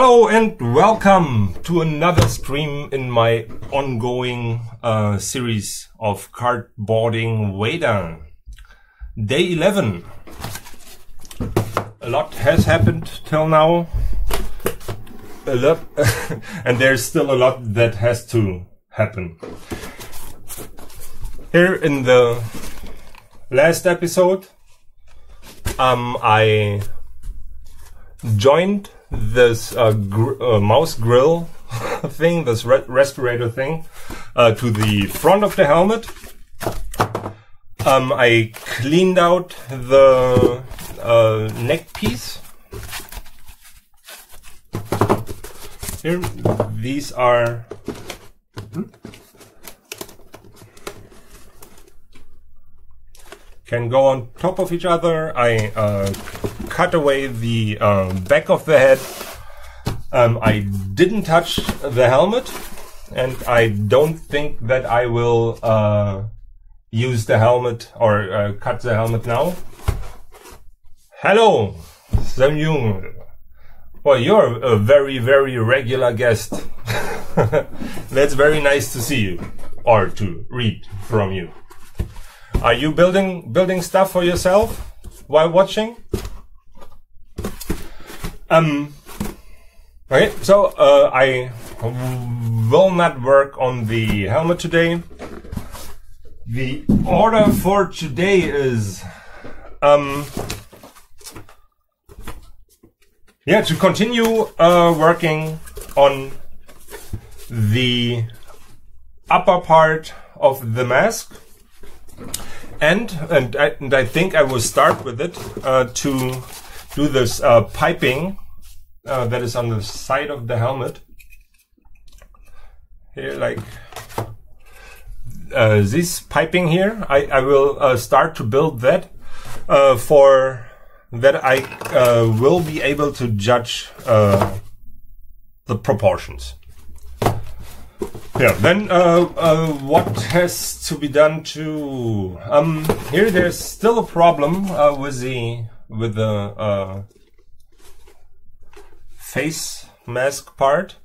Hello and welcome to another stream in my ongoing series of cardboarding Vader. Day 11. A lot has happened till now. A lot, and there's still a lot that has to happen. Here in the last episode, I joined this mouse grill thing, this respirator thing, to the front of the helmet. I cleaned out the neck piece. Here, these are can go on top of each other. I cut away the back of the head. I didn't touch the helmet, and I don't think that I will use the helmet or cut the helmet now. Hello, Samyung. Well, you're a very, very regular guest. That's very nice to see you, or to read from you. Are you building stuff for yourself while watching? Okay, so I will not work on the helmet today. The order for today is to continue working on the upper part of the mask. And I think I will start with it to do this piping that is on the side of the helmet. Here, like this piping here, I will start to build that. For that, I will be able to judge the proportions. Yeah, then what has to be done to here there's still a problem with the face mask part,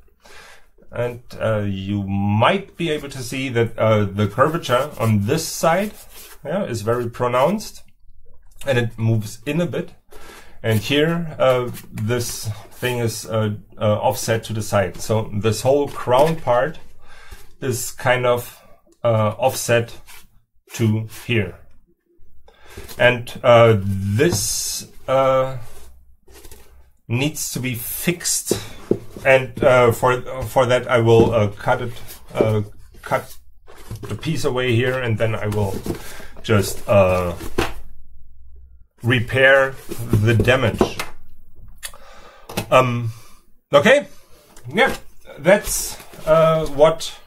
and you might be able to see that the curvature on this side is very pronounced, and it moves in a bit, and here this thing is offset to the side, so this whole crown part is kind of offset to here, and this needs to be fixed, and for that I will cut the piece away here, and then I will just repair the damage. Okay, yeah, that's what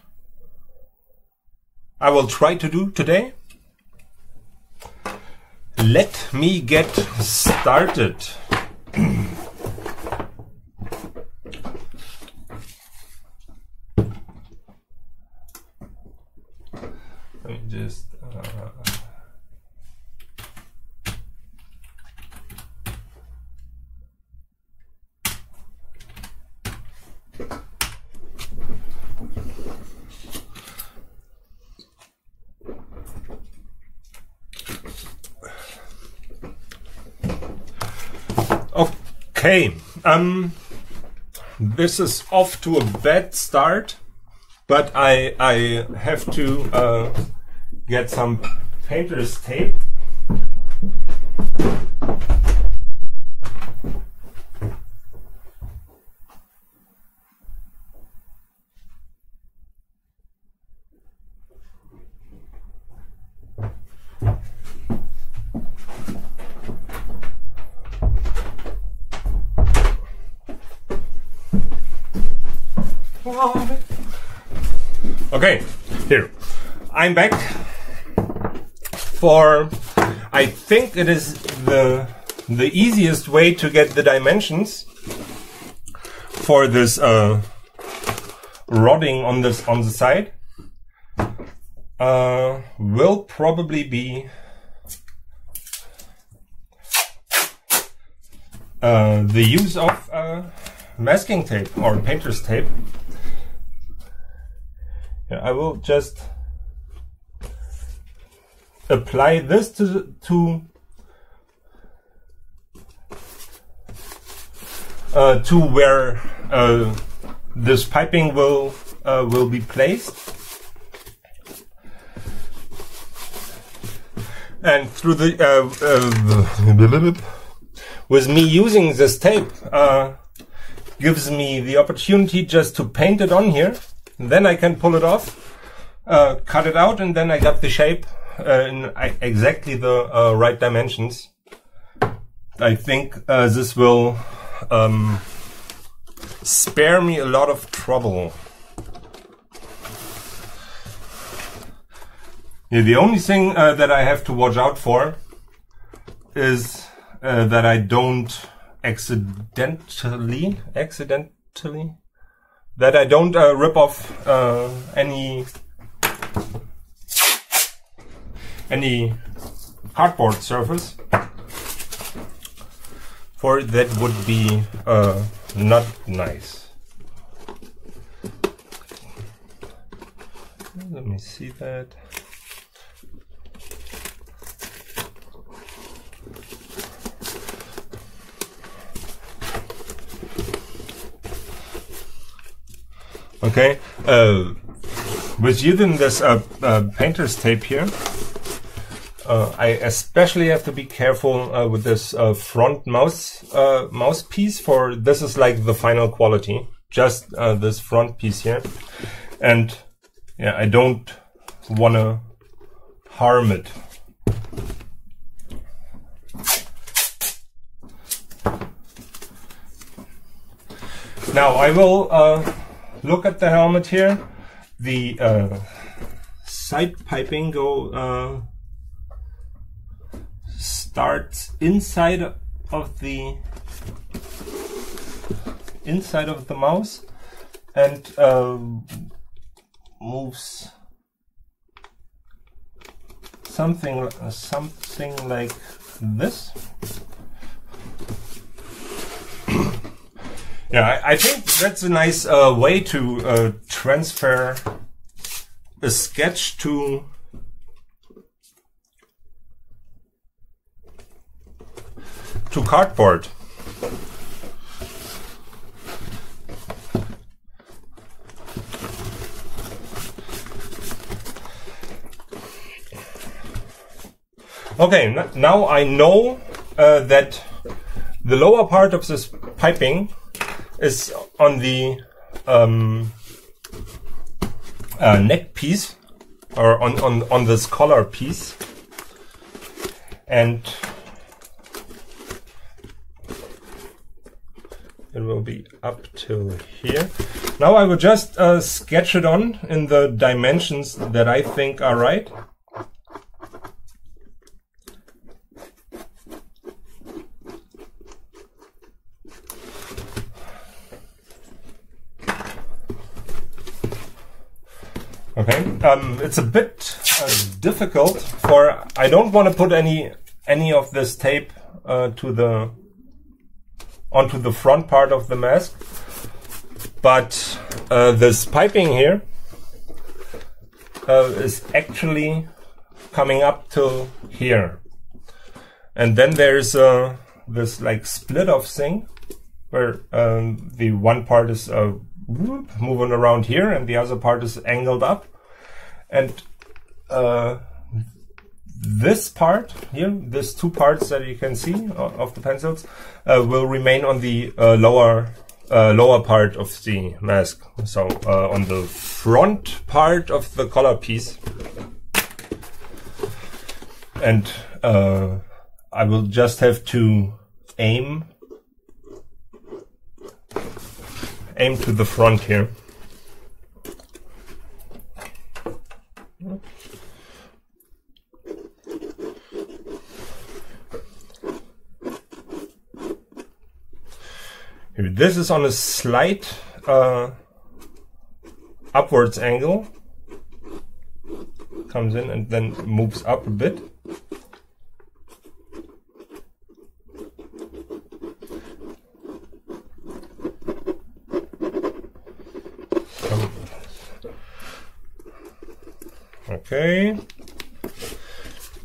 I will try to do today. Let me get started. Let me just okay, this is off to a bad start, but I have to get some painter's tape. Okay, here I'm back for, I think it is the easiest way to get the dimensions for this rodding on the side. Will probably be the use of masking tape or painter's tape, I will just apply this to where this piping will be placed, and through the with me using this tape gives me the opportunity just to paint it on here. Then I can pull it off, cut it out, and then I got the shape in exactly the right dimensions. I think this will spare me a lot of trouble. Yeah, the only thing that I have to watch out for is that I don't accidentally that I don't rip off any cardboard surface, for that would be not nice. Let me see that. Okay, with using this painter's tape here, I especially have to be careful with this front mouse piece, for this is like the final quality, just this front piece here, and yeah, I don't want to harm it. Now I will look at the helmet here. The side piping starts inside of the mouse and moves something like this. Yeah, I think that's a nice way to transfer a sketch to cardboard. Okay, now I know that the lower part of this piping is on the neck piece, or on this collar piece, and it will be up till here. Now I will just sketch it on in the dimensions that I think are right. Okay, it's a bit difficult, for I don't want to put any of this tape onto the front part of the mask, but this piping here is actually coming up till here, and then there's this like split off thing where the one part is moving around here and the other part is angled up, and this part here, these two parts that you can see of the pencils, will remain on the lower part of the mask, so on the front part of the collar piece, and I will just have to aim to the front here. This is on a slight upwards angle, comes in and then moves up a bit. Okay.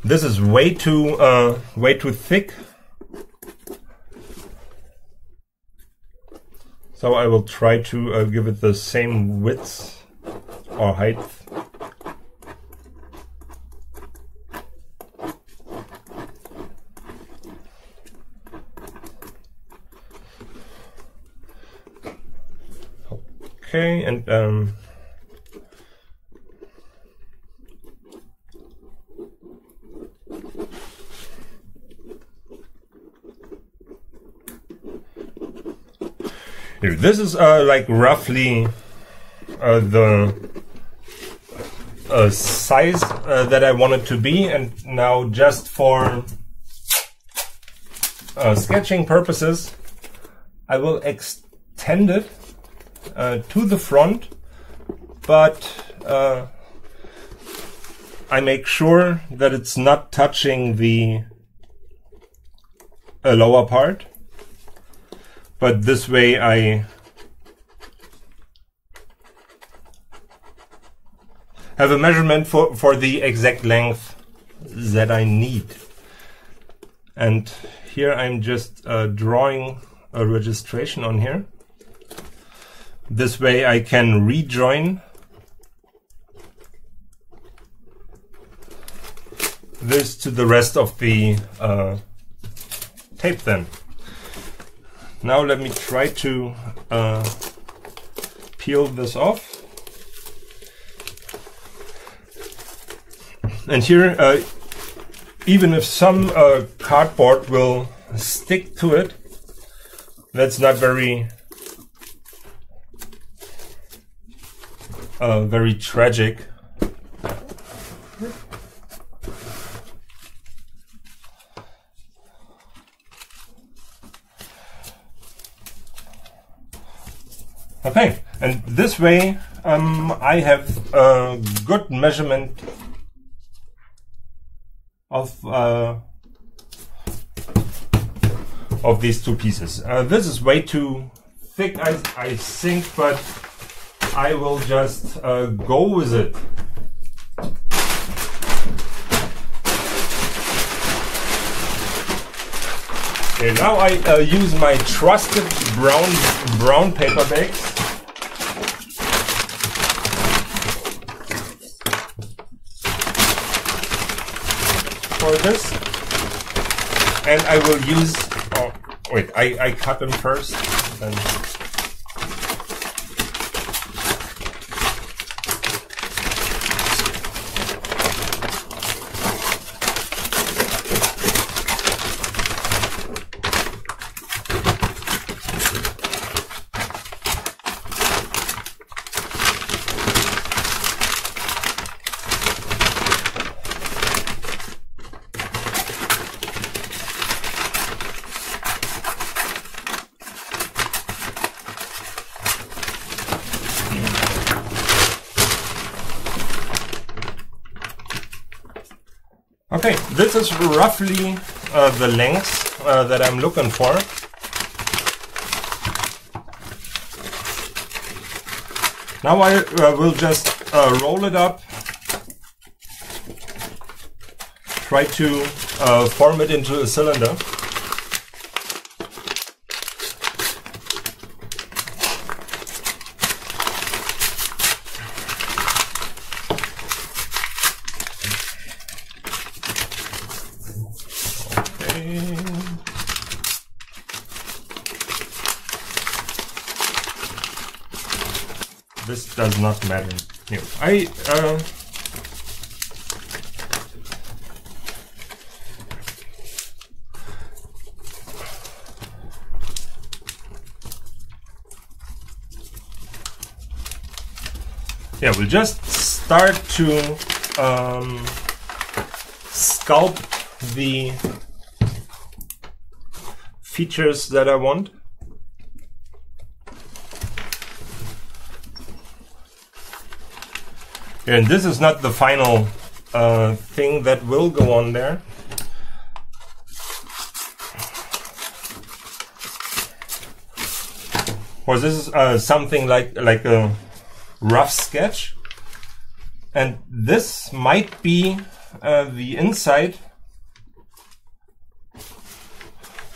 This is way too thick. So I will try to give it the same width or height. Okay, and this is like roughly the size that I want it to be, and now just for sketching purposes, I will extend it to the front, but I make sure that it's not touching the lower part. But this way I have a measurement for the exact length that I need. And here I'm just drawing a registration on here. This way I can rejoin this to the rest of the tape then. Now let me try to peel this off. And here, even if some cardboard will stick to it, that's not very tragic. Okay, and this way I have a good measurement of these two pieces. This is way too thick, I think, but I will just go with it. Okay, now I use my trusted brown paper bags. For this, and I will use, oh wait, I cut them first, then. Okay, this is roughly the length that I'm looking for. Now I will just roll it up, try to form it into a cylinder. This does not matter. Here, yeah, we'll just start to sculpt the features that I want. And this is not the final thing that will go on there. Or this is something like a rough sketch. And this might be the inside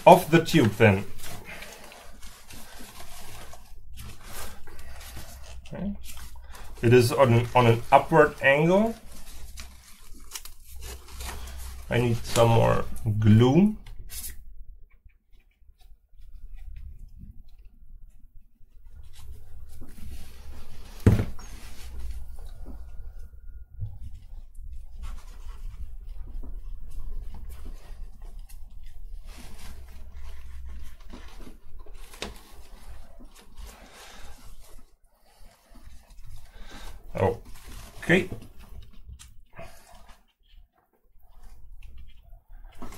of the tube then. Okay. It is on an upward angle. I need some more glue. Okay.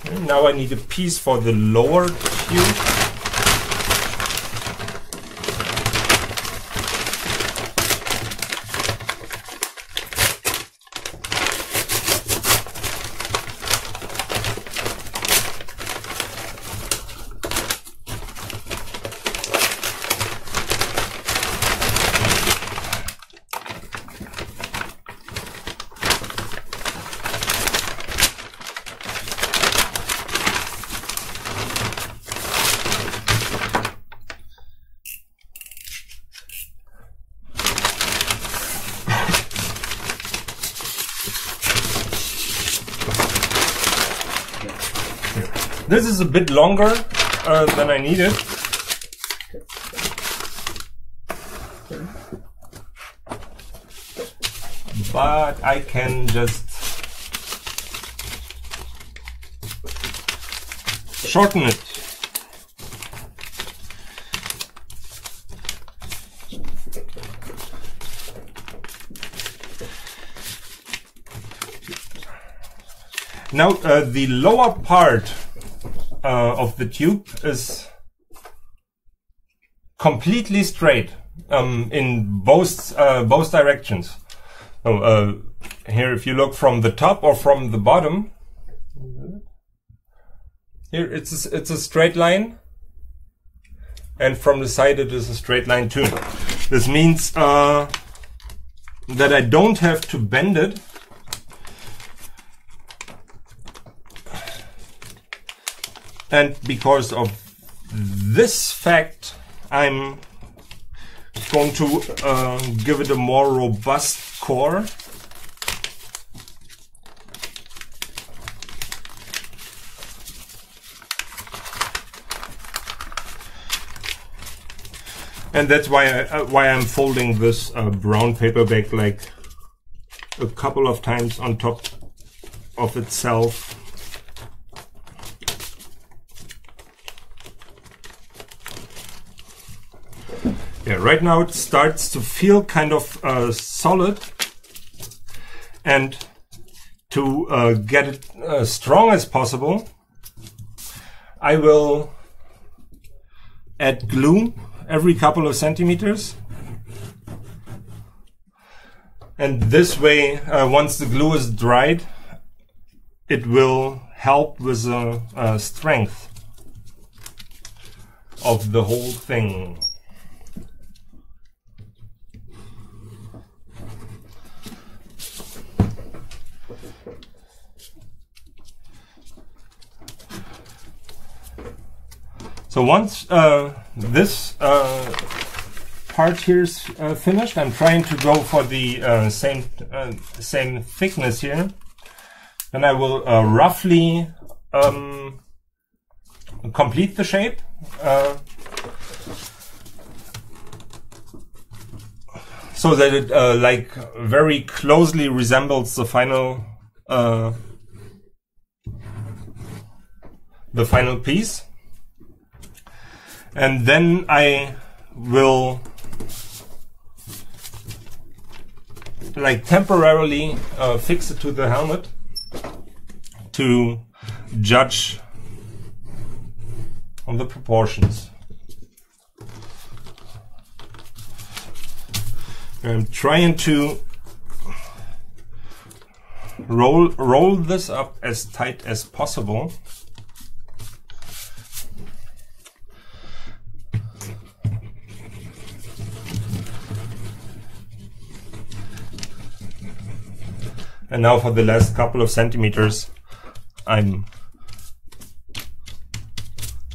And now I need a piece for the lower tube. This is a bit longer than I needed. But I can just shorten it. Now the lower part of the tube is completely straight in both directions. So here, if you look from the top or from the bottom, here it's a straight line, and from the side it is a straight line too. This means that I don't have to bend it. And because of this fact, I'm going to give it a more robust core. And that's why I'm folding this brown paper bag like a couple of times on top of itself. Yeah, right now it starts to feel kind of solid, and to get it as strong as possible, I will add glue every couple of centimeters. And this way, once the glue is dried, it will help with the strength of the whole thing. So once this part here is finished, I'm trying to go for the same thickness here. Then I will roughly complete the shape. So that it like very closely resembles the final piece. And then I will like temporarily fix it to the helmet to judge on the proportions. I'm trying to roll this up as tight as possible. And now for the last couple of centimeters, I'm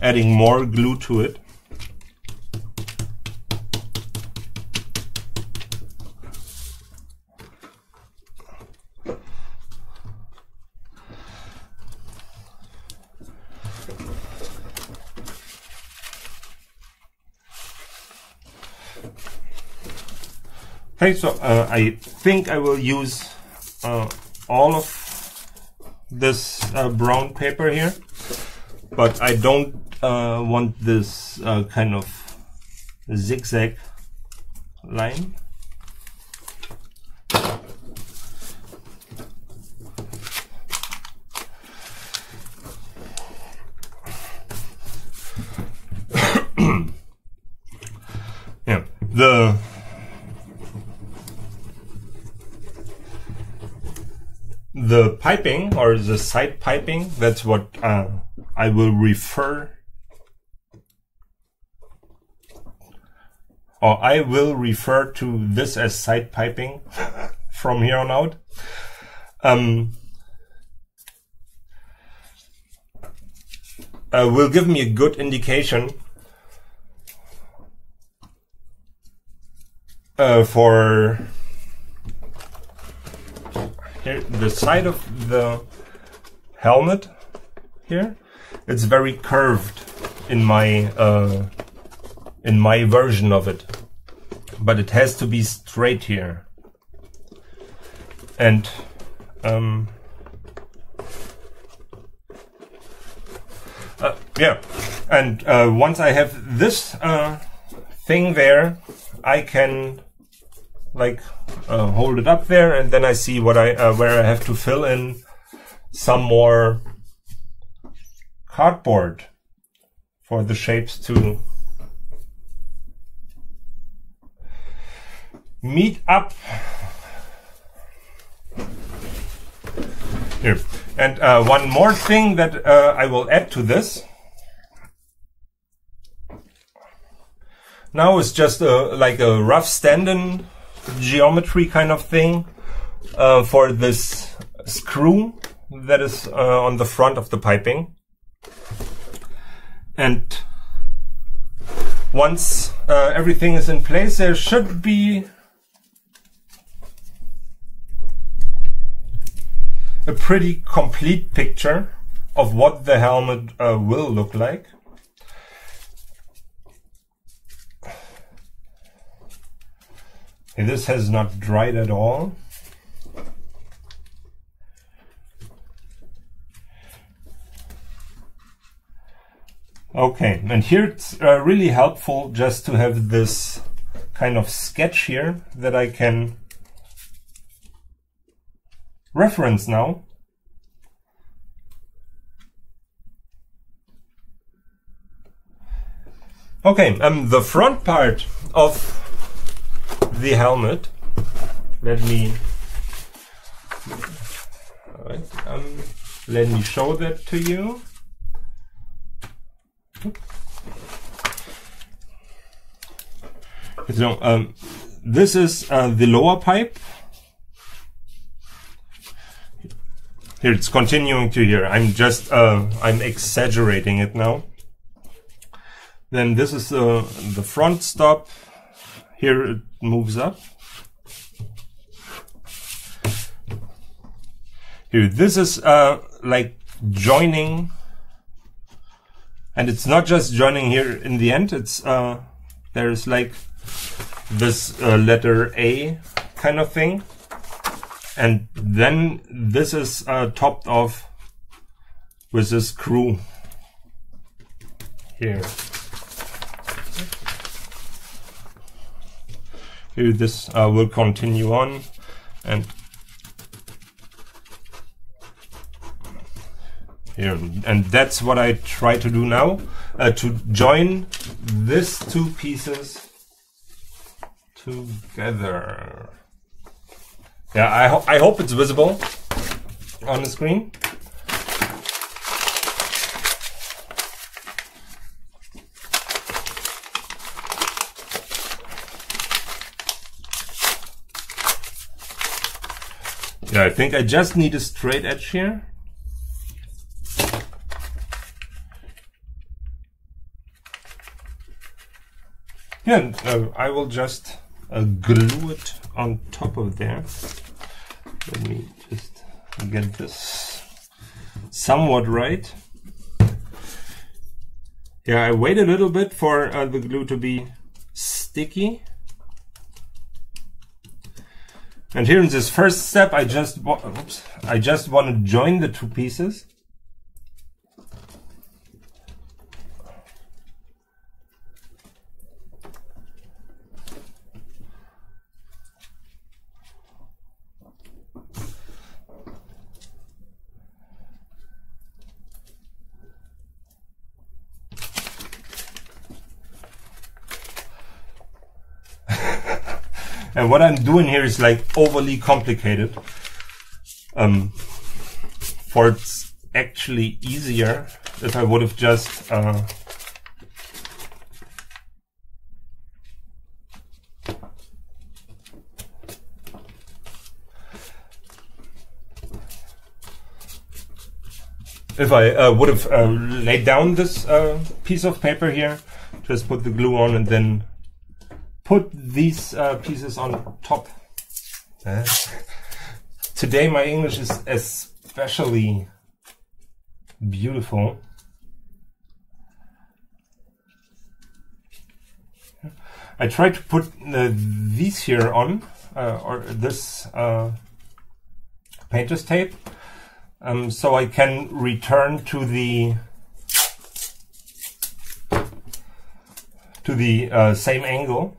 adding more glue to it. Okay, so I think I will use all of this brown paper here, but I don't want this kind of zigzag line. Yeah, the piping, or the side piping, that's what I will refer, or I will refer to this as side piping from here on out. Will give me a good indication for here, the side of the helmet here. It's very curved in my version of it, but it has to be straight here. And yeah, and once I have this thing there, I can like hold it up there, and then I see what where I have to fill in some more cardboard for the shapes to meet up. Here. And one more thing that I will add to this now is just like a rough stand-in geometry kind of thing for this screw that is on the front of the piping. And once everything is in place, there should be a pretty complete picture of what the helmet will look like. Okay, this has not dried at all. Okay, and here it's really helpful just to have this kind of sketch here that I can reference now. Okay, the front part of the helmet, let me show that to you. So this is the lower pipe. Here it's continuing to here. I'm just I'm exaggerating it now. Then this is the front stop. Here it moves up. Here this is like joining, and it's not just joining here in the end. It's there's like this letter A kind of thing. And then this is topped off with this screw here. Here this will continue on, and here, and that's what I try to do now, to join these two pieces together. Yeah, I hope it's visible on the screen. Yeah, I think I just need a straight edge here. Yeah, and, I will just glue it on top of there. Let me just get this somewhat right. Yeah, I wait a little bit for the glue to be sticky. And here in this first step, I just want to join the two pieces. And what I'm doing here is like overly complicated. For it's actually easier if I would have just if I would have laid down this piece of paper here, just put the glue on and then put these pieces on top. Today my English is especially beautiful. I tried to put these here on, or this painter's tape, so I can return to the same angle.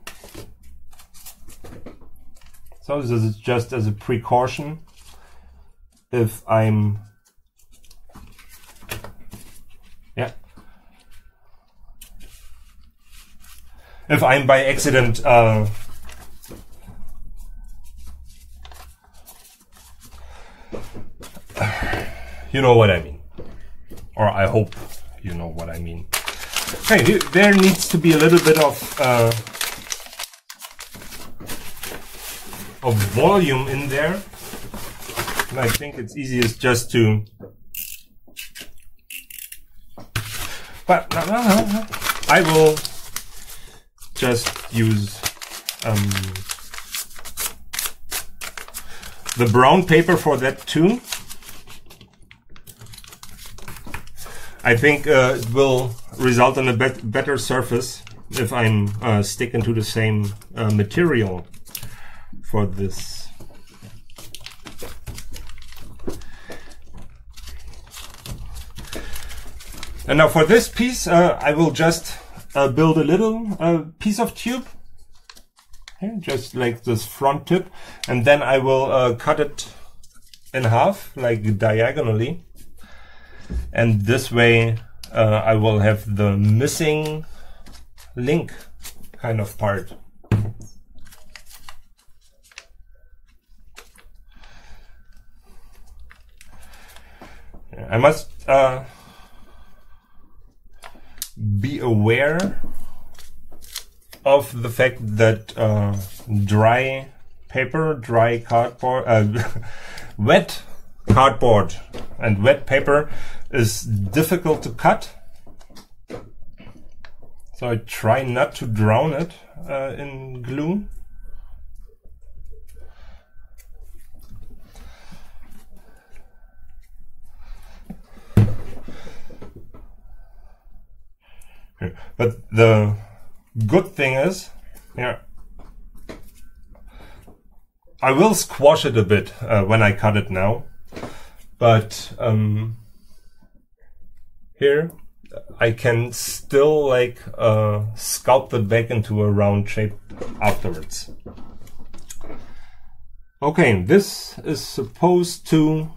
So this is just as a precaution if I'm, if I'm by accident you know what I mean, or I hope you know what I mean. Okay, there needs to be a little bit of volume in there, and I think it's easiest just to, but no, I will just use the brown paper for that too. I think it will result in a better surface if I'm sticking to the same material for this. And now for this piece, I will just build a little piece of tube, okay, just like this front tip, and then I will cut it in half, like diagonally, and this way I will have the missing link kind of part. I must be aware of the fact that dry paper, dry cardboard, wet cardboard and wet paper is difficult to cut. So I try not to drown it in glue. But the good thing is, I will squash it a bit when I cut it now, but here I can still like sculpt it back into a round shape afterwards. Okay, this is supposed to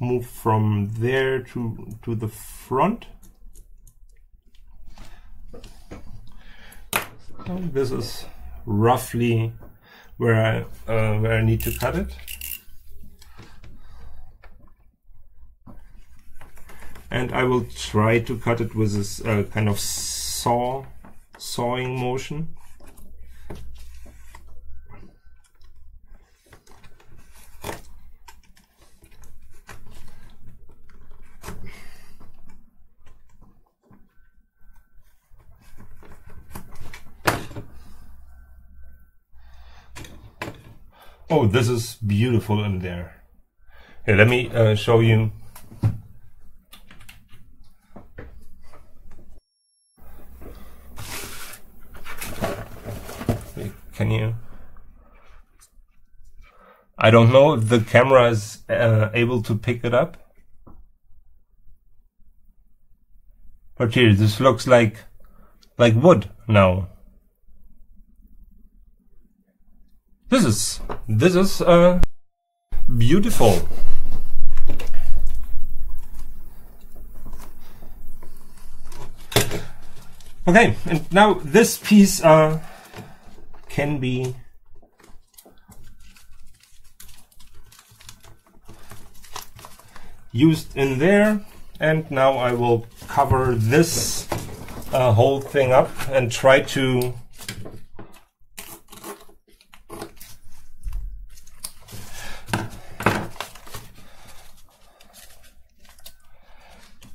move from there to the front. So this is roughly where I need to cut it, and I will try to cut it with this kind of sawing motion. Oh, this is beautiful in there. Here, let me show you. Can you? I don't know if the camera is able to pick it up. But here, this looks like wood now. This is beautiful. Okay, and now this piece can be used in there, and now I will cover this whole thing up and try to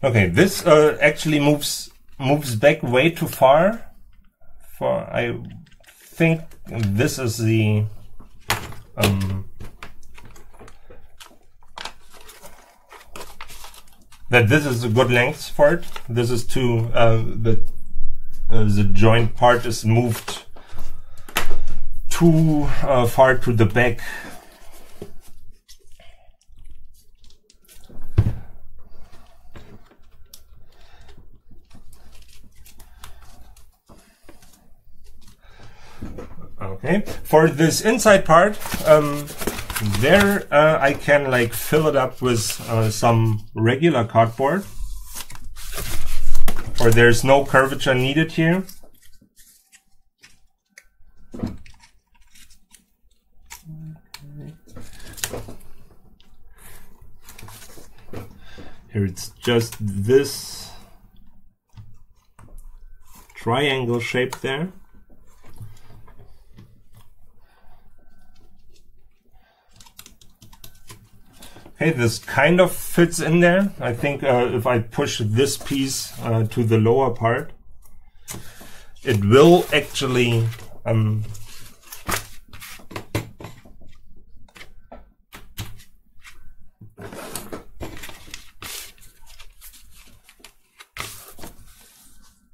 okay, this actually moves back way too far. I think this is the that this is a good length for it. This is too the joint part is moved too far to the back. Okay, for this inside part, there I can like fill it up with some regular cardboard, or there's no curvature needed here. Here it's just this triangle shape there. Okay, this kind of fits in there. I think if I push this piece to the lower part, it will actually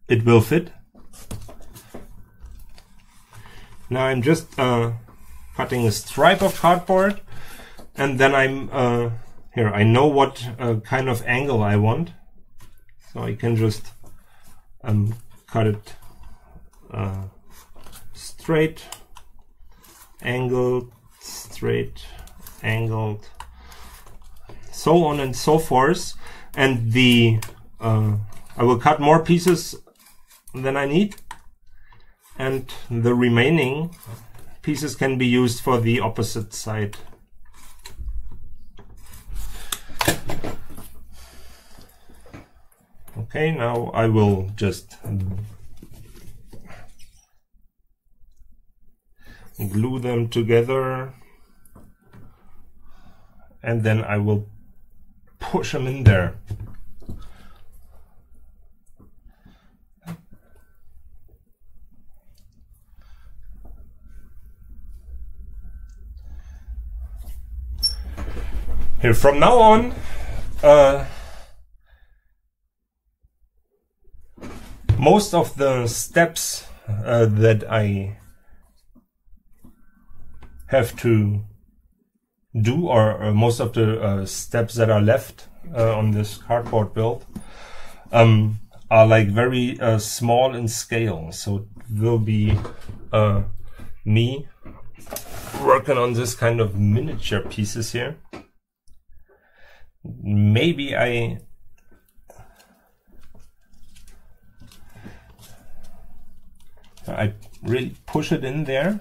it will fit. Now I'm just cutting a stripe of cardboard. And then I'm here. I know what kind of angle I want, so I can just cut it straight, angled, straight, angled, so on and so forth. And the I will cut more pieces than I need, and the remaining pieces can be used for the opposite side. Okay, now I will just glue them together, and then I will push them in there. Here, from now on, most of the steps that I have to do, or most of the steps that are left on this cardboard build, are like very small in scale. So it will be me working on this kind of miniature pieces here. Maybe I really push it in there.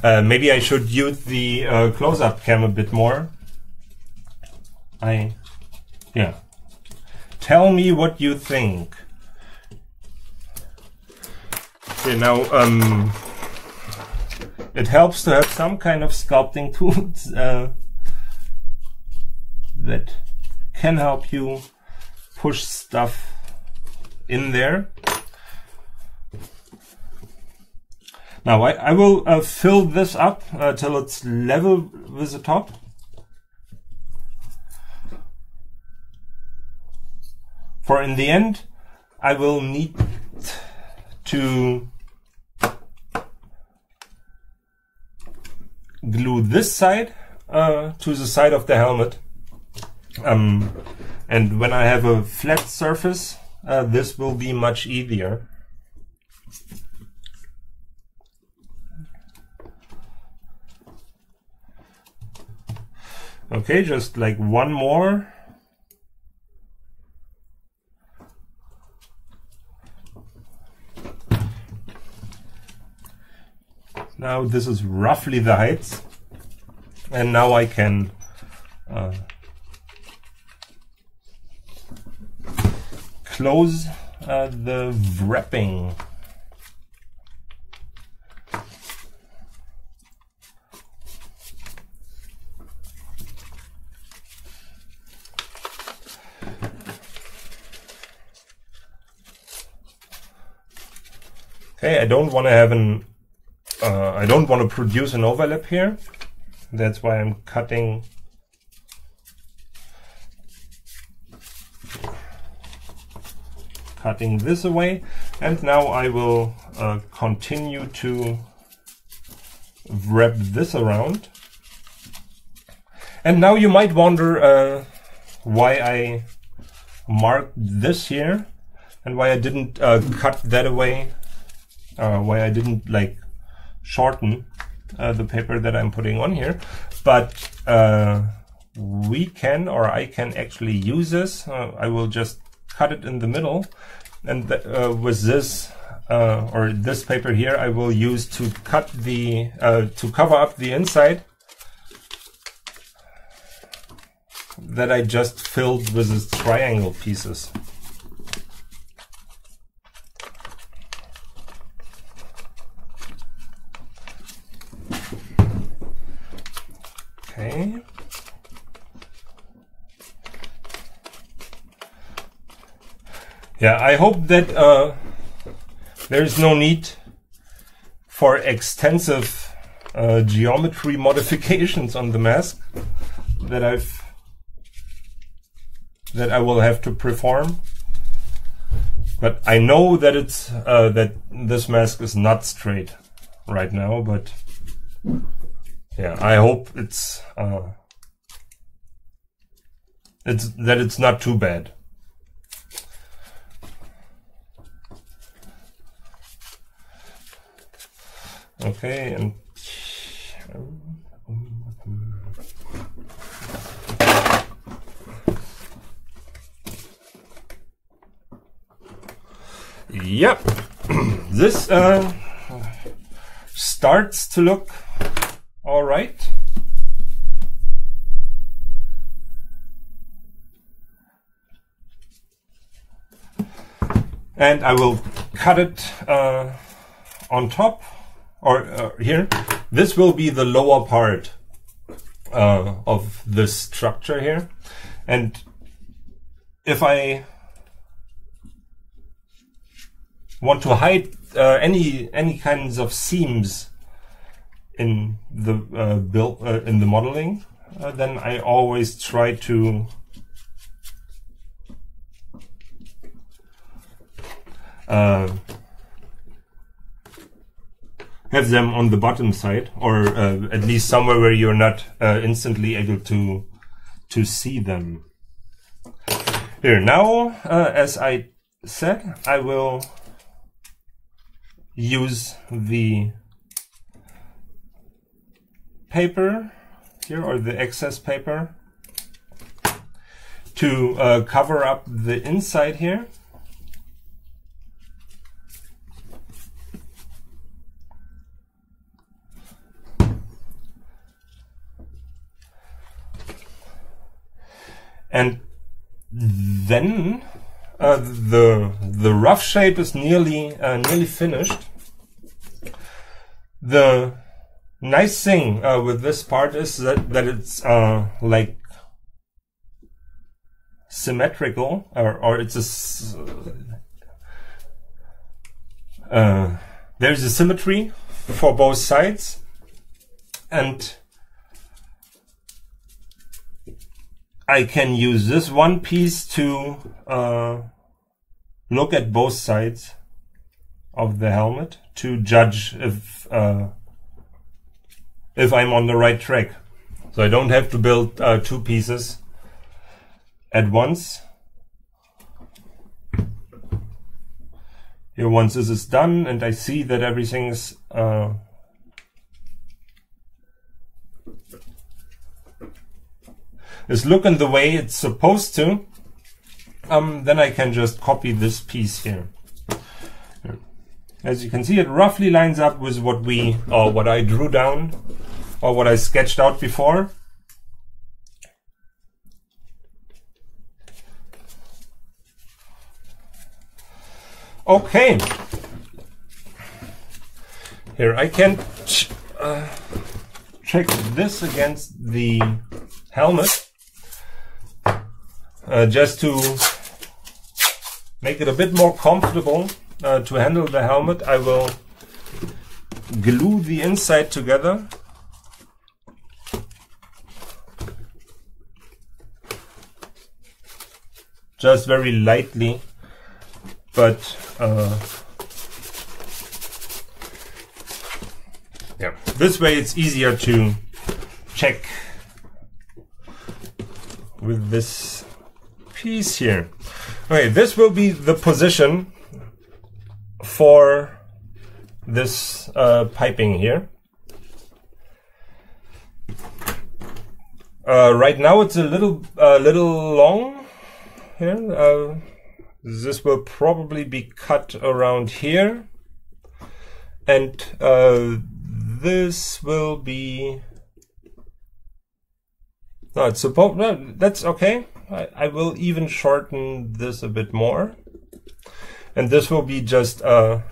Maybe I should use the close-up cam a bit more. Yeah. Tell me what you think. Okay, now it helps to have some kind of sculpting tools that can help you push stuff in there. Now I will fill this up till it's level with the top. For in the end, I will need to glue this side to the side of the helmet. And when I have a flat surface, this will be much easier. Okay, just like one more. Now this is roughly the height, and now I can close the wrapping. Okay, I don't want to have an I don't want to produce an overlap here. That's why I'm cutting this away. And now I will continue to wrap this around. And now you might wonder why I marked this here and why I didn't cut that away, why I didn't like shorten the paper that I'm putting on here. But we can, or I can actually use this. I will just cut it in the middle, and with this or this paper here I will use to cut the to cover up the inside that I just filled with these triangle pieces. Okay. Yeah, I hope that there's no need for extensive geometry modifications on the mask that I will have to perform. But I know that it's that this mask is not straight right now, but yeah, I hope it's not too bad. Okay, and yep, this starts to look all right. And I will cut it on top, or here. This will be the lower part of this structure here. And if I want to hide any kinds of seams in the in the modeling, then I always try to have them on the bottom side, or at least somewhere where you're not instantly able to see them. Here, now, as I said, I will use the paper here, or the excess paper, to cover up the inside here. And then the rough shape is nearly finished. The nice thing with this part is that it's like symmetrical, or it's there's a symmetry for both sides, and I can use this one piece to look at both sides of the helmet to judge if I'm on the right track. So I don't have to build two pieces at once. Here, once this is done and I see that everything is looking the way it's supposed to, then I can just copy this piece here. As you can see, it roughly lines up with what I drew down or what I sketched out before. Okay. Here I can check this against the helmet, just to make it a bit more comfortable to handle the helmet. I will glue the inside together. Just very lightly, but yeah, this way it's easier to check with this piece here. Okay, this will be the position for this piping here. Right now it's a little long here. This will probably be cut around here, and this will be. No, it's supposed. No, that's okay. I will even shorten this a bit more, and this will be just cut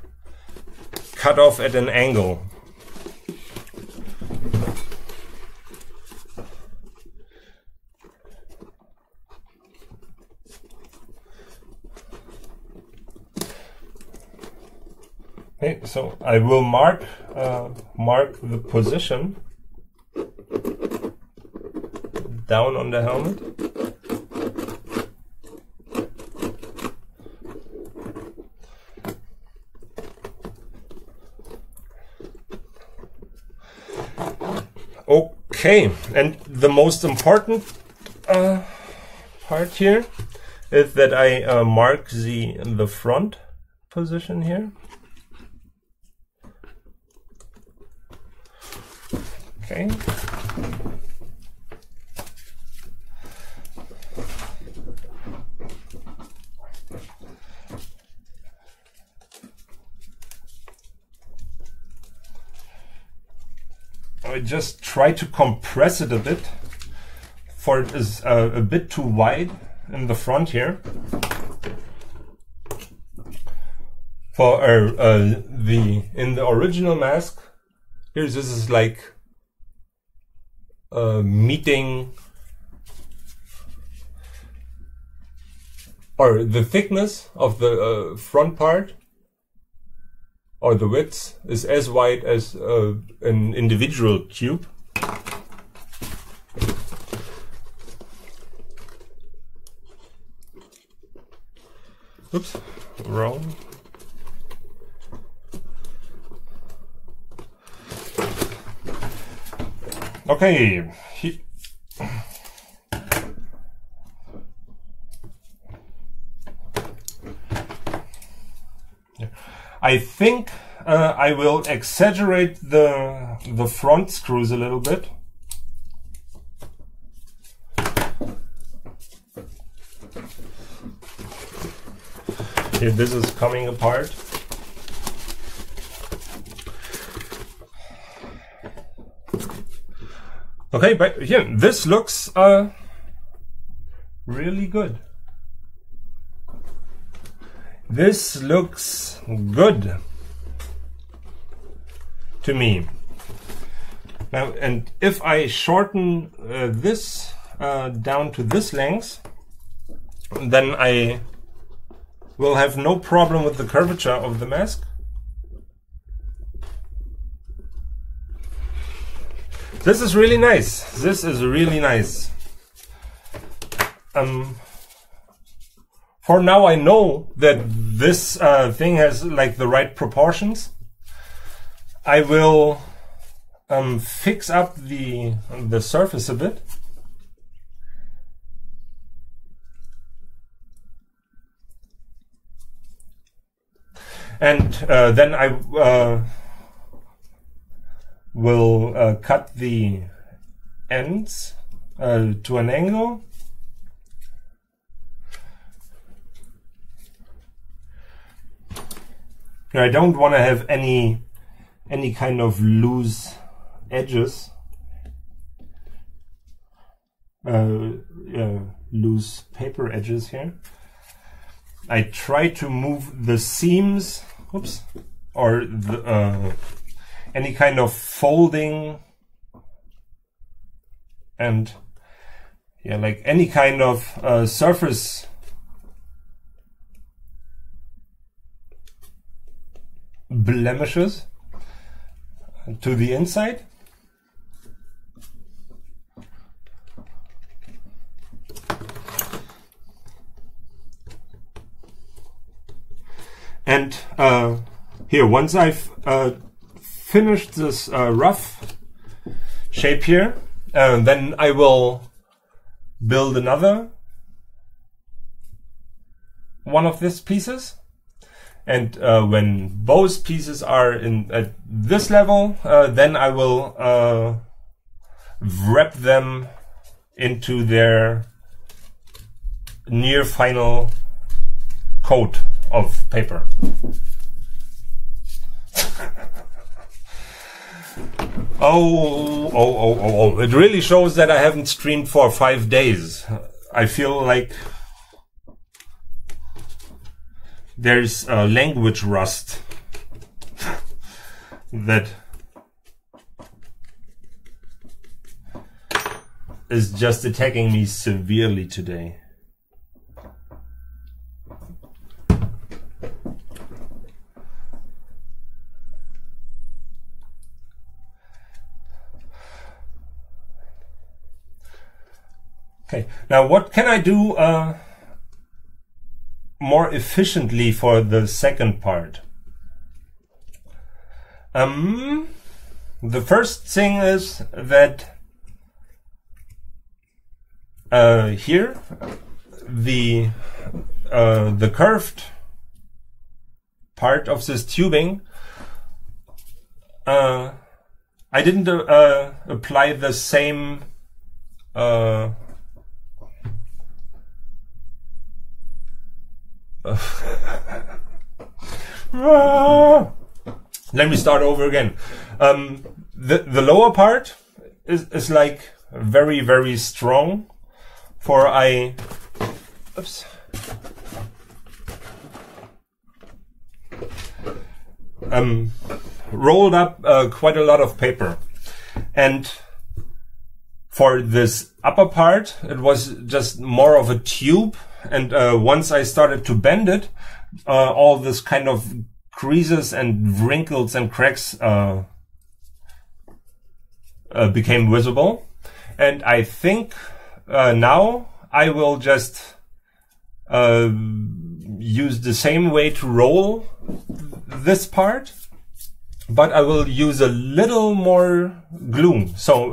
off at an angle. Okay, so I will mark the position down on the helmet. Okay, and the most important part here is that I mark the front position here. Okay. I just try to compress it a bit, for it is a bit too wide in the front here. For in the original mask, here this is like meeting, or the thickness of the front part, or the width, is as wide as an individual cube. Oops, wrong. Okay. I think I will exaggerate the front screws a little bit. Here, this is coming apart. Okay, but here, this looks really good. This looks good. to me. Now, and if I shorten this down to this length, then I will have no problem with the curvature of the mask. This is really nice. This is really nice. For now I know that this thing has like the right proportions. I will fix up the surface a bit. And then I will cut the ends to an angle. I don't want to have any kind of loose edges, loose paper edges here. I try to move the seams, oops, or the, any kind of folding, and yeah, like any kind of surface blemishes to the inside. And here, once I've finished this rough shape here, then I will build another one of these pieces. And when both pieces are at this level, then I will wrap them into their near final coat of paper. Oh, it really shows that I haven't streamed for 5 days. I feel like there's language rust that is just attacking me severely today. Okay, now what can I do more efficiently for the second part? The first thing is that here the curved part of this tubing, I didn't apply the same let me start over again. The lower part is like very, very strong, for I rolled up quite a lot of paper, and for this upper part it was just more of a tube. And once I started to bend it, all this kind of creases and wrinkles and cracks became visible. And I think now I will just use the same way to roll this part, but I will use a little more glue. So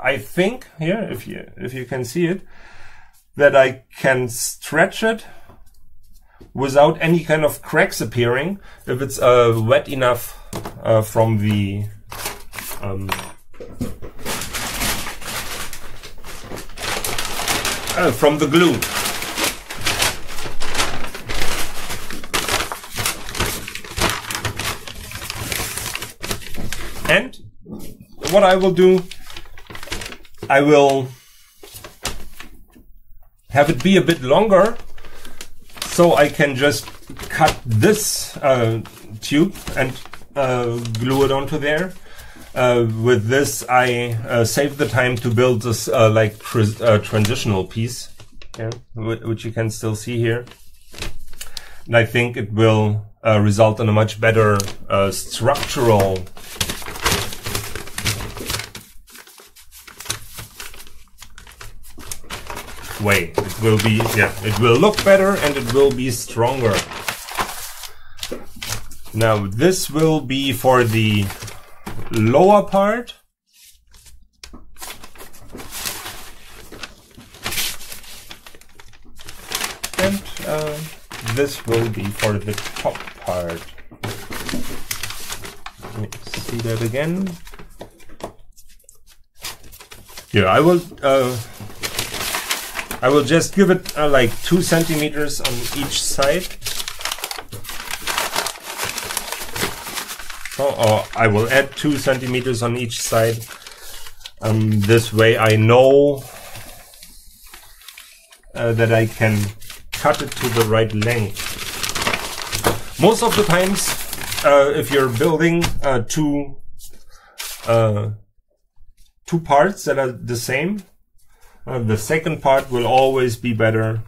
I think here, if you can see it, that I can stretch it without any kind of cracks appearing if it's wet enough from the glue. And what I will do, I will have it be a bit longer, so I can just cut this tube and glue it onto there. With this, I save the time to build this like transitional piece, yeah, which you can still see here. And I think it will result in a much better structural way. It will be, yeah, it will look better and it will be stronger. Now this will be for the lower part. And this will be for the top part. Let me see that again. Here, I will just give it like 2 centimeters on each side. Or I will add 2 centimeters on each side. This way I know that I can cut it to the right length. Most of the times, if you're building two parts that are the same, the second part will always be better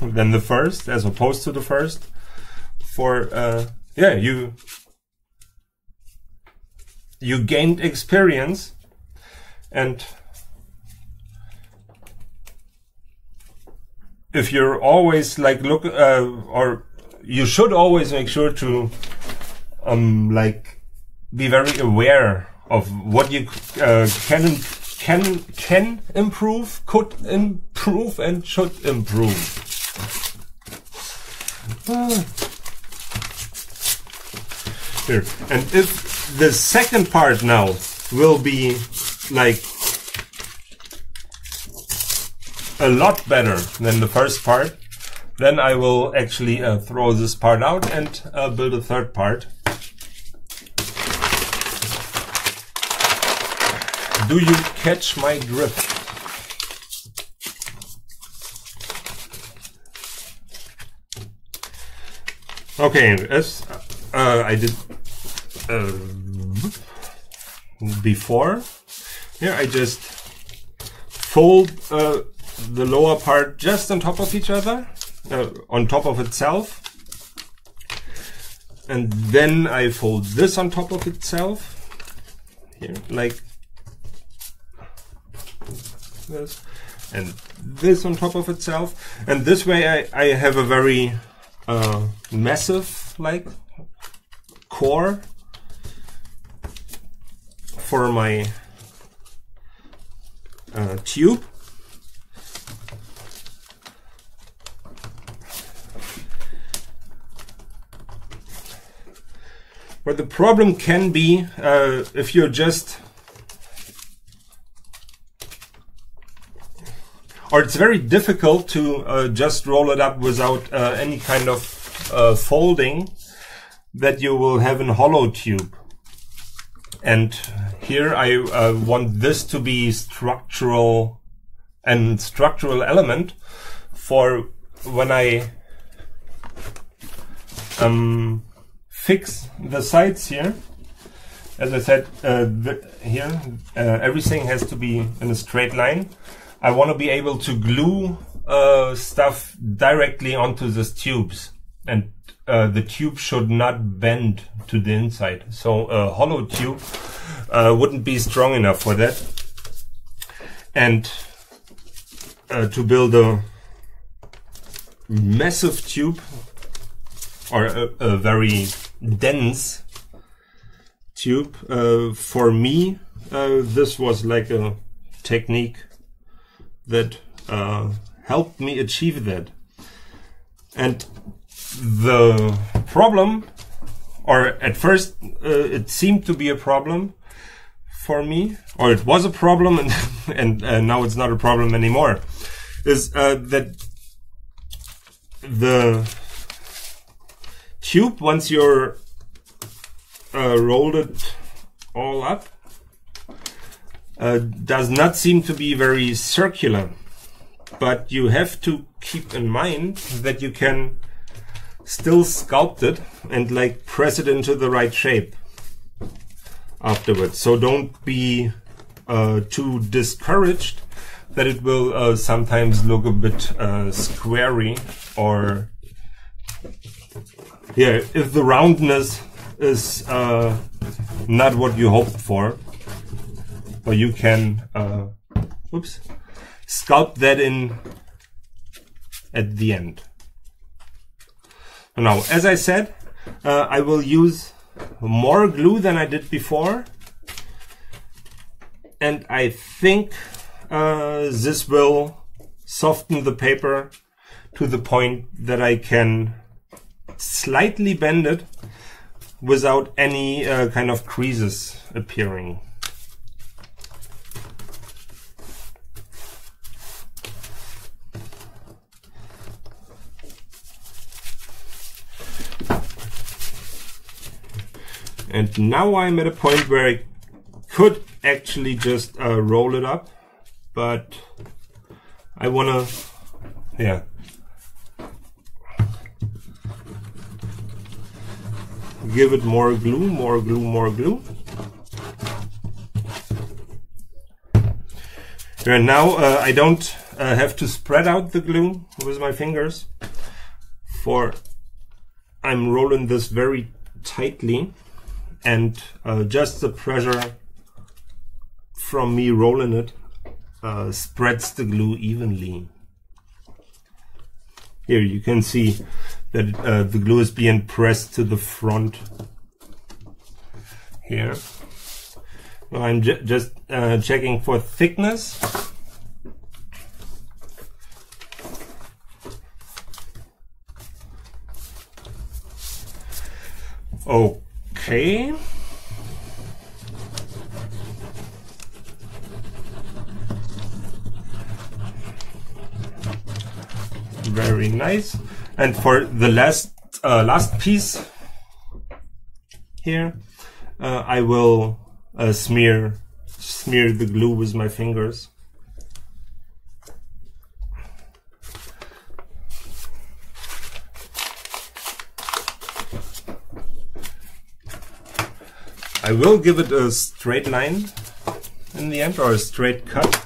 than the first, as opposed to the first. For yeah, you gained experience, and if you're always like or you should always make sure to like be very aware of what you can improve, could improve, and should improve. Here, and if the second part now will be like a lot better than the first part, then I will actually throw this part out and build a third part. Do you catch my drift? Okay, as I did before, here I just fold the lower part just on top of each other, on top of itself, and then I fold this on top of itself, here, like this, and this on top of itself, and this way I have a very massive like core for my tube. But the problem can be if you're just, or it's very difficult to just roll it up without any kind of folding, that you will have a hollow tube. And here I want this to be structural and structural element for when I fix the sides here. As I said, here everything has to be in a straight line. I want to be able to glue stuff directly onto these tubes, and the tube should not bend to the inside. So a hollow tube wouldn't be strong enough for that. And to build a massive tube, or a very dense tube, for me this was like a technique that helped me achieve that. And the problem, or at first it seemed to be a problem for me, or it was a problem, and now it's not a problem anymore, is that the tube, once you're rolled it all up, does not seem to be very circular. But you have to keep in mind that you can still sculpt it and like press it into the right shape. afterwards. So don't be too discouraged that it will sometimes look a bit squarey, or yeah, if the roundness is not what you hoped for, or you can sculpt that in at the end. Now, as I said, I will use more glue than I did before, and I think this will soften the paper to the point that I can slightly bend it without any kind of creases appearing. And now I'm at a point where I could actually just roll it up, but I wanna, yeah, give it more glue, more glue, more glue. And now I don't have to spread out the glue with my fingers, for I'm rolling this very tightly, and just the pressure from me rolling it spreads the glue evenly. Here you can see that the glue is being pressed to the front here. Well, I'm just checking for thickness. Okay. Very nice. And for the last piece here, I will smear the glue with my fingers. I will give it a straight line in the end, or a straight cut.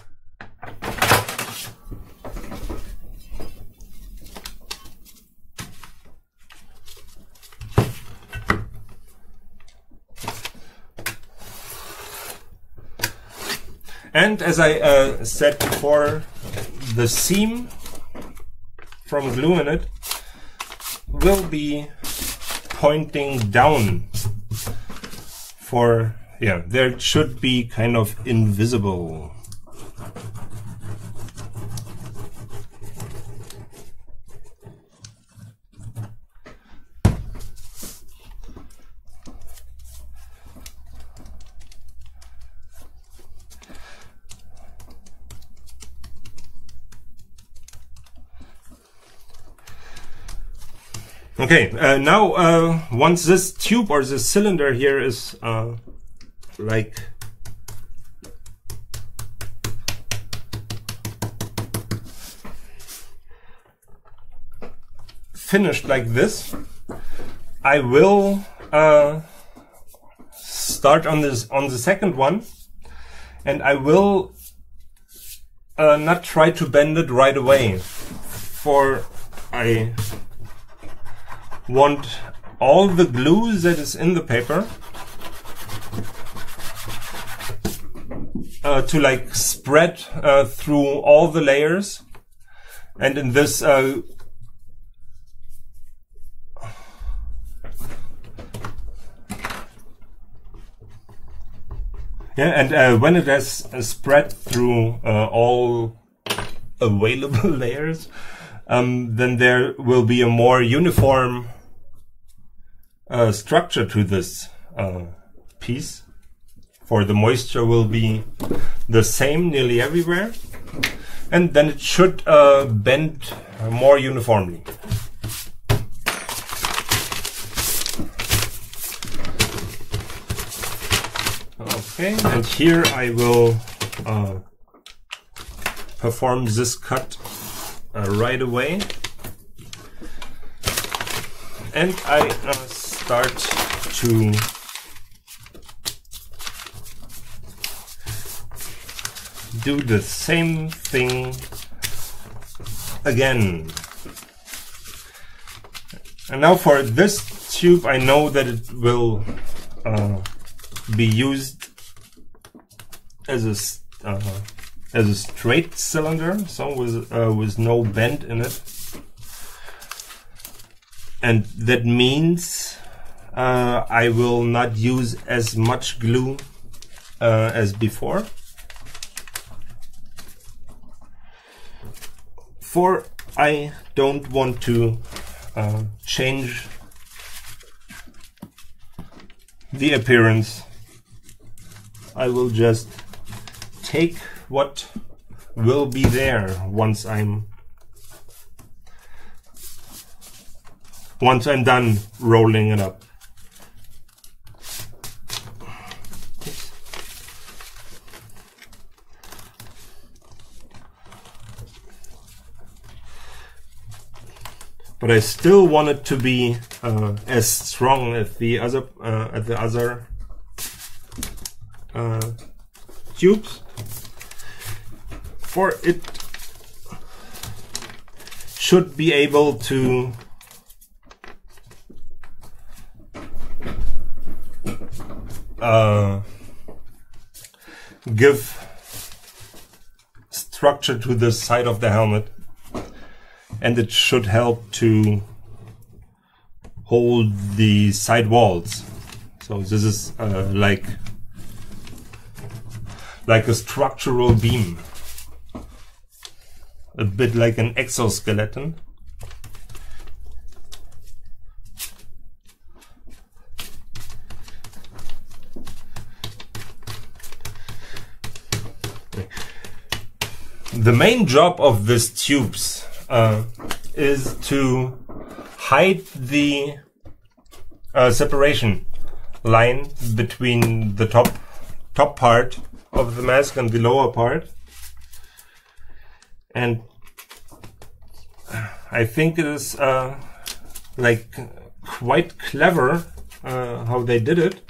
And as I said before, the seam from gluing it will be pointing down. For, yeah, there it should be kind of invisible. Okay, now once this tube or this cylinder here is like finished like this, I will start on the second one, and I will not try to bend it right away, for I want all the glue that is in the paper to like spread through all the layers, and in this yeah, and when it has spread through all available layers, then there will be a more uniform structure to this piece, for the moisture will be the same nearly everywhere, and then it should bend more uniformly. Okay, and here I will perform this cut right away, and I start to do the same thing again. And now for this tube, I know that it will be used as a straight cylinder, so with no bend in it, and that means I will not use as much glue as before. For I don't want to change the appearance. I will just take what will be there once I'm done rolling it up. But I still want it to be as strong as the other tubes. For it should be able to give structure to the side of the helmet, and it should help to hold the side walls. So this is like a structural beam, a bit like an exoskeleton. The main job of these tubes is to hide the separation line between the top part of the mask and the lower part. And I think it is like quite clever how they did it.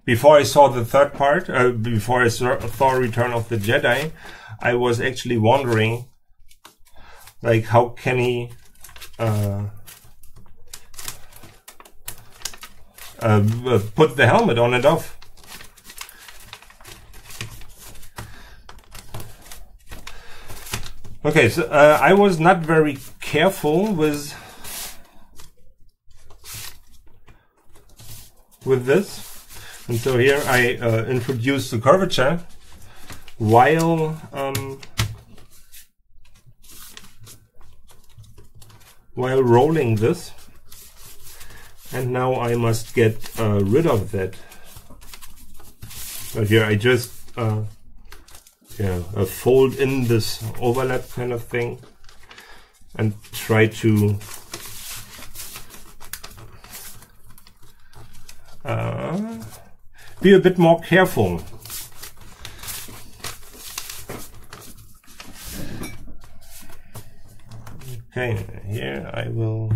Before I saw the third part, before I saw Return of the Jedi, I was actually wondering, like, how can he put the helmet on and off? Okay, so I was not very careful with this. And so here I introduce the curvature while rolling this, and now I must get rid of that. But here I just fold in this overlap kind of thing and try to be a bit more careful. Okay, here I will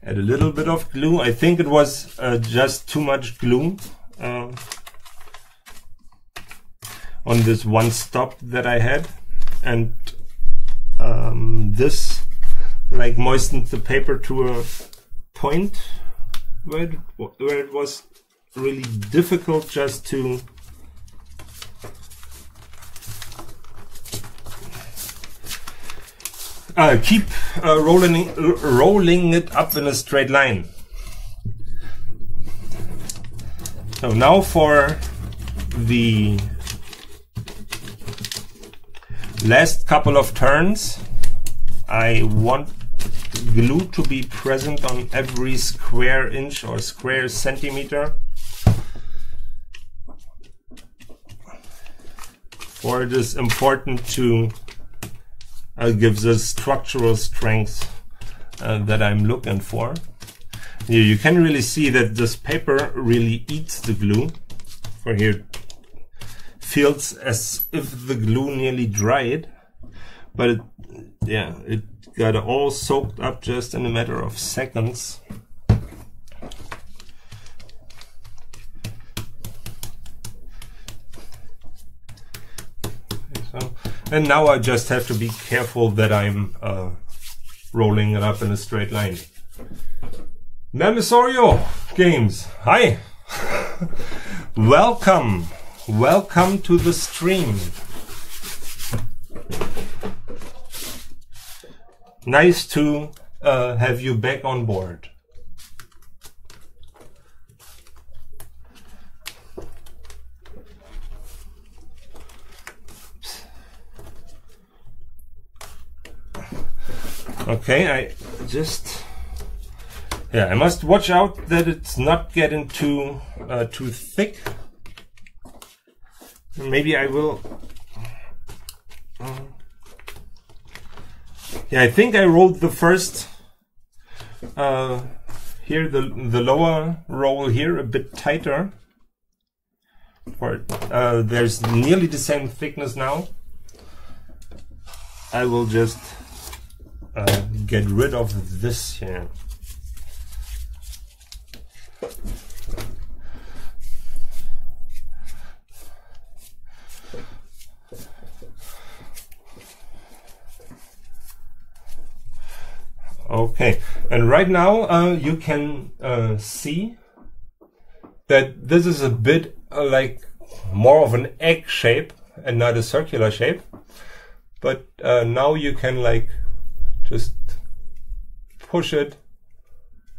add a little bit of glue. I think it was just too much glue on this one stop that I had, and this like moistened the paper to a point where it was really difficult just to keep rolling it up in a straight line. So now for the last couple of turns, I want glue to be present on every square inch or square centimeter, for it is important to give the structural strength that I'm looking for. Here you can really see that this paper really eats the glue. For here, feels as if the glue nearly dried, but it got all soaked up just in a matter of seconds. And now I just have to be careful that I'm rolling it up in a straight line. Mamisorio Games, hi! Welcome to the stream. Nice to have you back on board. Okay, I must watch out that it's not getting too thick. Maybe I will. Yeah, I think I rolled the first here, the lower roll here a bit tighter. There's nearly the same thickness now. I will just get rid of this here. Okay, and right now you can see that this is a bit like more of an egg shape and not a circular shape, but now you can like just push it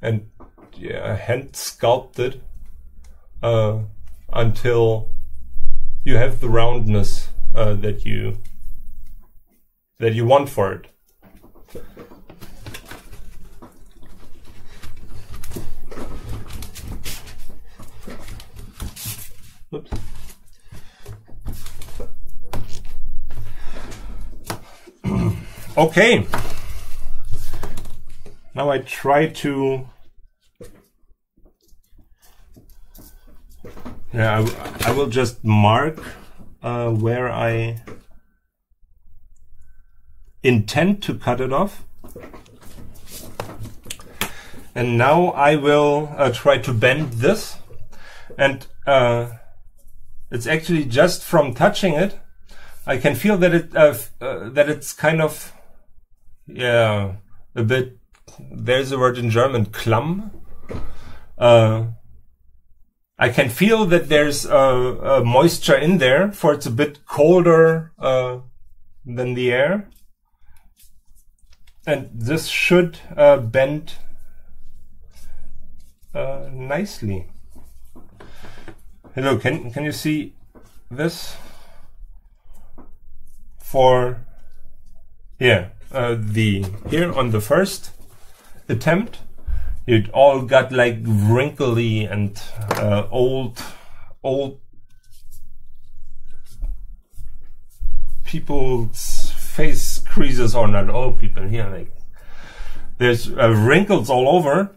and hand sculpt it until you have the roundness that you want for it. Oops. Okay. Now I try to. Yeah, I will just mark where I intend to cut it off. And now I will try to bend this, and it's actually just from touching it, I can feel that it's kind of a bit. There's a word in German, klamm. I can feel that there's a moisture in there, for it's a bit colder than the air, and this should bend nicely. Hello, can you see this? For here on the first attempt, it all got like wrinkly and old people's face creases, or not old people here, like there's wrinkles all over.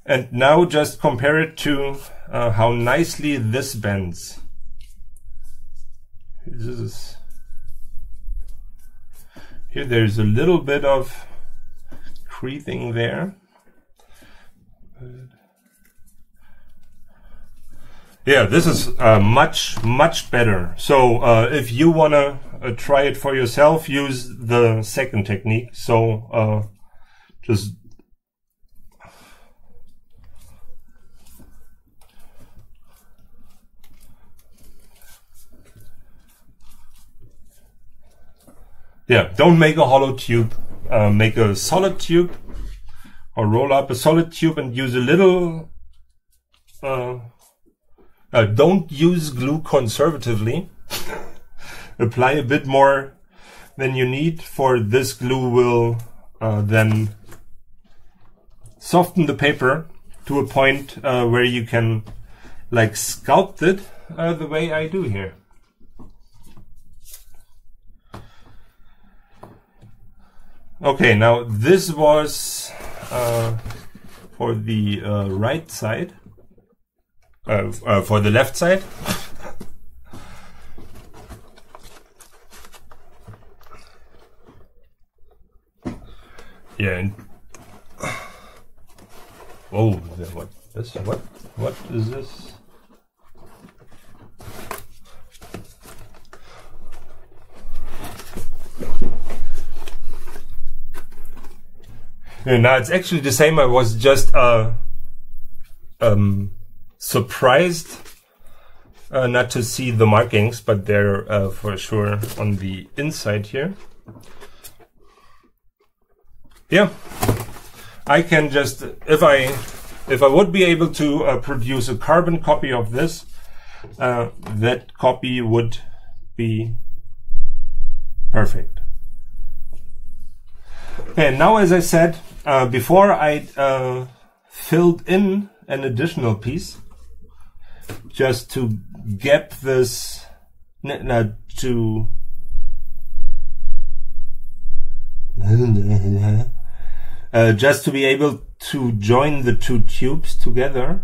And now just compare it to how nicely this bends. Here there's a little bit of creasing there. Yeah, this is much better. So if you wanna try it for yourself, use the second technique. So just don't make a hollow tube. Make a solid tube, or roll up a solid tube and use a little. Don't use glue conservatively. Apply a bit more than you need, for this glue will then soften the paper to a point where you can like sculpt it the way I do here. Okay, now this was for the right side, for the left side. Yeah. And oh, what is this? Yeah, now it's actually the same. I was just surprised not to see the markings, but they're for sure on the inside here. Yeah, I can just, if I would be able to produce a carbon copy of this, that copy would be perfect. Okay, now as I said before, I filled in an additional piece just to get this just to be able to join the two tubes together.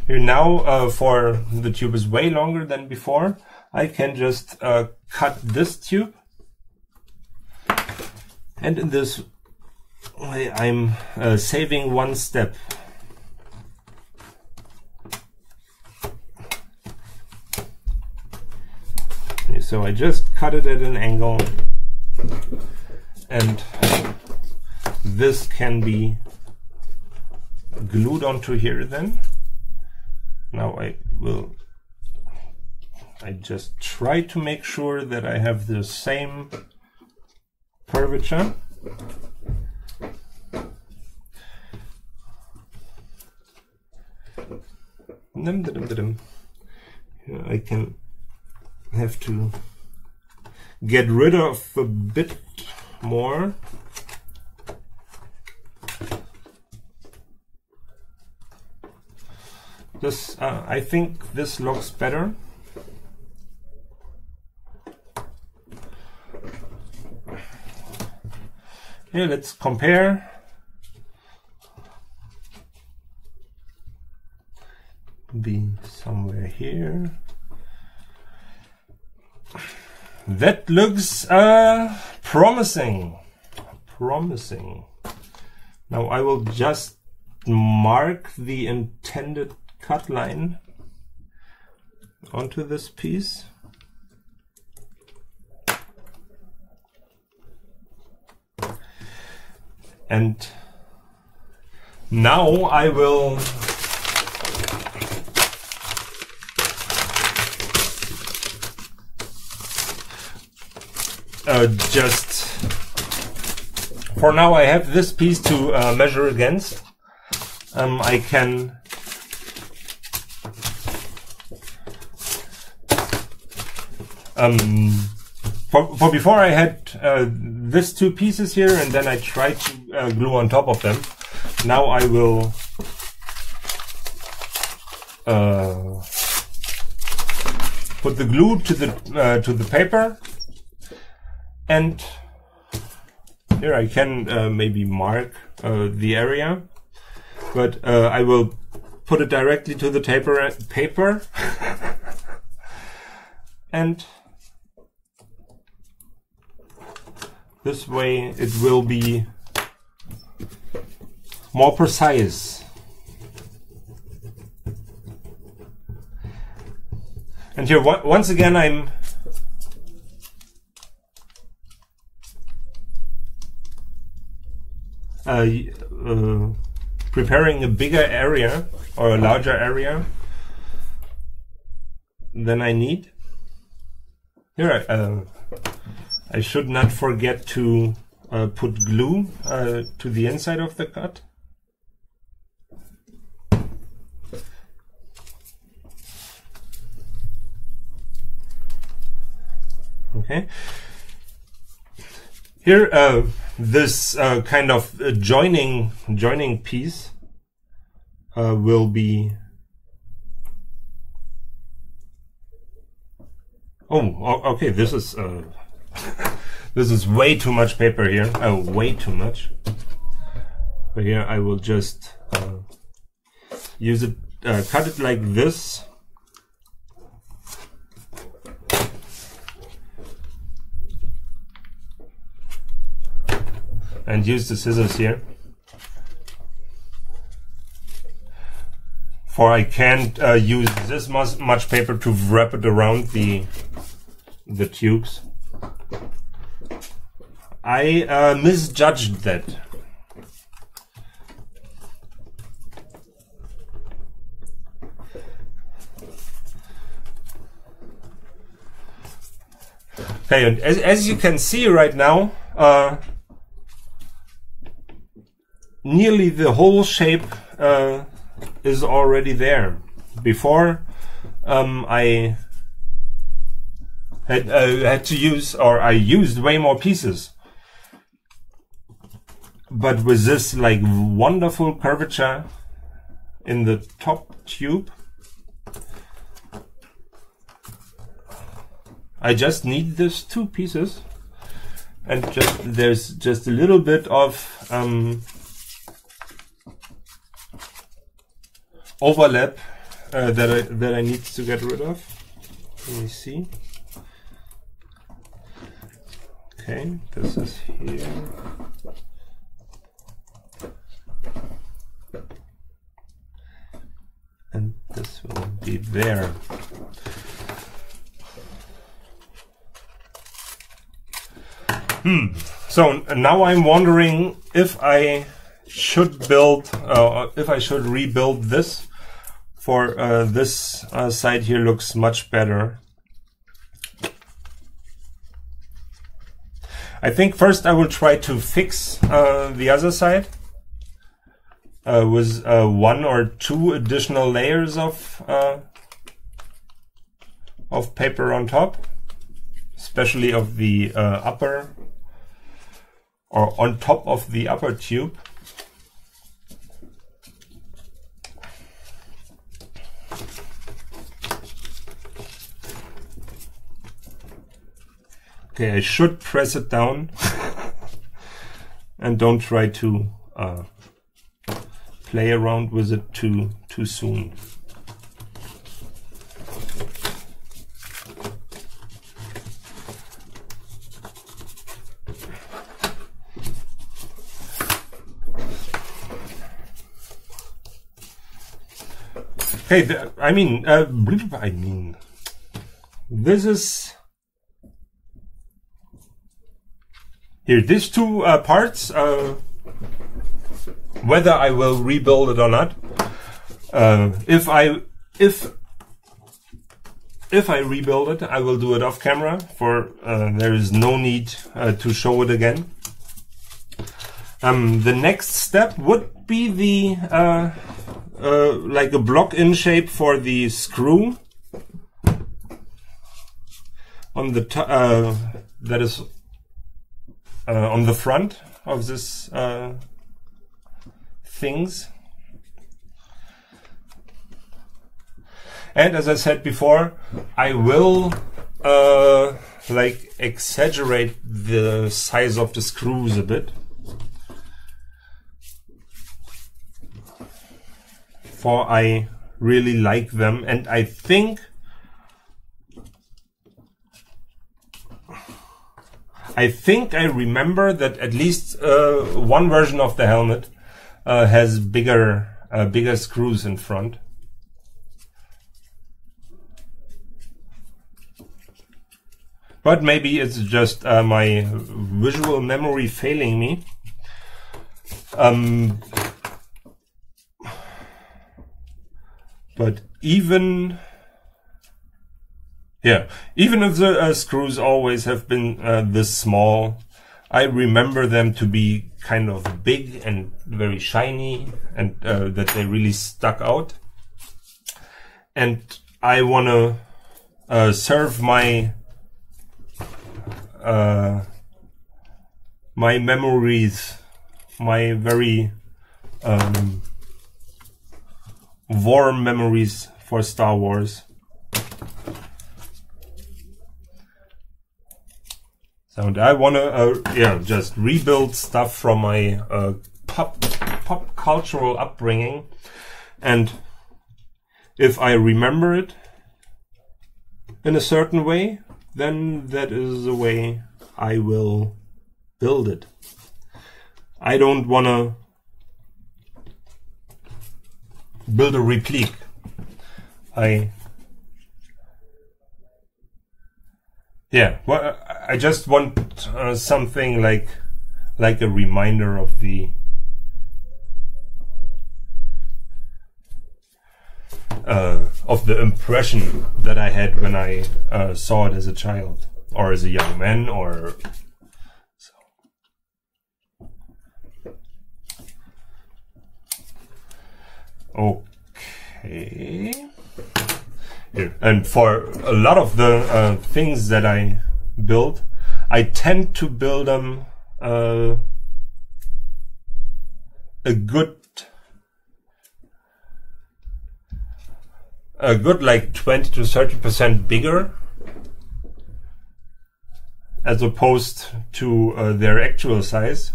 Here now, for the tube is way longer than before, I can just cut this tube, and in this way I'm saving one step. So I just cut it at an angle, and this can be glued onto here then. Now I just try to make sure that I have the same curvature. Here I can have to get rid of a bit more. This, I think this looks better. Here, let's compare. Be somewhere here. That looks promising. Promising. Now I will just mark the intended cut line onto this piece. And now I will just, for now I have this piece to measure against. I can for before I had these two pieces here, and then I tried to glue on top of them. Now I will put the glue to the paper, and here I can maybe mark the area, but I will put it directly to the paper and this way it will be more precise. And here once again I'm preparing a bigger area or a larger area than I need. Here I should not forget to put glue to the inside of the cut. Okay. Here, this kind of joining piece will be. Oh, okay. This is this is way too much paper here. Oh, way too much. But here I will just use it, cut it like this. and use the scissors here. For I can't use this much paper to wrap it around the tubes. I misjudged that. Okay, and as you can see right now, nearly the whole shape is already there. Before I had to use, or I used way more pieces. But with this like wonderful curvature in the top tube, I just need these 2 pieces, and there's just a little bit of overlap that I need to get rid of. Let me see. Okay, this is here. And this will be there. So now I'm wondering if I should build, if I should rebuild this. For this side here looks much better. I think first I will try to fix the other side with 1 or 2 additional layers of paper on top, especially of the upper, or on top of the upper tube. Okay, I should press it down and don't try to play around with it too soon. Okay, I mean, this is here. These 2 parts, whether I will rebuild it or not. If I rebuild it, I will do it off camera. For there is no need to show it again. The next step would be the like a block-in shape for the screw on the that is on the front of this things. And as I said before, I will like exaggerate the size of the screws a bit, for I really like them, and I think I remember that at least one version of the helmet has bigger screws in front. But maybe it's just my visual memory failing me. But even if the screws always have been this small, I remember them to be kind of big and very shiny, and that they really stuck out. And I want to serve my my memories, my very warm memories for Star Wars. So I want to just rebuild stuff from my pop cultural upbringing, and if I remember it in a certain way, then that is the way I will build it. I don't want to build a replique. Well, I just want something like a reminder of the impression that I had when I saw it as a child or as a young man, or so. Okay. Here. And for a lot of the things that I build, I tend to build them a good like 20 to 30% bigger, as opposed to their actual size.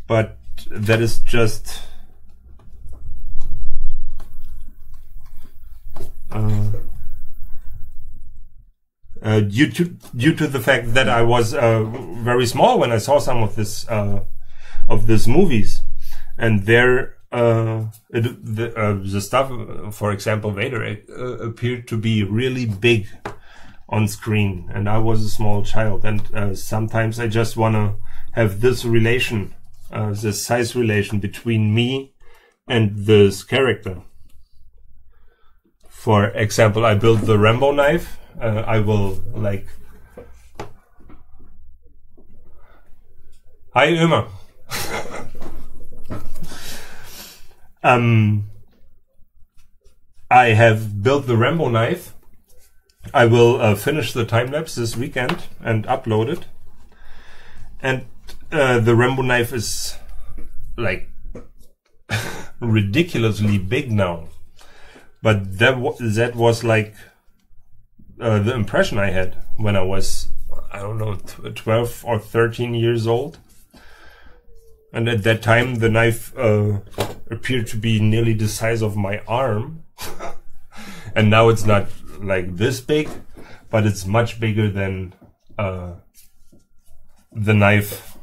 But that is just due to the fact that I was very small when I saw some of these movies, and there the stuff, for example, Vader, appeared to be really big on screen, and I was a small child, and sometimes I just want to have this relation, this size relation between me and this character. For example, I built the Rambo knife. I will like... Hi, Ömer. I have built the Rambo knife. I will finish the time-lapse this weekend and upload it. And the Rambo knife is like ridiculously big now. But that was like the impression I had when I was, I don't know, 12 or 13 years old. And at that time, the knife appeared to be nearly the size of my arm. And now it's not like this big, but it's much bigger than the knife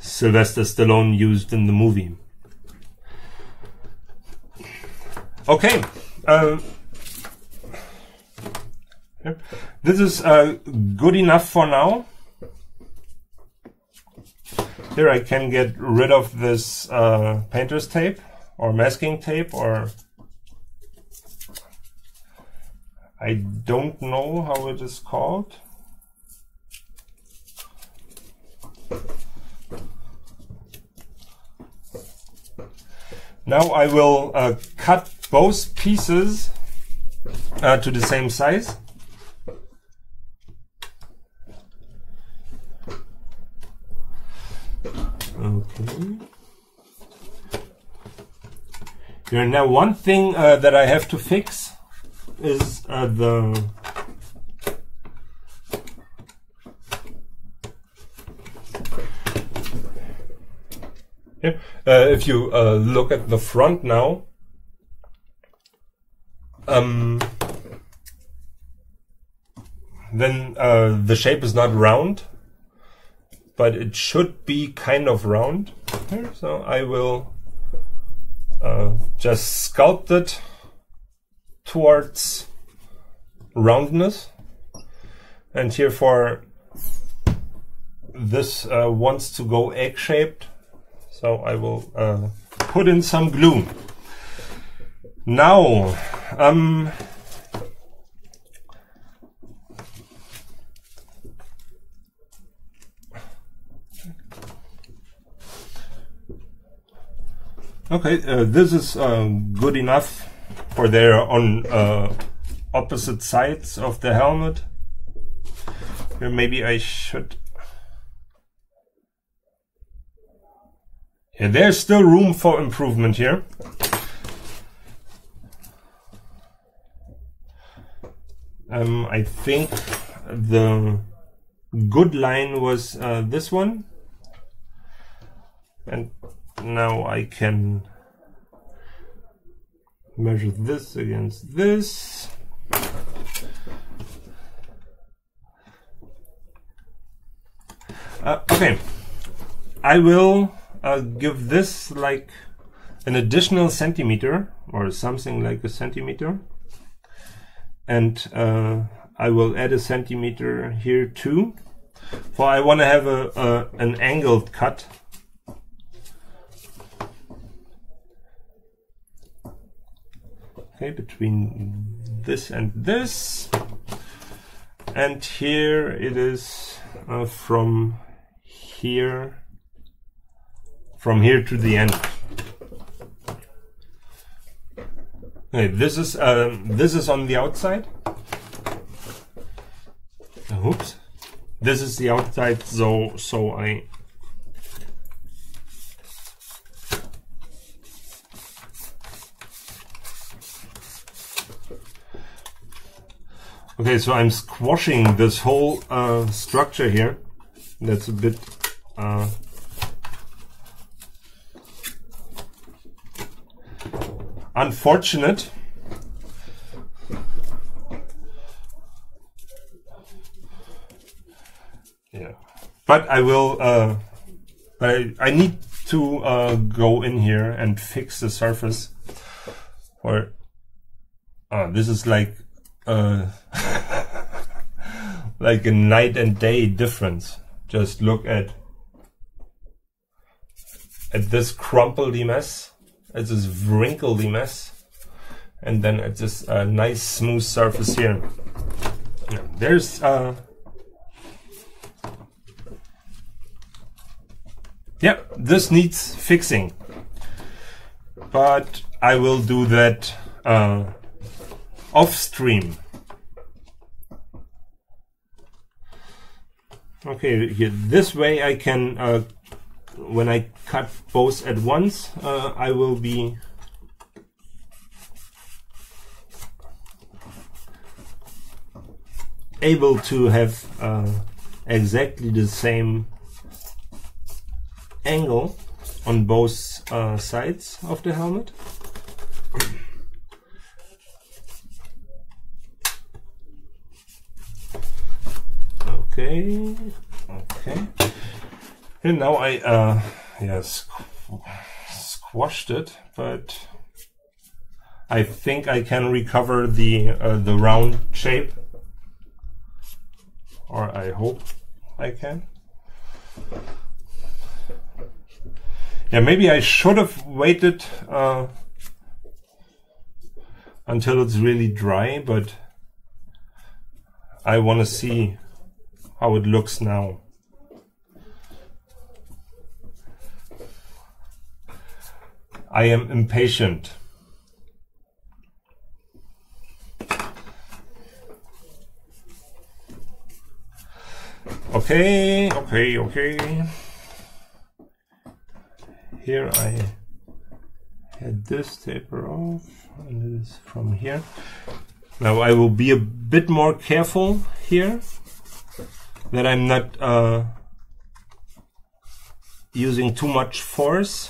Sylvester Stallone used in the movie. Okay. This is good enough for now. Here I can get rid of this painter's tape or masking tape, or I don't know how it is called. Now I will cut both pieces to the same size. Okay. Here, now one thing that I have to fix is the here. If you look at the front now, then the shape is not round, but it should be kind of round. Here, so I will just sculpt it towards roundness. And here, for this wants to go egg-shaped, so I will put in some glue. Now, okay, this is good enough for they're on opposite sides of the helmet. Here, maybe I should... Yeah, there's still room for improvement here. I think the good line was this one. And now I can measure this against this. Okay, I will give this like an additional centimeter or something like a centimeter, and I will add a centimeter here too, for I want to have an angled cut. Okay, between this and this, and here it is from here to the end. Okay, this is on the outside. Oops, this is the outside. So I. Okay, so I'm squashing this whole structure here. That's a bit unfortunate. Yeah, but I will. I need to go in here and fix the surface. Or this is like. Like a night and day difference. Just look at this crumpledy mess, at this wrinkledy mess, and then at this nice smooth surface here. There's yeah, this needs fixing, but I will do that off stream. Okay, here, this way I can, when I cut both at once, I will be able to have exactly the same angle on both sides of the helmet. Okay, and now I squashed it, but I think I can recover the round shape, or I hope I can. Yeah, maybe I should have waited until it's really dry, but I want to see how it looks now. I am impatient. Okay. Here I had this taper off, and it is from here. Now I will be a bit more careful here, that I'm not using too much force,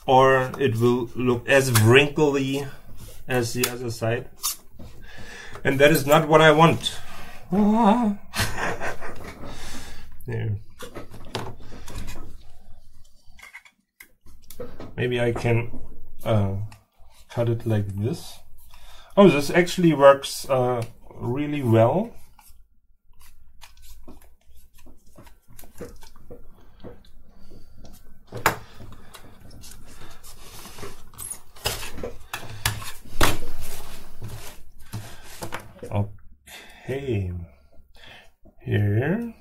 or it will look as wrinkly as the other side, and that is not what I want. There. Maybe I can cut it like this. Oh, this actually works really well. Okay, here,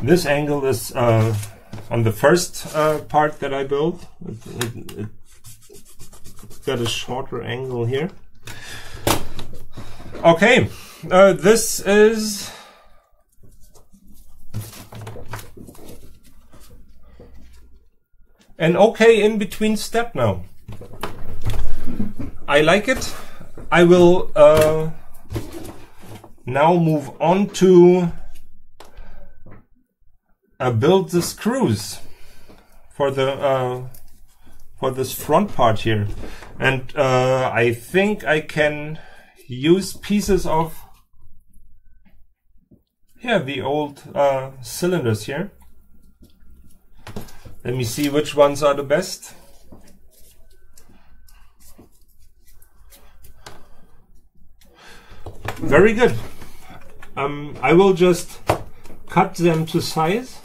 this angle is on the first part that I built. It got a shorter angle here. Okay, this is an okay in-between step now. I like it. I will now move on to build the screws for the for this front part here, and I think I can use pieces of yeah, the old cylinders here. Let me see which ones are the best. Very good. I will just cut them to size.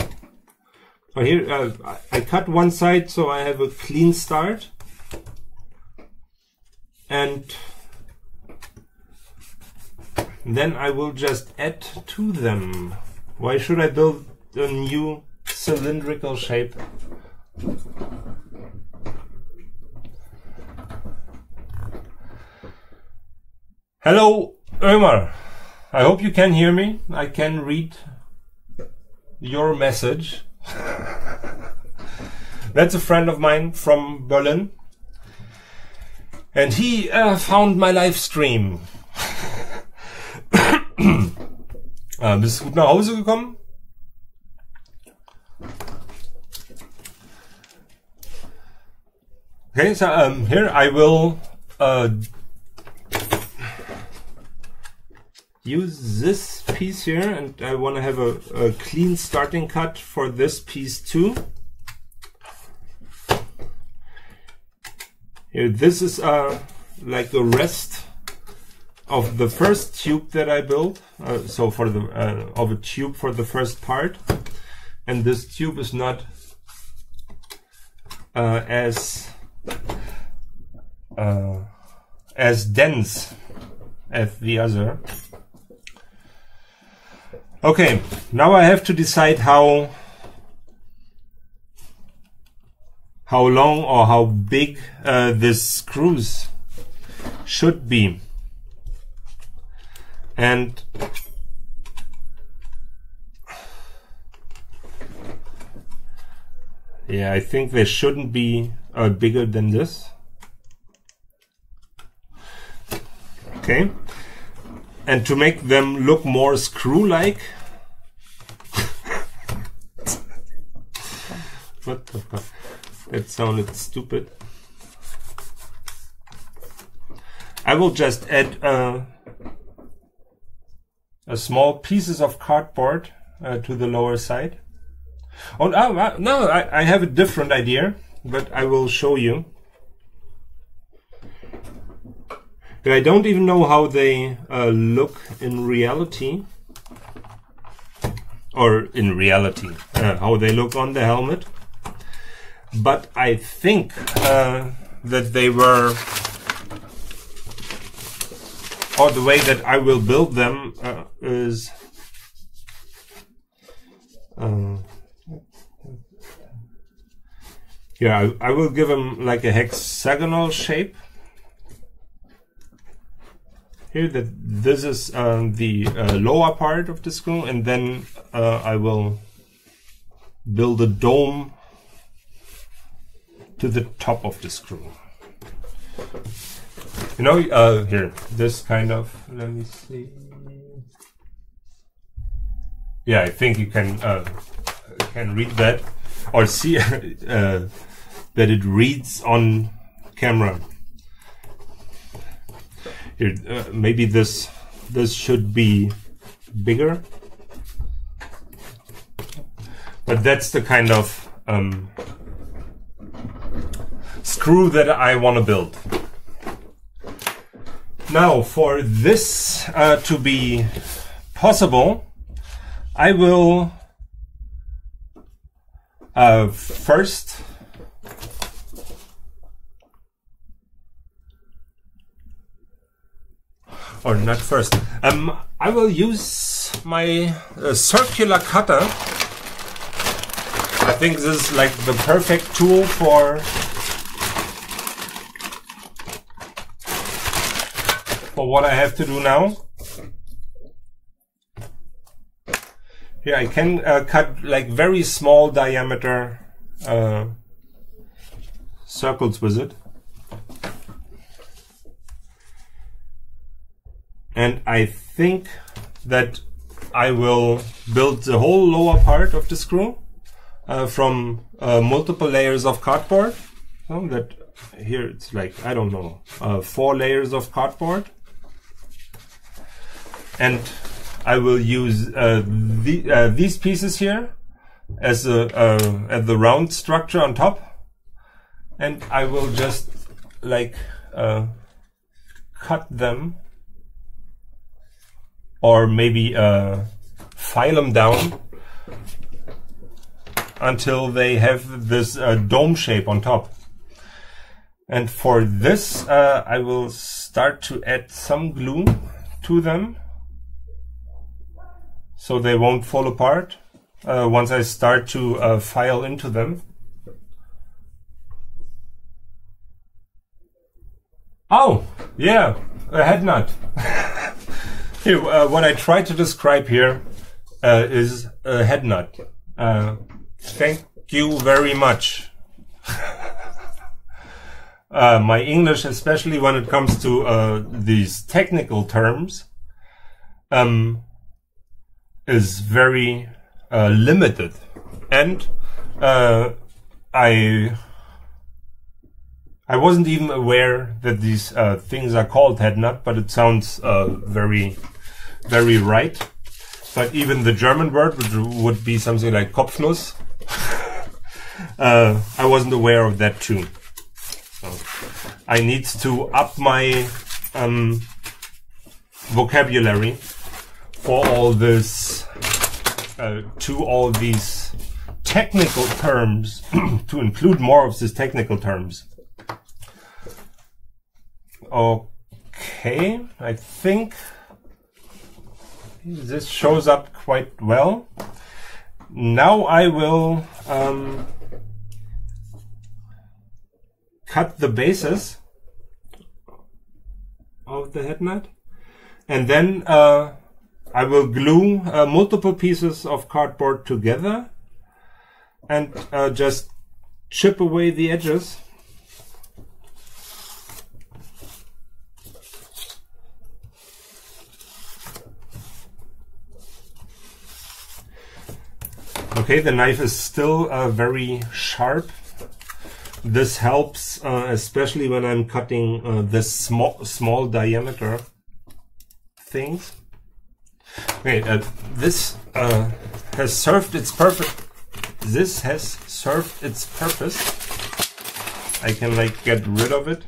So here I cut one side so I have a clean start. And then I will just add to them. Why should I build a new cylindrical shape? Hello, Ömer. I hope you can hear me. I can read your message. That's a friend of mine from Berlin. And he found my live stream. Bist du gut nach Hause gekommen? Okay, so here I will use this piece here, and I want to have a clean starting cut for this piece too. Here, this is like the rest of the first tube that I built. So for the of a tube for the first part, and this tube is not as dense as the other. Okay, now I have to decide how long or how big this screws should be. And yeah, I think they shouldn't be bigger than this. Okay. And to make them look more screw-like, what the fuck? That sounded stupid. I will just add small pieces of cardboard to the lower side. Oh no! I have a different idea, but I will show you. I don't even know how they look in reality, or in reality, how they look on the helmet. But I think that they were, or the way that I will build them is yeah, I will give them like a hexagonal shape. Here, that this is the lower part of the screw, and then I will build a dome to the top of the screw. You know, here, this kind of, let me see. Yeah, I think you can read that, or see that it reads on camera. Here, maybe this should be bigger, but that's the kind of screw that I want to build. Now, for this to be possible, I will first or not first. I will use my circular cutter. I think this is like the perfect tool for what I have to do now. Here I can cut like very small diameter circles with it. And I think that I will build the whole lower part of the screw from multiple layers of cardboard. So that here it's like, I don't know, 4 layers of cardboard. And I will use these pieces here as the round structure on top, and I will just like cut them, or maybe file them down until they have this dome shape on top. And for this, I will start to add some glue to them so they won't fall apart once I start to file into them. Oh, yeah, a head nut. Here, what I try to describe here is a head nut. Thank you very much. My English, especially when it comes to these technical terms, is very limited, and I wasn't even aware that these things are called head nut, but it sounds very, very right. But even the German word, which would be something like Kopfnuss, I wasn't aware of that too. So I need to up my vocabulary for all this, to all these technical terms, to include more of these technical terms. Okay, I think this shows up quite well. Now I will cut the bases of the head nut, and then I will glue multiple pieces of cardboard together and just chip away the edges. Okay, the knife is still very sharp. This helps, especially when I'm cutting this small diameter things. Okay, this has served its purpose. This has served its purpose. I can like get rid of it.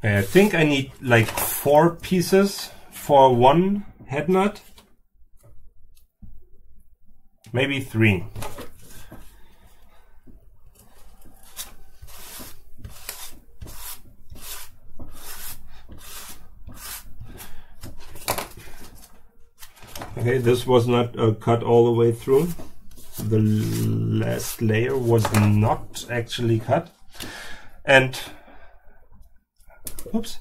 I think I need like 4 pieces for one head nut. Maybe 3. Okay, this was not cut all the way through. The last layer was not actually cut. And oops.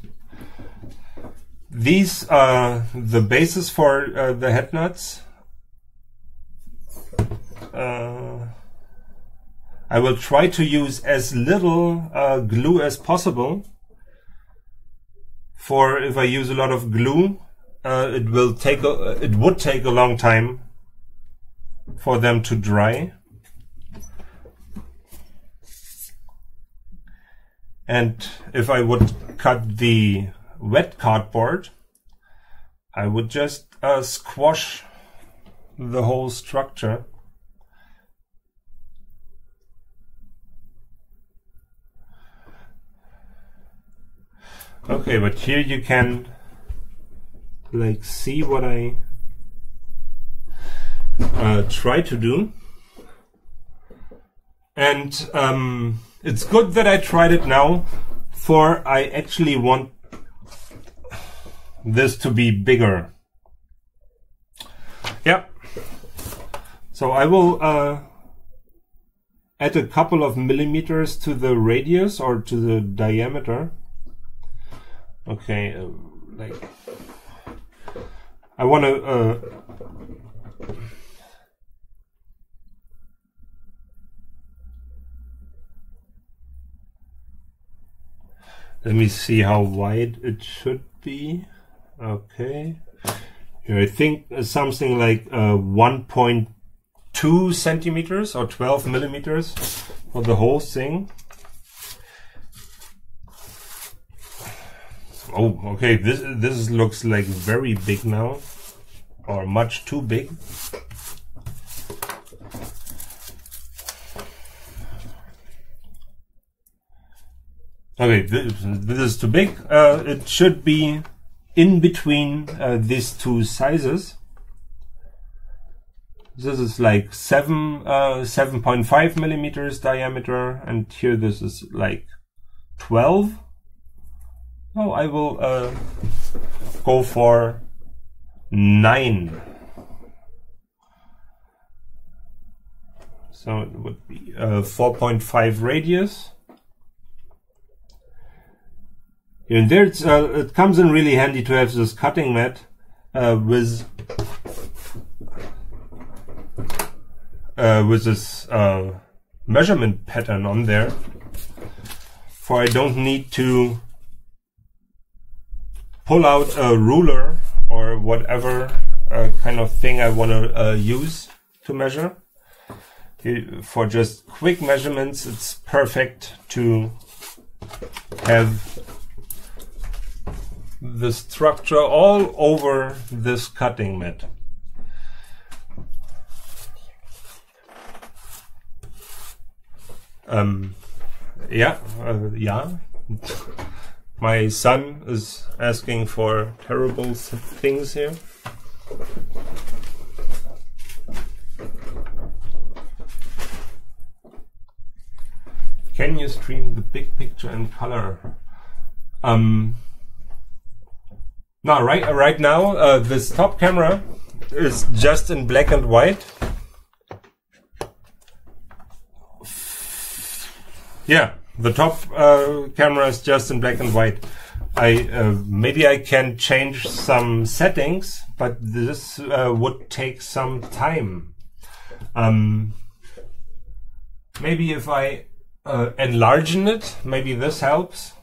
These are the bases for the head nuts. I will try to use as little glue as possible. For if I use a lot of glue, it would take a long time for them to dry. And if I would cut the wet cardboard, I would just squash the whole structure. Okay, but here you can like see what I try to do. And it's good that I tried it now, for I actually want this to be bigger. Yeah. So I will add a couple of millimeters to the radius or to the diameter. Okay, like I want to let me see how wide it should be. Okay, here I think something like 1.2 centimeters or 12 millimeters for the whole thing. Oh, okay. This looks like very big now, or much too big. Okay, this is too big. It should be in between these two sizes. This is like 7.5 millimeters diameter, and here this is like 12. Oh, I will go for 9. So it would be 4.5 radius. And there it comes in really handy to have this cutting mat with this measurement pattern on there, for I don't need to pull out a ruler or whatever kind of thing I want to use to measure. For just quick measurements, it's perfect to have the structure all over this cutting mat. Yeah. My son is asking for terrible things here. Can you stream the big picture in color? No, right now this top camera is just in black and white. Yeah, the top camera is just in black and white. Maybe I can change some settings, but this would take some time. Maybe if I enlarge it, maybe this helps.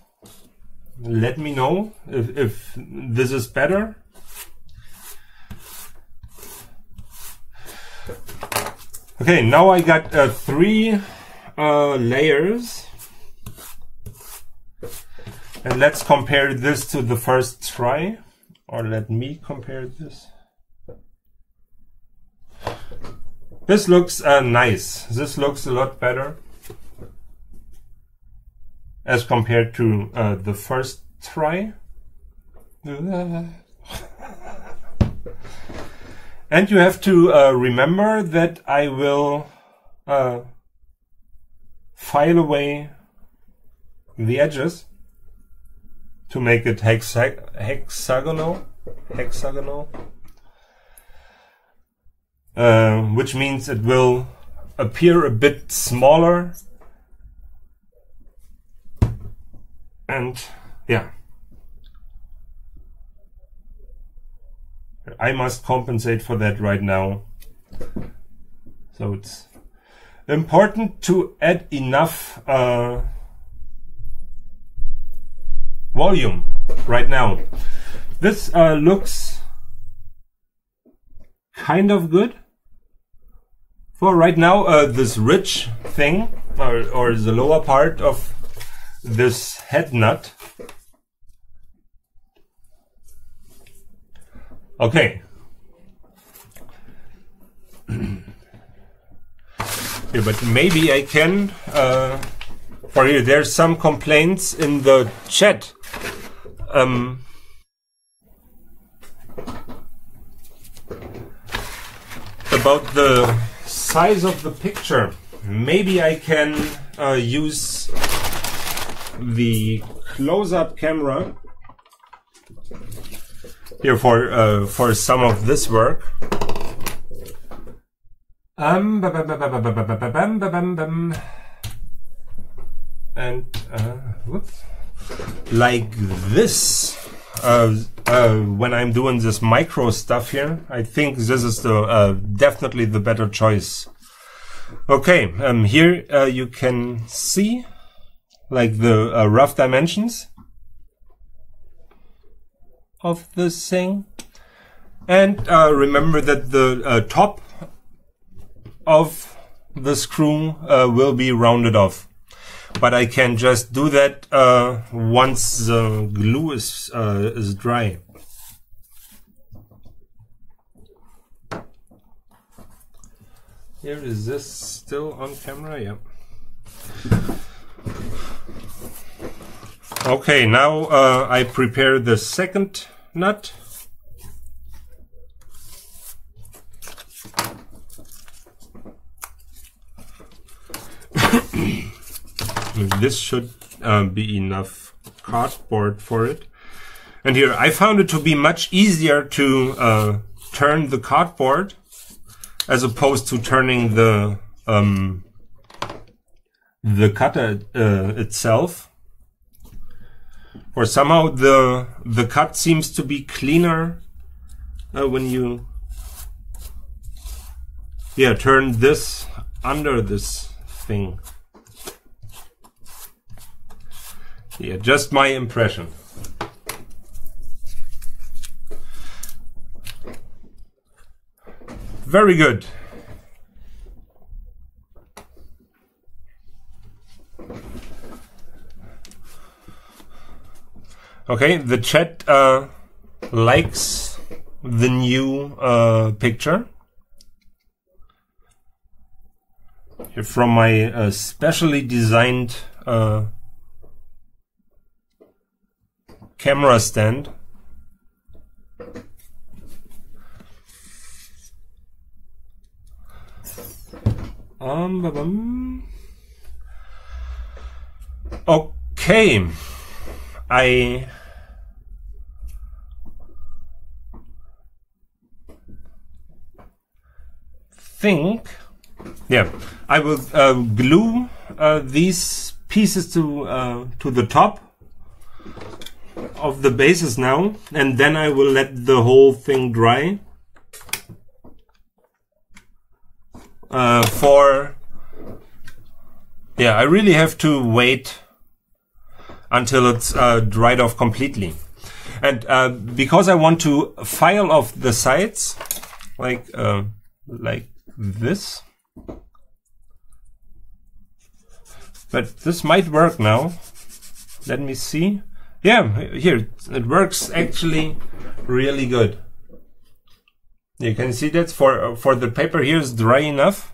Let me know if this is better. Okay, now I got 3 layers, and let's compare this to the first try, or let me compare this. This looks nice. This looks a lot better as compared to the first try. And you have to remember that I will file away the edges to make it hexagonal, which means it will appear a bit smaller. And yeah, I must compensate for that right now. So it's important to add enough volume right now. This looks kind of good. For right now, this ridge thing, or the lower part of this head nut. Okay. Yeah, but maybe I can, for here, there's some complaints in the chat. About the size of the picture. Maybe I can use the close-up camera here for some of this work. And whoops, like this. When I'm doing this micro stuff here, I think this is the definitely the better choice. Okay, here you can see like the rough dimensions of this thing, and remember that the top of the screw will be rounded off. but I can just do that once the glue is dry. Here, is this still on camera? Yeah. Okay, now I prepare the second nut. This should be enough cardboard for it. And here, I found it to be much easier to turn the cardboard as opposed to turning the cutter itself. Or somehow the cut seems to be cleaner when you turn this under this thing. Yeah, just my impression. Very good. Okay, the chat likes the new picture. Here from my specially designed camera stand. Okay, I think, I will glue these pieces to the top of the bases now, and then I will let the whole thing dry. I really have to wait until it's dried off completely. And because I want to file off the sides like this. But this might work now. Let me see. Yeah, here, it works actually really good. You can see that for the paper here is dry enough.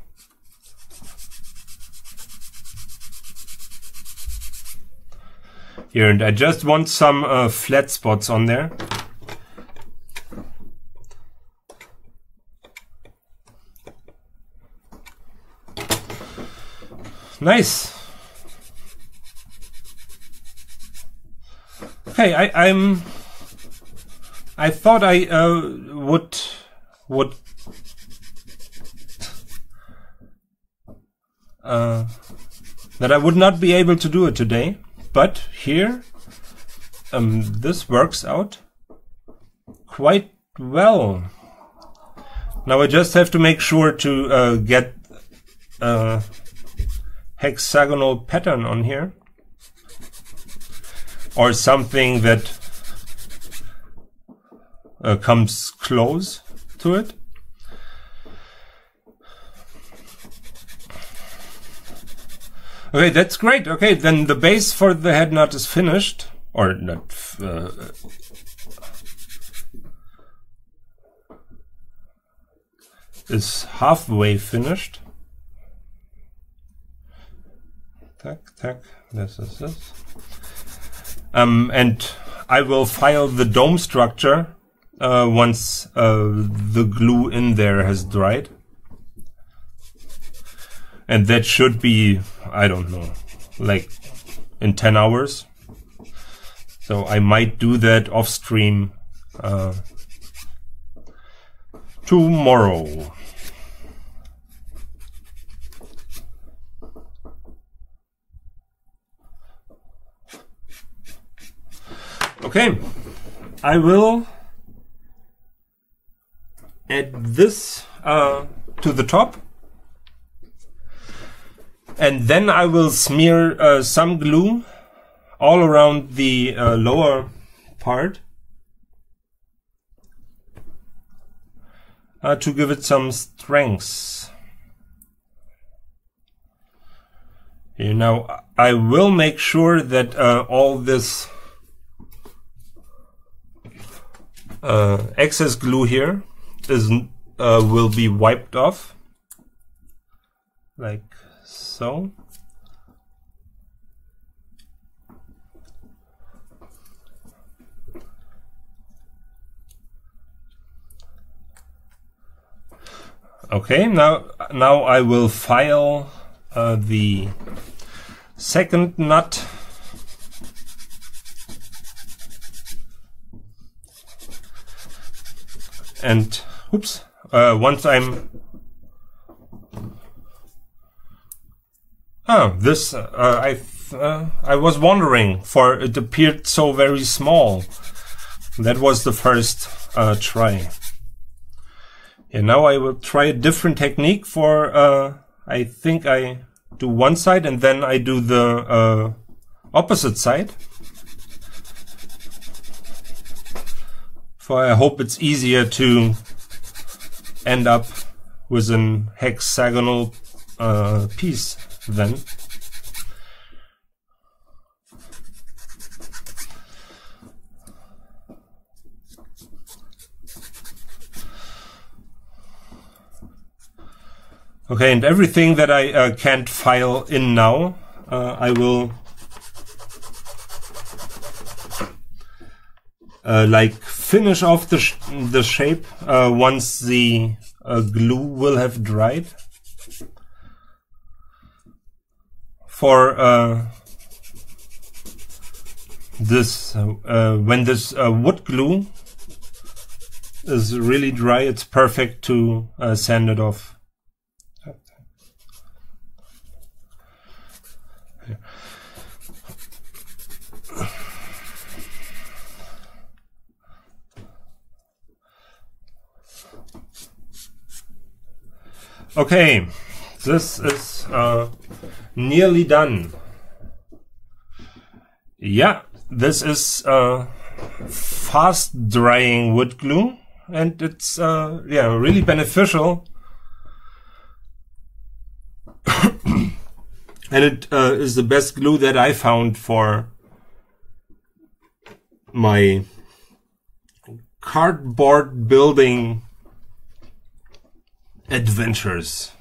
Here, and I just want some flat spots on there. Nice. Okay, I thought I would that I would not be able to do it today, but here this works out quite well. Now I just have to make sure to get a hexagonal pattern on here, or something that comes close to it. Okay, that's great. Okay, then the base for the head nut is finished, or not. Is halfway finished. Tack, tack. This is this. And I will file the dome structure once the glue in there has dried. And that should be, I don't know, like in 10 hours. So I might do that off stream tomorrow. Okay, I will add this to the top, and then I will smear some glue all around the lower part to give it some strength. Here now, I will make sure that all this excess glue here is will be wiped off, like so. Okay, now I will file the second nut. And oops, once I'm this I was wondering, for it appeared so very small. That was the first try. And now I will try a different technique for I think I do one side and then I do the opposite side. For I hope it's easier to end up with an hexagonal piece then. Okay, and everything that I can't file in now, I will like finish off the shape once the glue will have dried. For this, when this wood glue is really dry, it's perfect to sand it off. Okay, this is nearly done. Yeah, this is fast drying wood glue, and it's yeah, really beneficial. And it is the best glue that I found for my cardboard building adventures.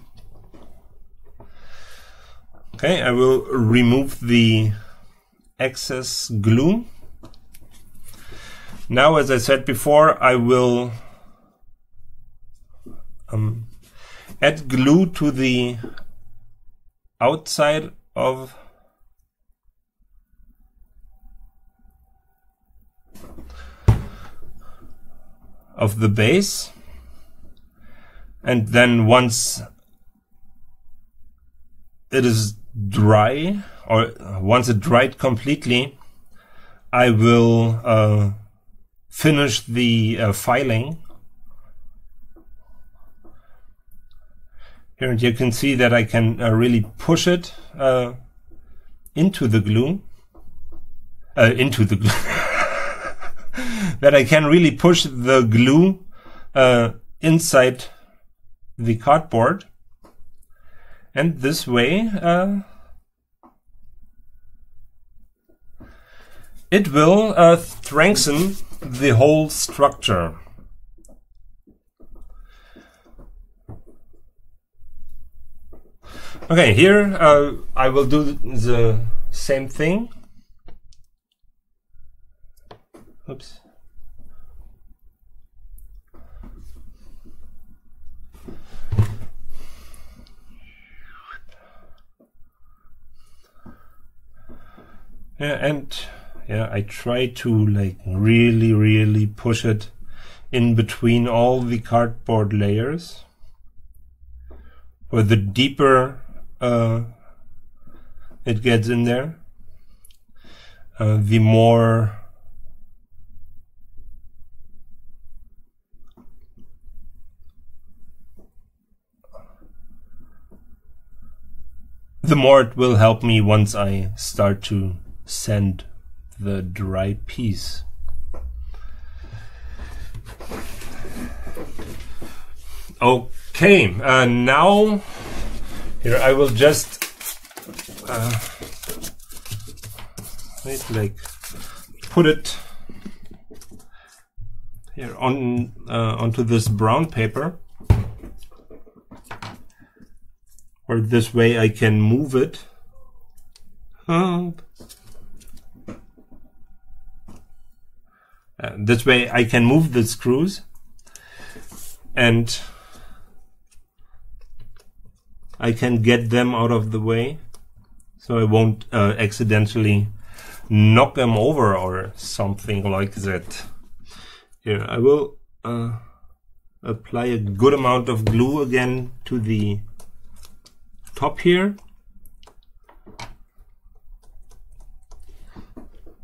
Okay, I will remove the excess glue. Now, as I said before, I will add glue to the outside of the base, and then once it is dry, or once it dried completely, I will finish the filing. Here you can see that I can really push it into the glue. That I can really push the glue inside the cardboard, and this way it will strengthen the whole structure. Okay, here I will do the same thing. Oops. Yeah, and yeah, I try to like really push it in between all the cardboard layers. For the deeper it gets in there, the more it will help me once I start to sand the dry piece. Okay, now here I will just right? Like put it here on onto this brown paper, or this way I can move it. This way I can move the screws, and I can get them out of the way, so I won't accidentally knock them over or something like that. Here, I will apply a good amount of glue again to the top here.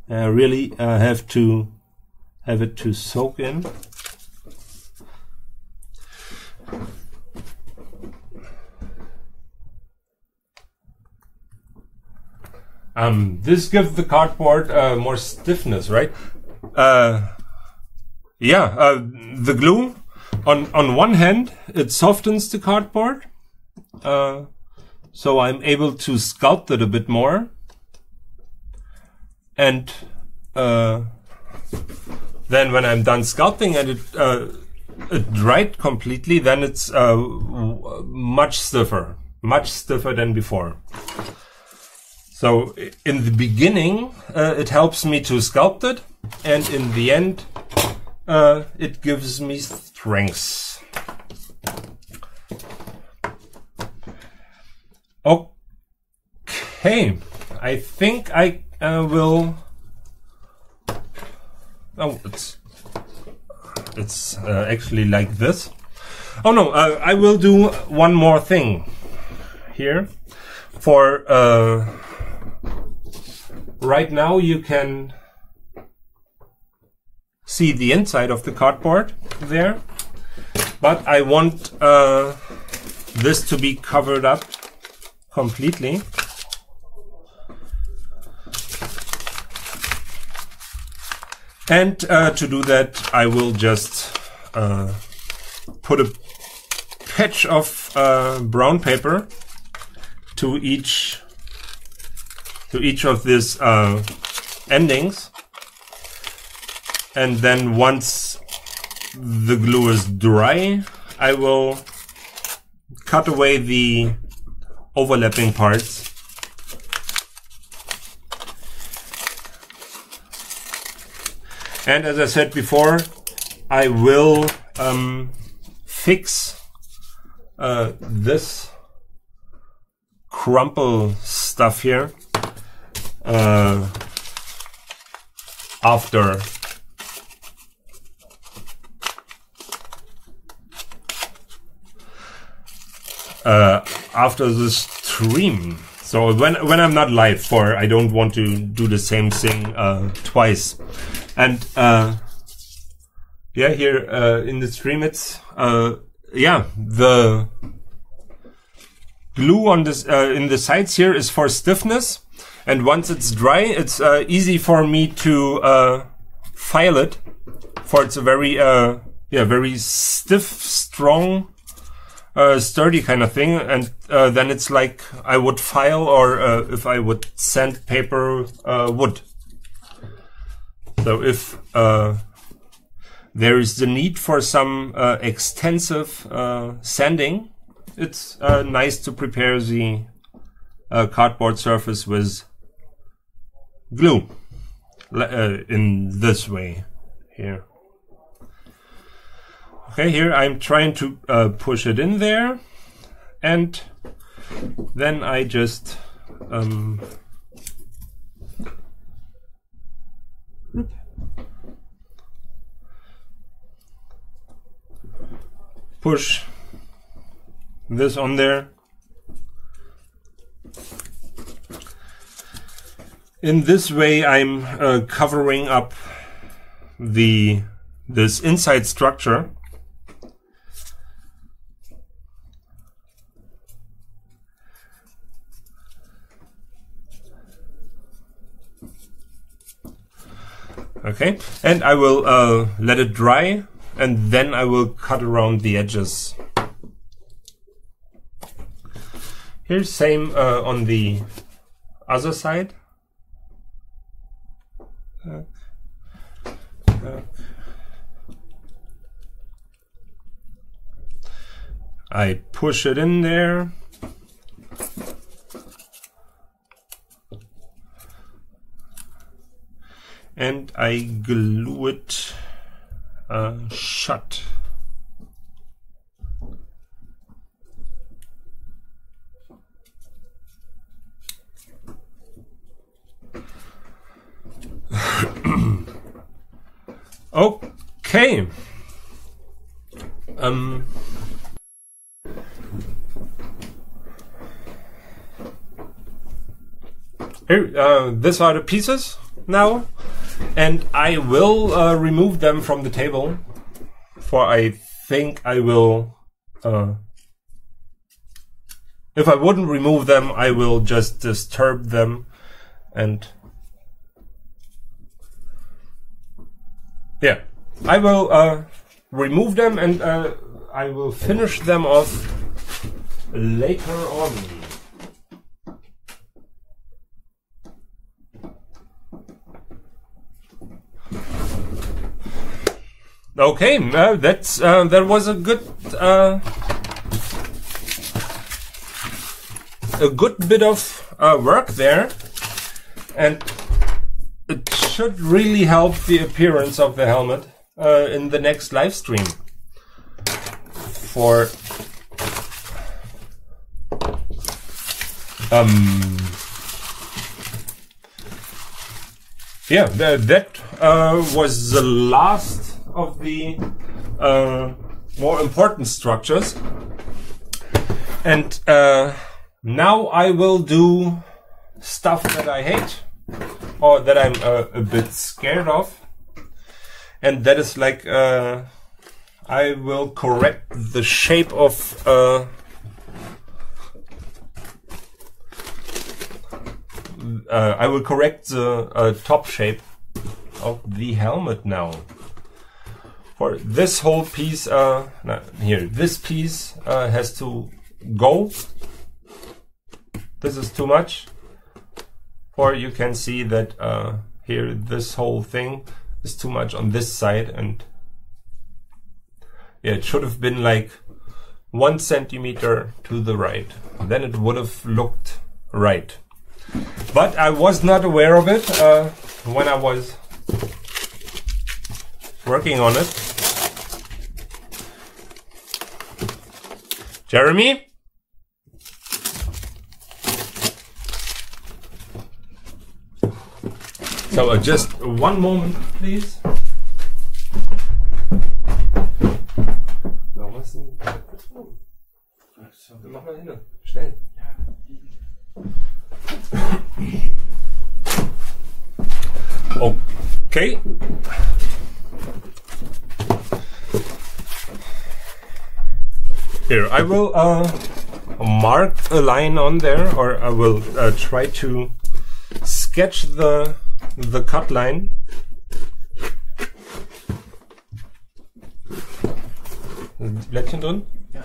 I really have it to soak in. This gives the cardboard more stiffness, right? The glue, on one hand, it softens the cardboard, so I'm able to sculpt it a bit more. And then when I'm done sculpting and it dried completely, then it's much stiffer than before. So in the beginning, it helps me to sculpt it, and in the end, it gives me strength. Okay, I think I will. Oh, it's actually like this. Oh no, I will do one more thing here. For right now, you can see the inside of the cardboard there, but I want this to be covered up completely. And to do that, I will just put a patch of brown paper to each of these endings, and then once the glue is dry, I will cut away the overlapping parts. And as I said before, I will fix this crumple stuff here after the stream. So when I'm not live, for I don't want to do the same thing twice. And yeah, here in the stream, it's the glue on this in the sides here is for stiffness, and once it's dry, it's easy for me to file it, for it's a very very stiff, strong, sturdy kind of thing, and then it's like I would file, or if I would sandpaper wood. So if there is the need for some extensive sanding, it's nice to prepare the cardboard surface with glue in this way here. Okay, here I'm trying to push it in there, and then I just push this on there. In this way, I'm covering up this inside structure. Okay, and I will let it dry, and then I will cut around the edges. Here's same on the other side. I push it in there. And I glue it shut. Okay. Here, these are the pieces now, and I will remove them from the table, for I think I will, if I wouldn't remove them, I will just disturb them, and yeah, I will remove them, and I will finish them off later on. Okay, that was a good bit of work there, and it should really help the appearance of the helmet in the next live stream. For yeah, that was the last of the more important structures, and now I will do stuff that I hate, or that I'm a bit scared of, and that is like I will correct the shape of I will correct the top shape of the helmet now. For this whole piece, here, this piece has to go. This is too much. Or you can see that here, this whole thing is too much on this side, and yeah, it should have been like 1 centimeter to the right. Then it would have looked right. But I was not aware of it when I was working on it. Jeremy? So just one moment, please. Was denn? Mach mal hin, schnell. Okay. Here, I will mark a line on there, or I will try to sketch the cut line. Blättchen drin? Ja.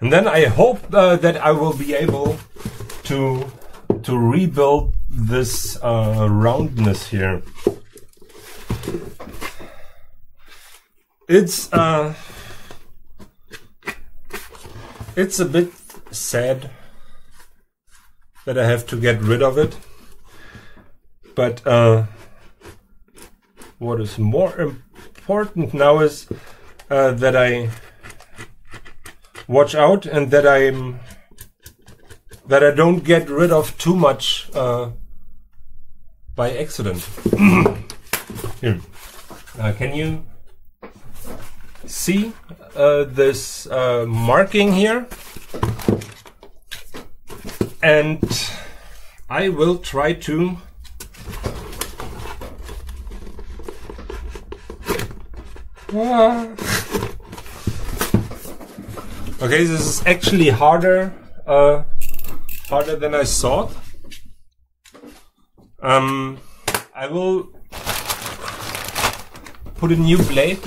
And then I hope that I will be able to rebuild this roundness here. It's a bit sad that I have to get rid of it, but what is more important now is that I watch out and that I don't get rid of too much by accident. Here, can you see this marking here? And I will try to okay, this is actually harder than I thought. I will put a new blade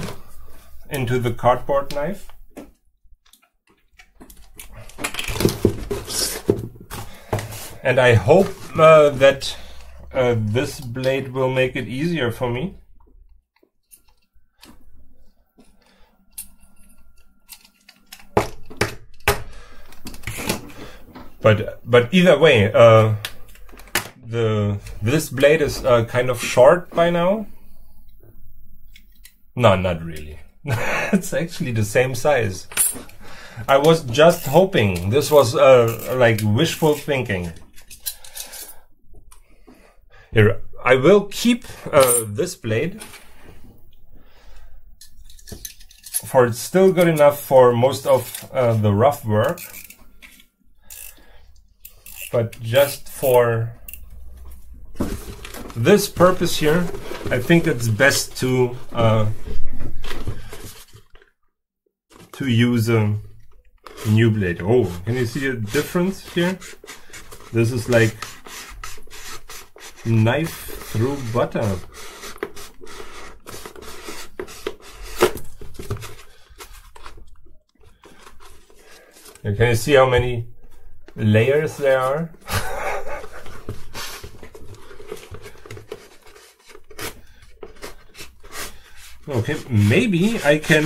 into the cardboard knife. And I hope that this blade will make it easier for me. But either way, this blade is kind of short by now. No, not really. It's actually the same size. I was just hoping. This was like wishful thinking. Here, I will keep this blade, for it's still good enough for most of the rough work. But just for this purpose here, I think it's best to use a new blade. Oh, can you see the difference here? This is like knife through butter. And can you see how many layers there are? Okay, maybe I can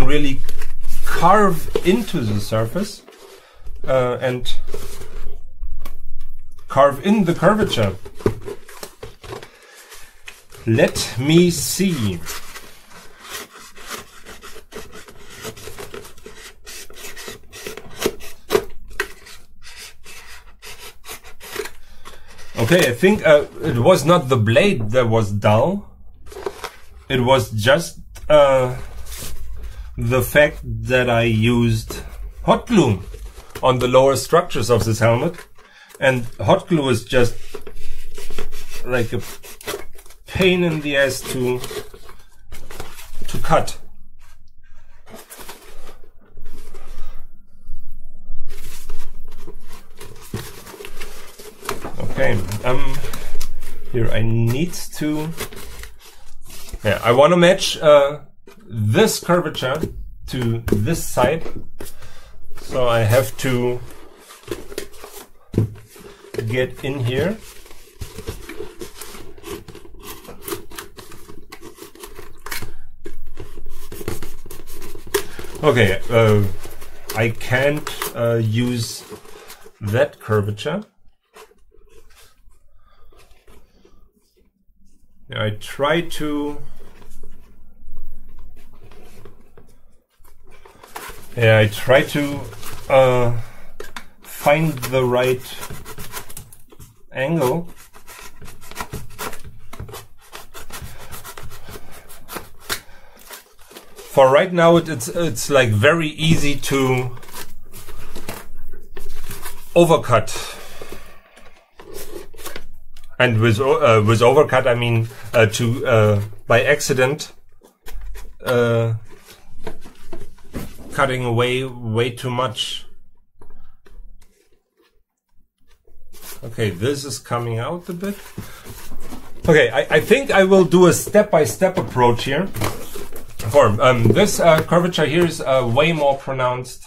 really carve into the surface and carve in the curvature. Let me see. Okay, I think it was not the blade that was dull. It was just the fact that I used hot glue on the lower structures of this helmet. And hot glue is just like a pain in the ass to cut. Okay, here I need to, yeah, I want to match this curvature to this side, so I have to get in here. Okay, I can't use that curvature. I try to find the right angle. For right now, it's like very easy to overcut. And with overcut, I mean to by accident cutting away way too much. Okay, this is coming out a bit. Okay, I think I will do a step-by-step approach here. For this curvature here is way more pronounced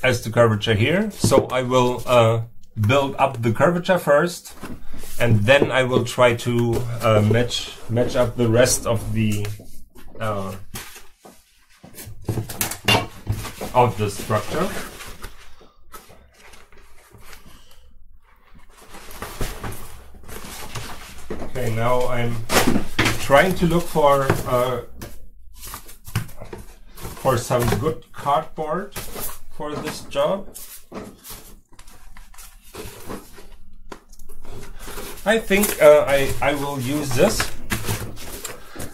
as the curvature here, so I will build up the curvature first, and then I will try to match up the rest of the structure. Okay, now I'm trying to look for some good cardboard for this job. I think I will use this,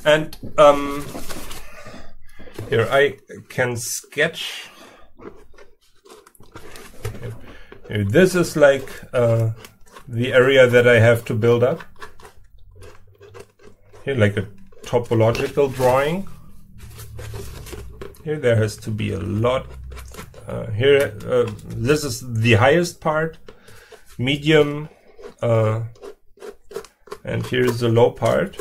and here I can sketch. Here, this is like the area that I have to build up. Here, like a topological drawing. Here there has to be a lot. Here, this is the highest part, medium. And here's the low part.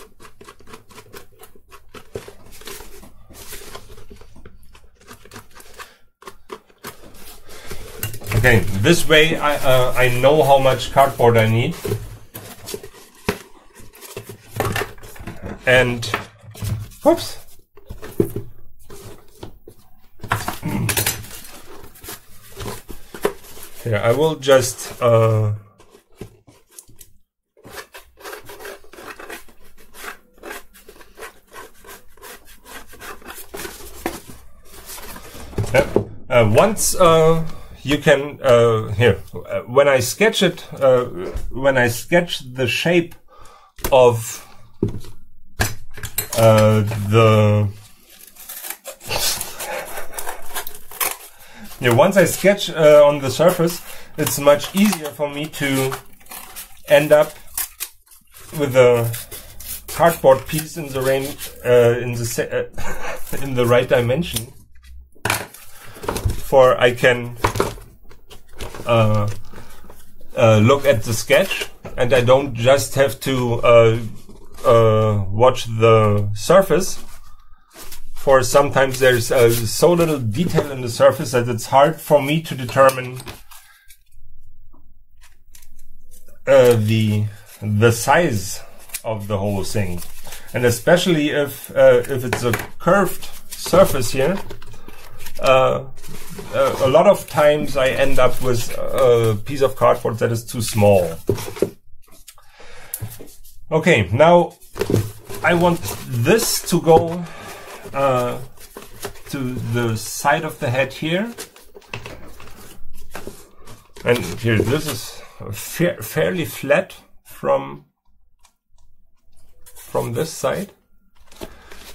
Okay, this way I know how much cardboard I need. And, whoops. Here, I will just once you can here when I sketch it, when I sketch the shape of once I sketch on the surface, it's much easier for me to end up with a cardboard piece in the in the right dimension. For I can look at the sketch, and I don't just have to watch the surface. For sometimes there's so little detail in the surface that it's hard for me to determine the size of the whole thing, and especially if it's a curved surface here. A lot of times I end up with a piece of cardboard that is too small. Okay, now I want this to go to the side of the head here, and here this is fairly flat from this side,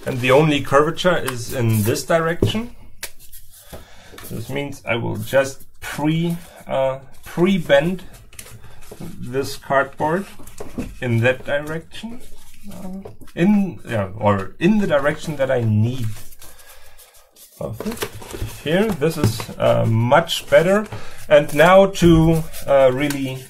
and the only curvature is in this direction. This means I will just pre-bend this cardboard in that direction, in the direction that I need. Here, this is much better. And now to really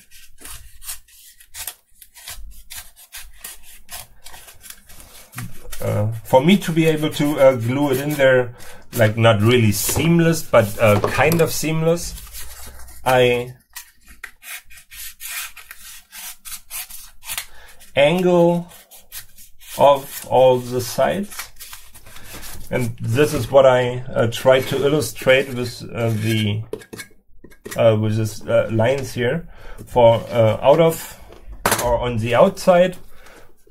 for me to be able to glue it in there, like not really seamless, but kind of seamless, I angle off all the sides, and this is what I try to illustrate with this lines here. For out of or on the outside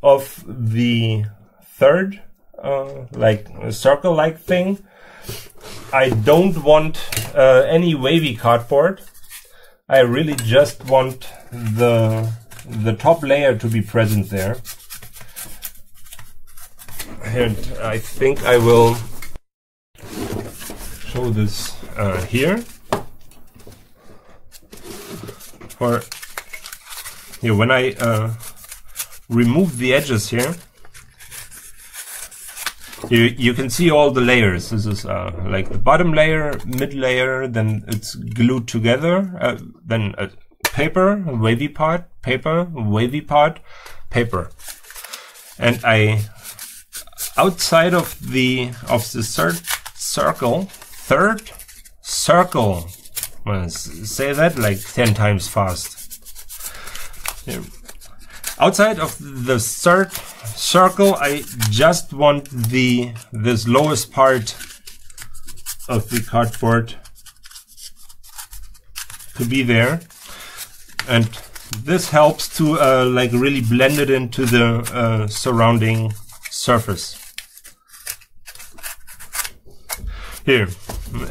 of the third like a circle-like thing, I don't want any wavy cardboard. I really just want the top layer to be present there. And I think I will show this here. For here, when I remove the edges here, you can see all the layers. This is like the bottom layer, mid layer, then it's glued together, then paper, wavy part, paper, wavy part, paper. And I, outside of the third circle, well, say that like 10 times fast. Here. Outside of the third circle, I just want this lowest part of the cardboard to be there, and this helps to like really blend it into the surrounding surface here.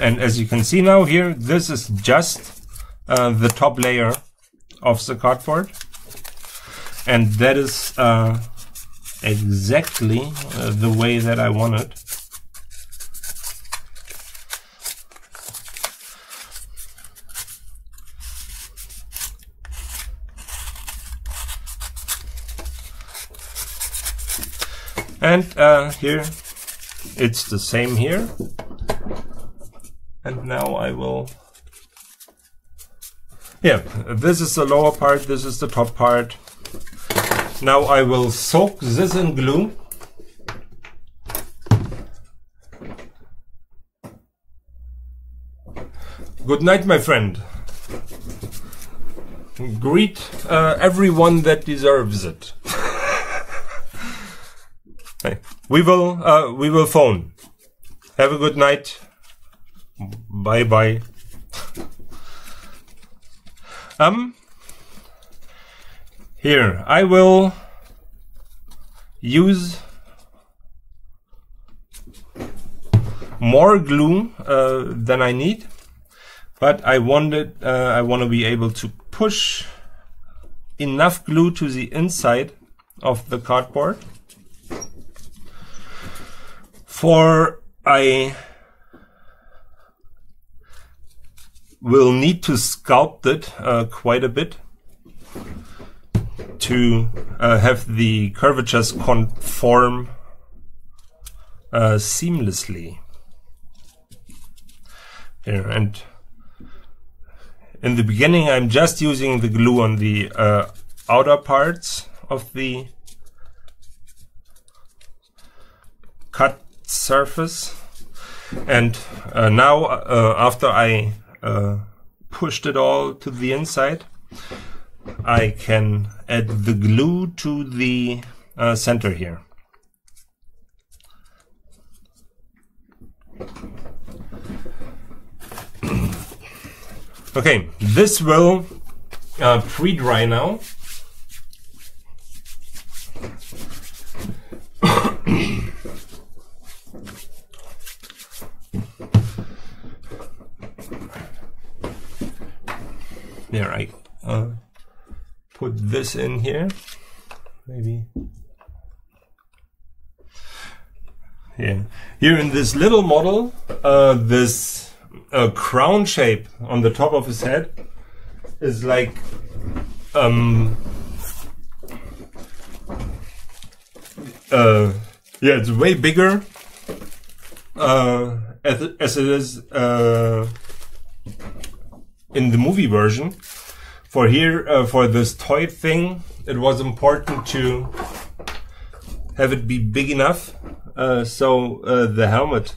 And as you can see now here, this is just the top layer of the cardboard. And that is exactly the way that I want it. And here, it's the same here. And now I will... Yeah, this is the lower part, this is the top part. Now I will soak this in glue. Good night, my friend. greet everyone that deserves it. Hey, we will phone. Have a good night. Bye bye. Here I will use more glue than I need, but I want to be able to push enough glue to the inside of the cardboard for I will need to sculpt it quite a bit to have the curvatures conform seamlessly. Here, and in the beginning I'm just using the glue on the outer parts of the cut surface, and now after I pushed it all to the inside, I can add the glue to the center here. Okay, this will pre-dry now. There, I put this in here, maybe. Yeah. Here in this little model, this crown shape on the top of his head is like yeah, it's way bigger as it is in the movie version. For here, for this toy thing, it was important to have it be big enough so the helmet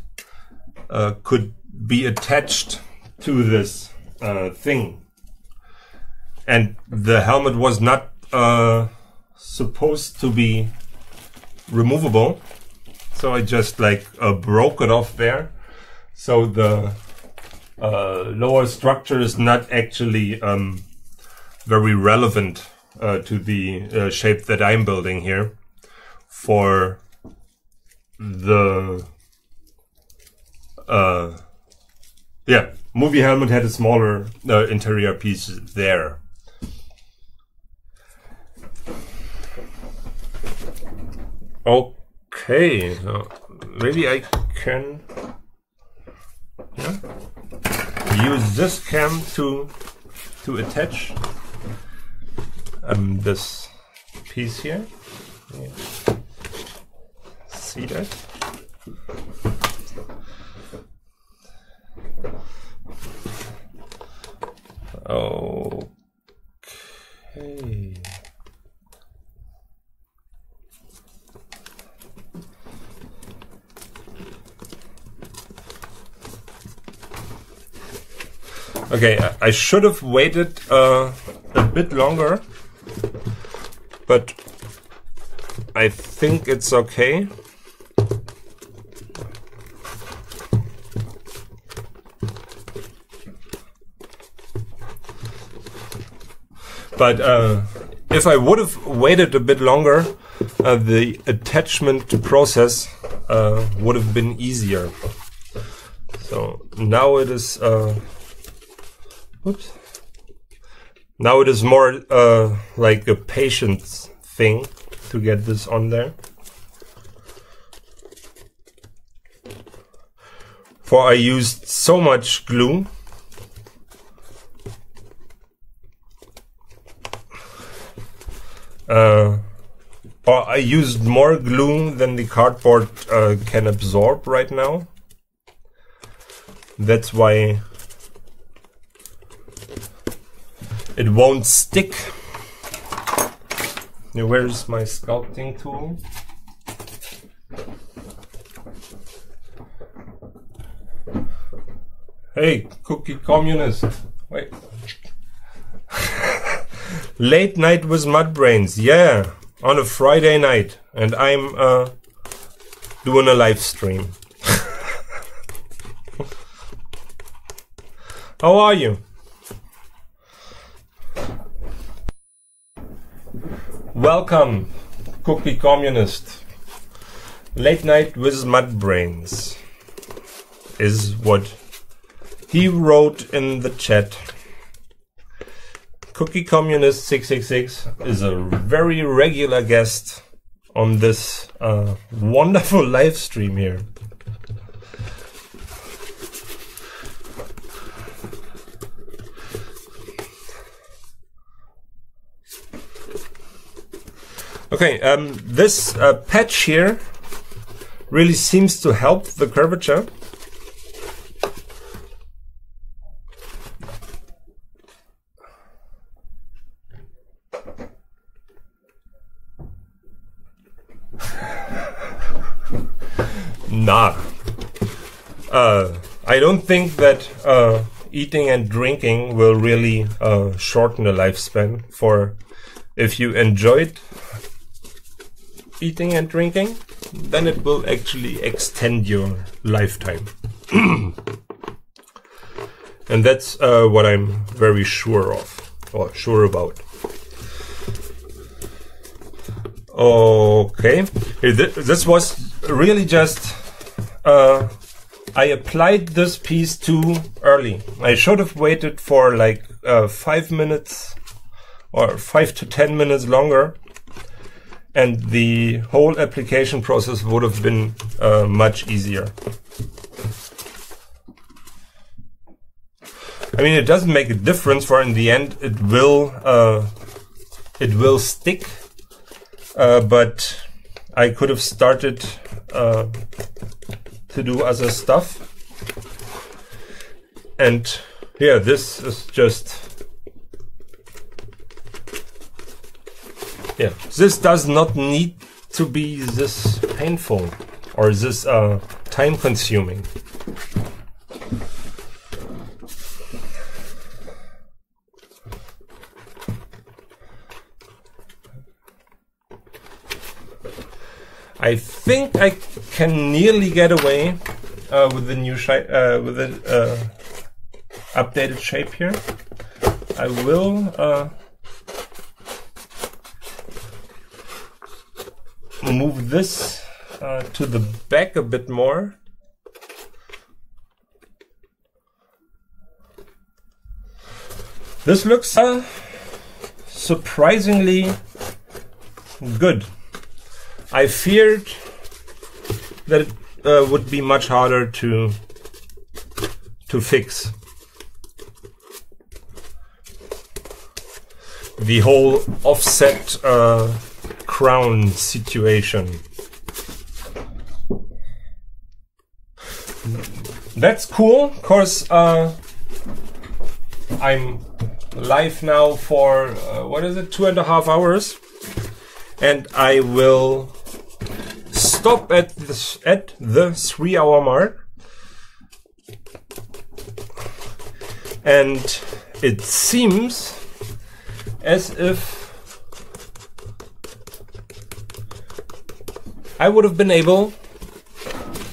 could be attached to this thing. And the helmet was not supposed to be removable, so I just like broke it off there. So the lower structure is not actually very relevant to the shape that I'm building here. For the yeah, movie helmet had a smaller interior piece there. Okay, so maybe I can use this cam to attach this piece here. Yeah. See that? Okay. Okay, I should have waited a bit longer, but I think it's okay. But if I would have waited a bit longer, the attachment process would have been easier. So now it is oops. Now it is more like a patience thing to get this on there. For I used so much glue or I used more glue than the cardboard can absorb right now. That's why it won't stick. Now, where's my sculpting tool? Hey, cookie communist. Wait. Late night with mud brains. Yeah, on a Friday night, and I'm doing a live stream. How are you? Welcome, Cookie Communist. Late night with mud brains is what he wrote in the chat. Cookie Communist 666 is a very regular guest on this wonderful live stream here. Okay, this patch here really seems to help the curvature. Nah. I don't think that eating and drinking will really shorten the lifespan. For if you enjoyed eating and drinking, then it will actually extend your lifetime. And that's what I'm very sure of, or sure about. Okay, this was really just I applied this piece too early. I should have waited for like 5 minutes or 5 to 10 minutes longer, and the whole application process would have been much easier. I mean, it doesn't make a difference, for in the end it will stick. But I could have started to do other stuff. And yeah, this is just... yeah, this does not need to be this painful or this time consuming. I think I can nearly get away with the new with the updated shape here. I will move this to the back a bit more. This looks surprisingly good. I feared that it would be much harder to fix. The whole offset crown situation. That's cool, because I'm live now for, what is it, 2.5 hours. And I will stop at the 3-hour mark, and it seems as if I would have been able,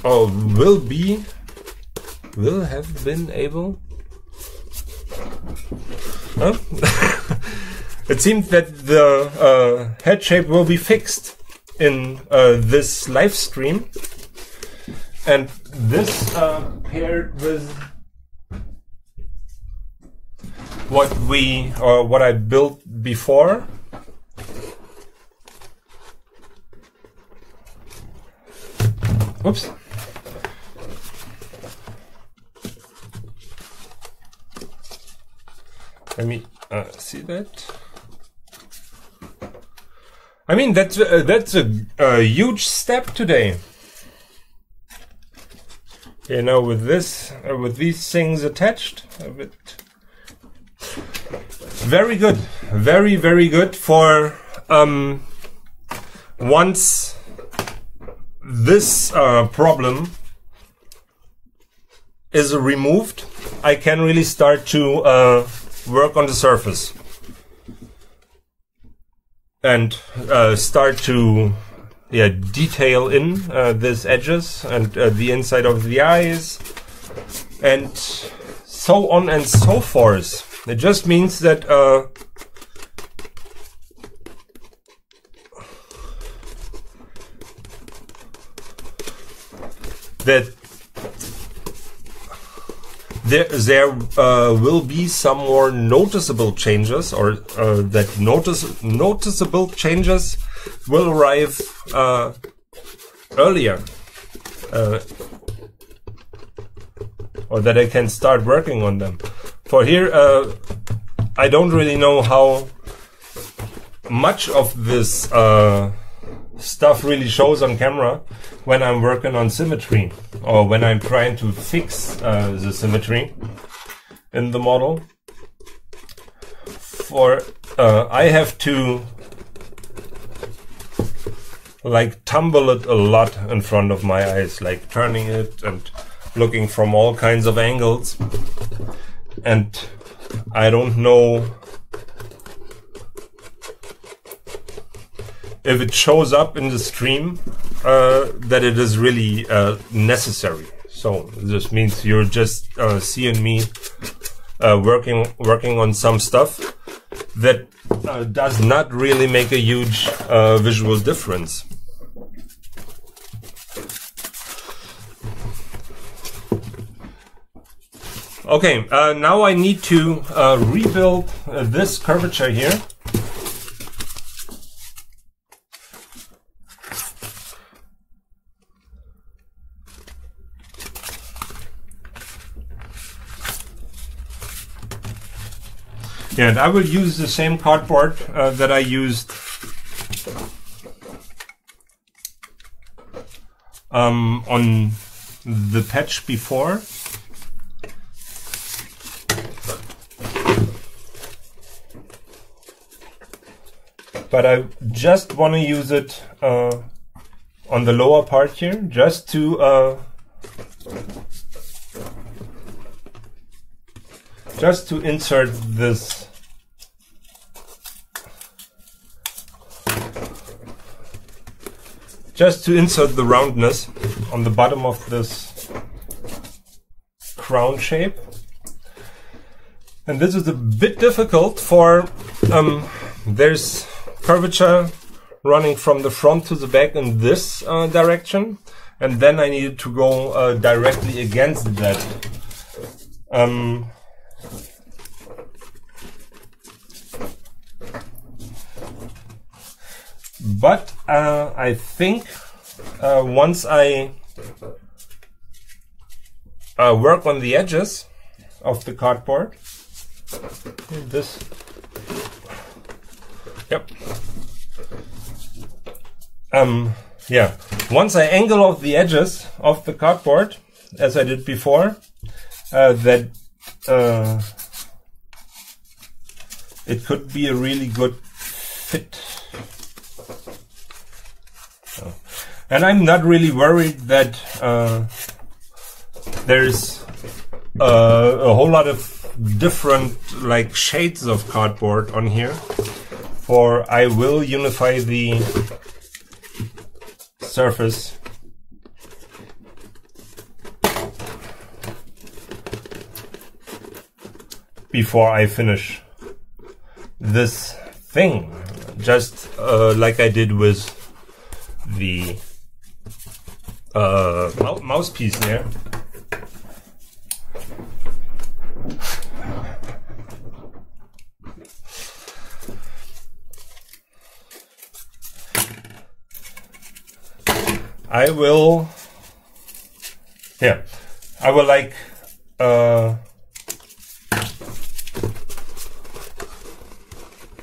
or will have been able. Huh? It seems that the head shape will be fixed in this live stream, and this paired with what I built before. Oops. Let me see that. I mean, that's a huge step today. You know, with this, with these things attached, a bit. Very good, very, very good for once this problem is removed, I can really start to work on the surface. and start to detail in these edges and the inside of the eyes and so on and so forth. It just means that there will be some more noticeable changes, or that noticeable changes will arrive earlier, or that I can start working on them. For here, I don't really know how much of this stuff really shows on camera when I'm working on symmetry, or when I'm trying to fix the symmetry in the model. For I have to like tumble it a lot in front of my eyes, like turning it and looking from all kinds of angles, and I don't know if it shows up in the stream that it is really necessary. So this means you're just seeing me working on some stuff that does not really make a huge visual difference. Okay, now I need to rebuild this curvature here. Yeah, and I will use the same cardboard that I used on the patch before. But I just want to use it on the lower part here, just to insert this the roundness on the bottom of this crown shape. And this is a bit difficult, for there's curvature running from the front to the back in this direction, and then I needed to go directly against that. But I think once I work on the edges of the cardboard, this, yep. Yeah, once I angle off the edges of the cardboard, as I did before, that it could be a really good fit. And I'm not really worried that there's a whole lot of different like shades of cardboard on here, for I will unify the surface before I finish this thing, just like I did with the mouse piece there. I will like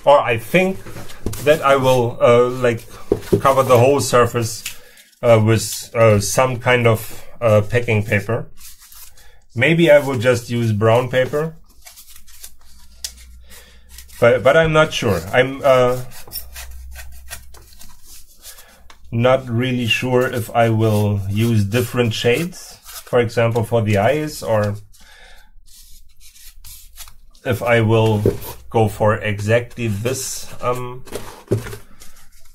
or I think that I will like cover the whole surface with some kind of packing paper. Maybe I will just use brown paper, but I'm not sure. I'm not really sure if I will use different shades, for example, for the eyes, or if I will go for exactly this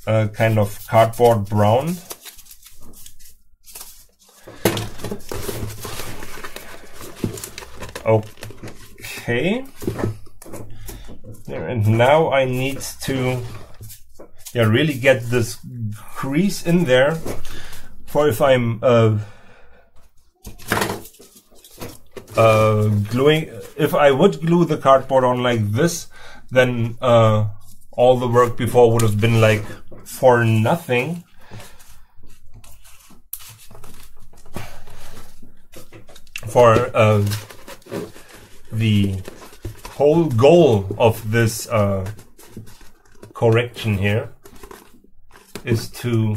kind of cardboard brown. Okay. And now I need to really get this crease in there for if I'm gluing. If I would glue the cardboard on like this, then all the work before would have been like for nothing. For the whole goal of this correction here is to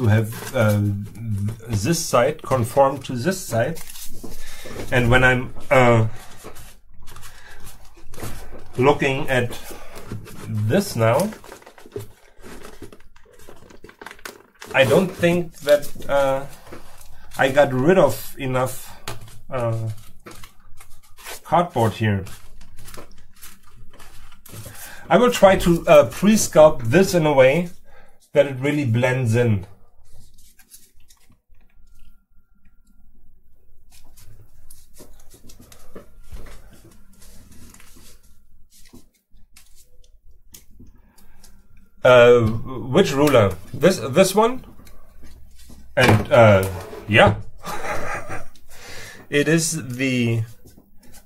have this side conform to this side, and when I'm looking at this now, I don't think that I got rid of enough cardboard here. I will try to pre-sculpt this in a way that it really blends in. Which ruler? This one? And yeah, it is the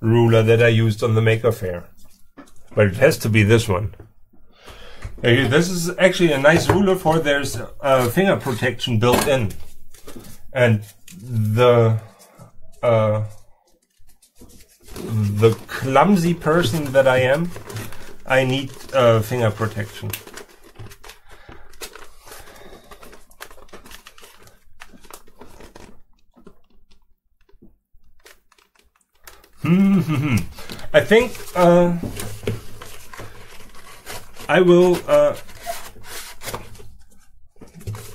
ruler that I used on the Maker Faire, but it has to be this one. This is actually a nice ruler, for there's finger protection built in, and the clumsy person that I am, I need finger protection. I think I will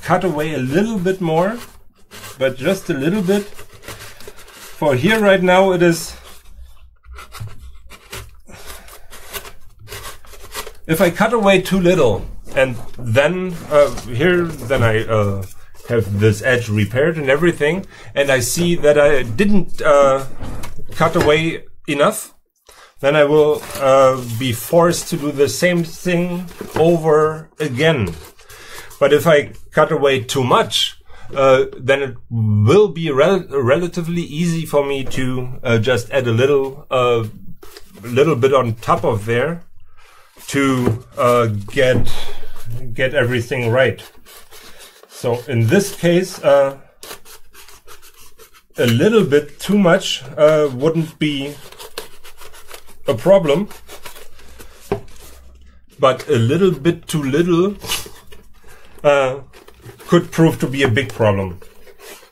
cut away a little bit more, but just a little bit. For here right now it is, if I cut away too little and then here, then I have this edge repaired and everything, and I see that I didn't cut away enough, then I will be forced to do the same thing over again. But if I cut away too much, then it will be relatively easy for me to just add a little bit on top of there to get everything right. So in this case, a little bit too much wouldn't be a problem, but a little bit too little could prove to be a big problem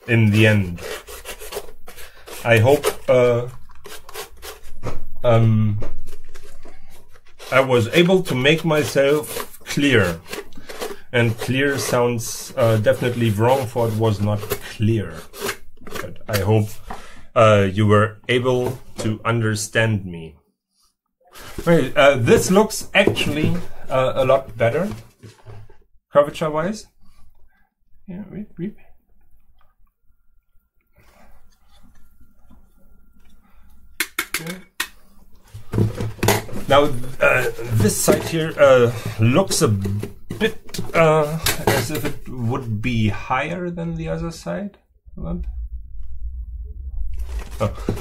in the end. I hope I was able to make myself clear, and clear sounds definitely wrong, for it was not clear. But I hope you were able to understand me. Okay, this looks actually a lot better, curvature-wise. Yeah, wait. Okay. Now, this side here looks a bit as if it would be higher than the other side.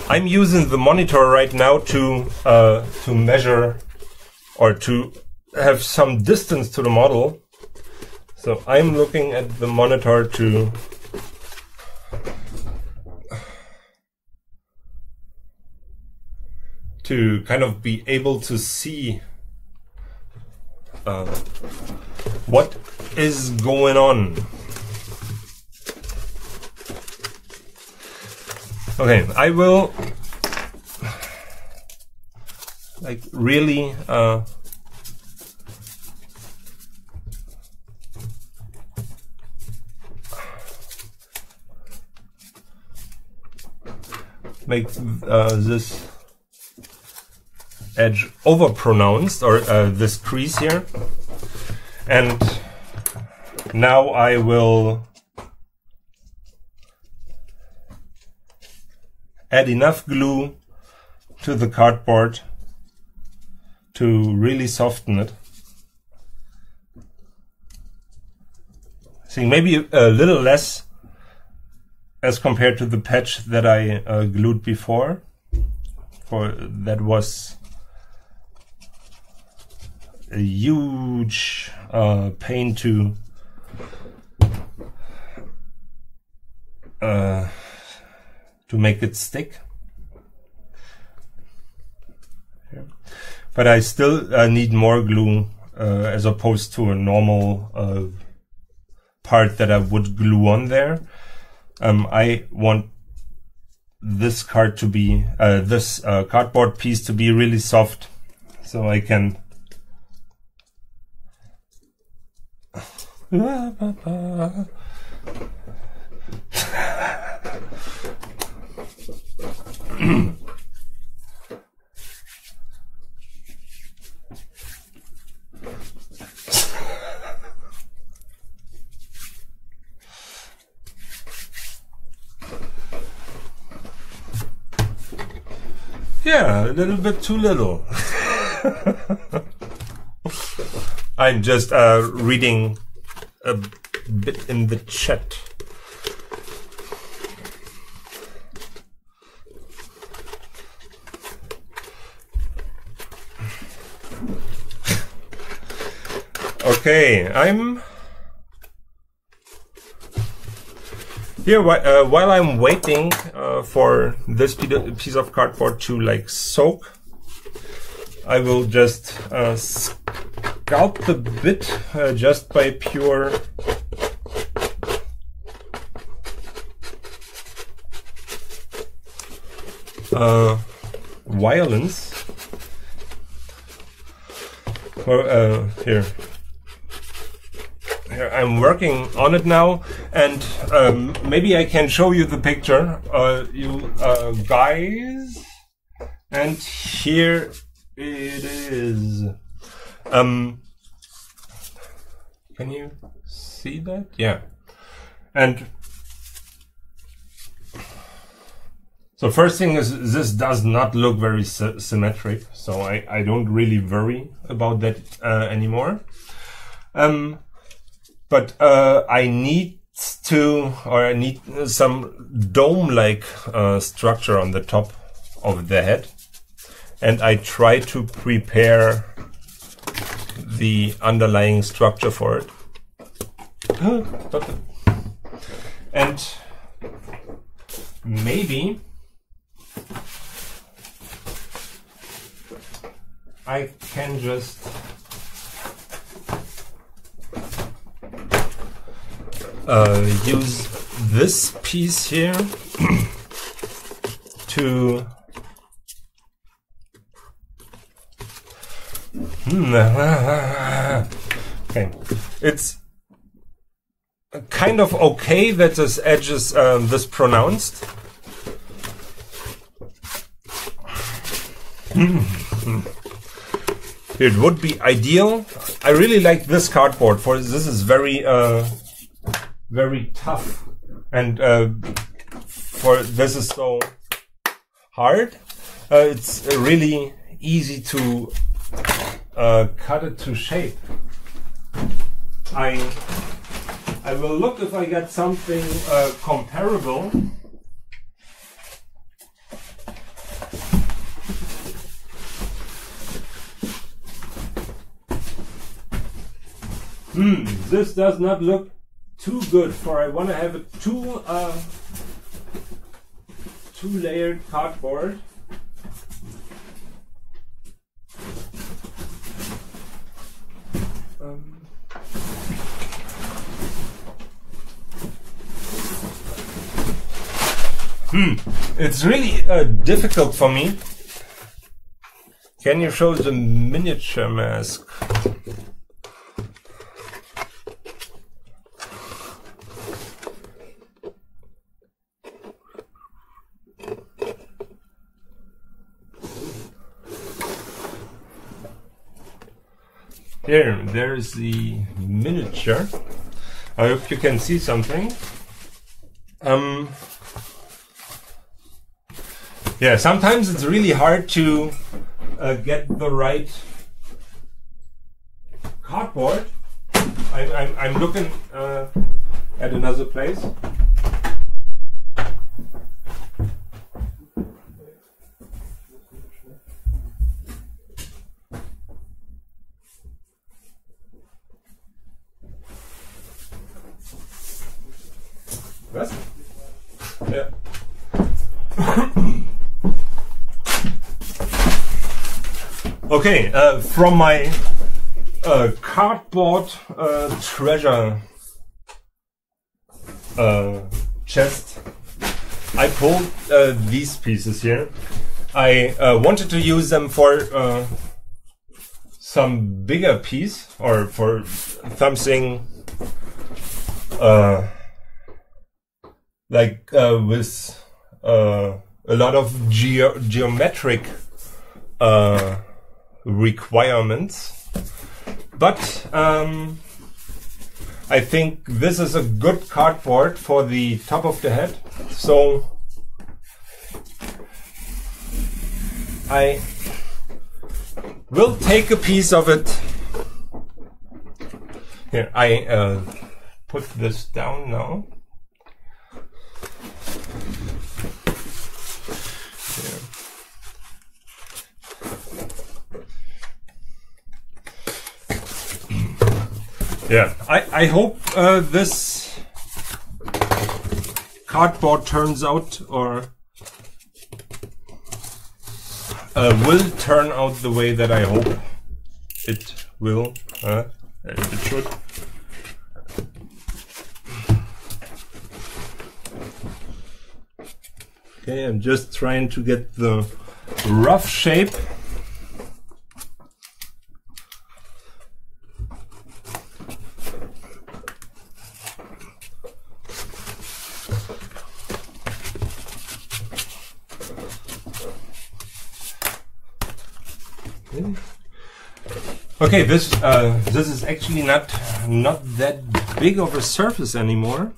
I'm using the monitor right now to measure, or to have some distance to the model. So I'm looking at the monitor to kind of be able to see what is going on. Okay, I will like really make this edge over pronounced, or this crease here. And now I will add enough glue to the cardboard to really soften it. See, maybe a little less as compared to the patch that I glued before. For that was a huge pain to make it stick. Yeah. But I still need more glue as opposed to a normal part that I would glue on there. I want this card to be this cardboard piece to be really soft, so I can yeah, a little bit too little. I'm just reading a bit in the chat. Okay, I'm here while I'm waiting for this piece of cardboard to like soak. I will just sculpt the bit just by pure violence. Well, here I'm working on it now, and maybe I can show you the picture, you guys. And here it is. Can you see that? Yeah. And so first thing is, this does not look very symmetric, so I don't really worry about that anymore. But I need some dome-like structure on the top of the head, and I try to prepare the underlying structure for it. And maybe I can just use this piece here to okay, it's kind of okay that this edge is this pronounced. It would be ideal. I really like this cardboard, for this is very very tough, and for this is so hard. It's really easy to cut it to shape. I will look if I get something comparable. This does not look too good, for I want to have a two-layered cardboard. It's really difficult for me. Can you show the miniature mask? there is the miniature. I hope you can see something. Yeah, sometimes it's really hard to get the right cardboard. I'm looking at another place. Was? Yeah. Okay, from my cardboard treasure chest, I pulled these pieces here. I wanted to use them for some bigger piece, or for something like with a lot of geometric requirements, but I think this is a good cardboard for the top of the head, so I will take a piece of it. Here, I put this down now. Yeah, I hope this cardboard turns out, or will turn out the way that I hope it will. It should. Okay, I'm just trying to get the rough shape. Okay, this is actually not that big of a surface anymore.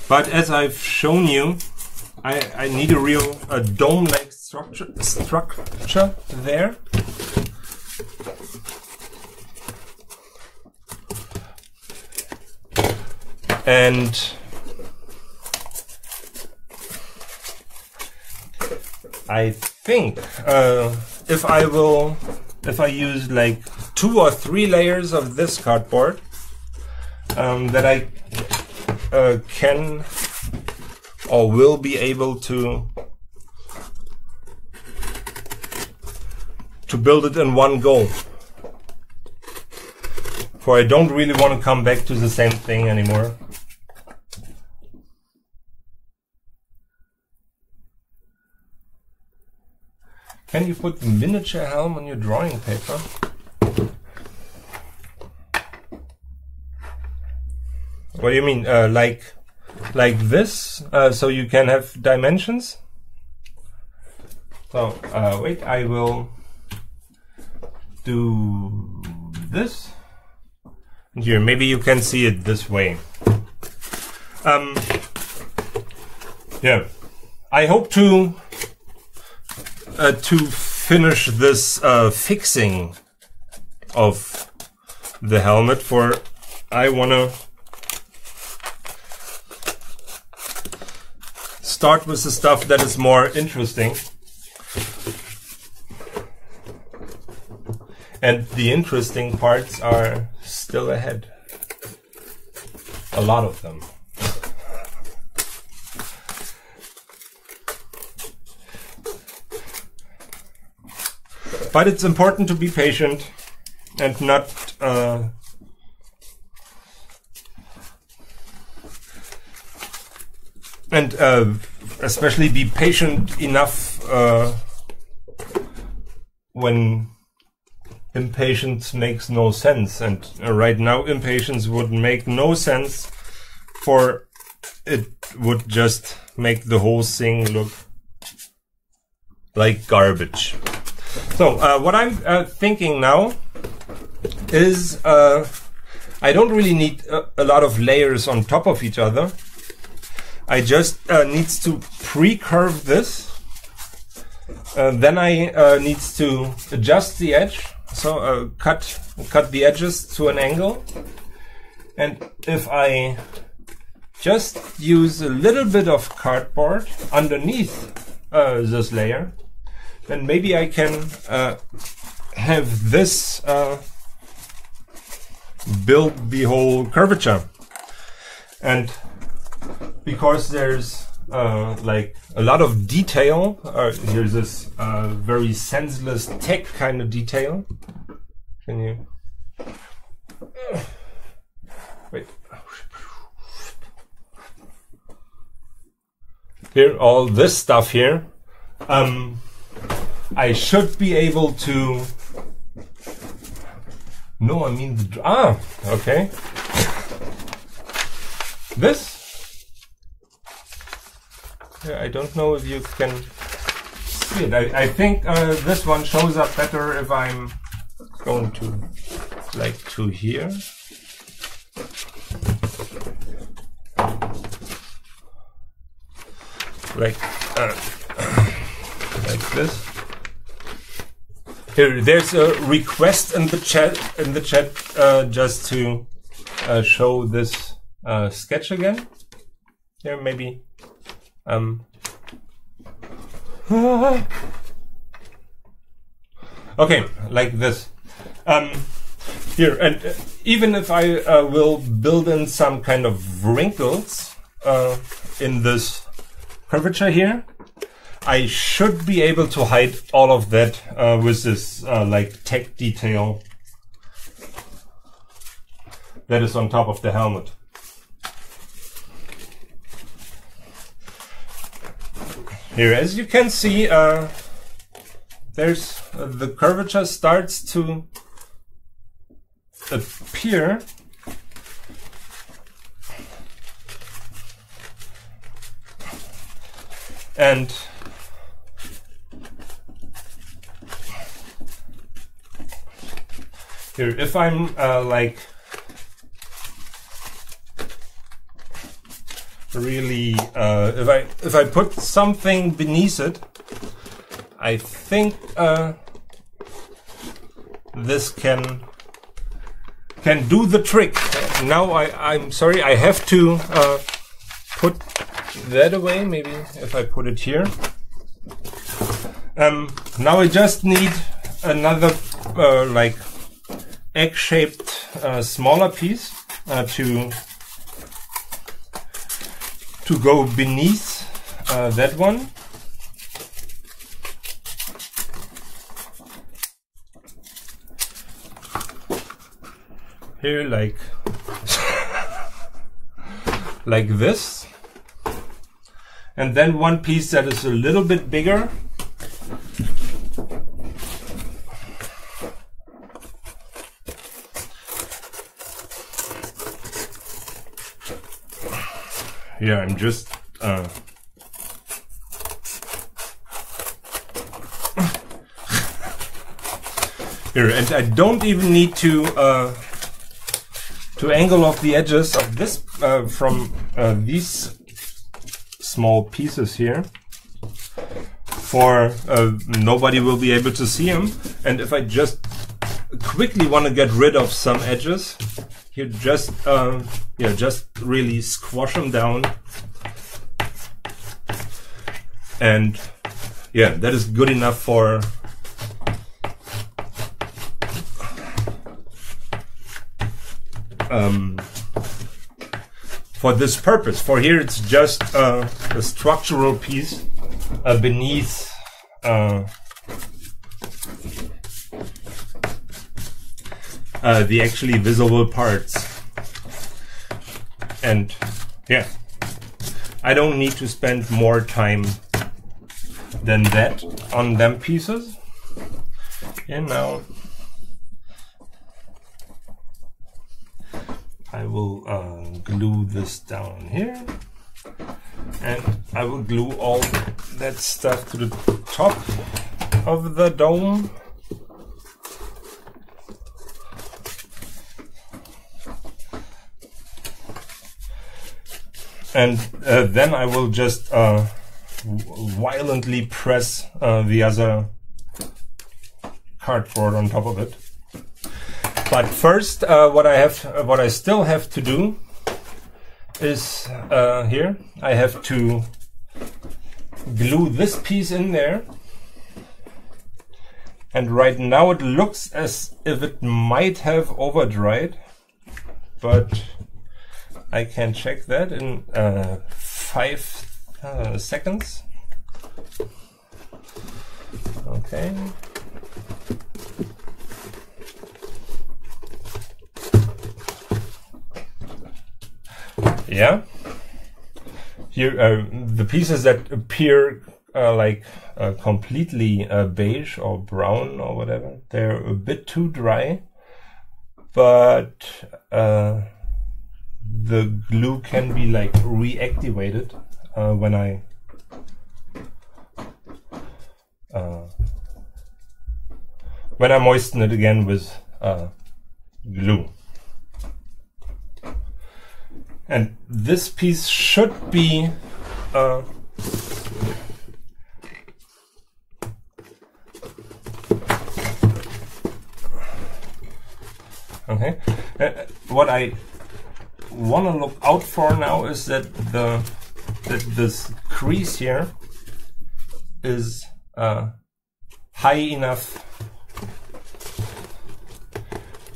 But as I've shown you, I need a real dome-like structure there. And I think if I use like 2 or 3 layers of this cardboard, that I can or will be able to build it in one go. For I don't really want to come back to the same thing anymore. Can you put the miniature helm on your drawing paper? What do you mean? Like this? So you can have dimensions? So, wait, I will do this. Here, maybe you can see it this way. Yeah, I hope to finish this fixing of the helmet, for I wanna start with the stuff that is more interesting. And the interesting parts are still ahead. A lot of them. But it's important to be patient and not especially be patient enough when impatience makes no sense. And right now impatience would make no sense, for it would just make the whole thing look like garbage. So what I'm thinking now is I don't really need a lot of layers on top of each other. I just needs to pre-curve this. Then I needs to adjust the edge. So cut the edges to an angle. And if I just use a little bit of cardboard underneath this layer, then maybe I can have this build the whole curvature. And because there's like a lot of detail, here's this very senseless tech kind of detail. Can you wait? Here, all this stuff here, I should be able to. No, I mean the okay. This. Yeah, I don't know if you can see it. I think this one shows up better if I'm going to like to here. Like this. Here, there's a request in the chat. Just to show this sketch again. Here, maybe. Okay, like this. Here, and even if I will build in some kind of wrinkles in this curvature here, I should be able to hide all of that with this like tech detail that is on top of the helmet. Here, as you can see, there's the curvature starts to appear. And here, if I'm like really, if I put something beneath it, I think this can do the trick. Now I'm sorry, I have to put that away. Maybe if I put it here. Now I just need another like egg-shaped smaller piece to go beneath that one. Here, like like this, and then one piece that is a little bit bigger. Yeah, I'm just here, and I don't even need to angle off the edges of this from these small pieces here, for nobody will be able to see them. And if I just quickly want to get rid of some edges, you just yeah, just really squash them down, and yeah, that is good enough for this purpose. For here, it's just a structural piece beneath the actually visible parts. And yeah, I don't need to spend more time than that on them pieces. And now I will glue this down here, and I will glue all that stuff to the top. of the dome. And then I will just violently press the other cardboard on top of it. But first, what I still have to do is here I have to glue this piece in there. And right now it looks as if it might have overdried, but I can check that in 5 seconds. Okay. Yeah. Here, the pieces that appear like completely beige or brown or whatever, they're a bit too dry, but the glue can be like reactivated when I moisten it again with glue. And this piece should be okay. What I want to look out for now is that this crease here is high enough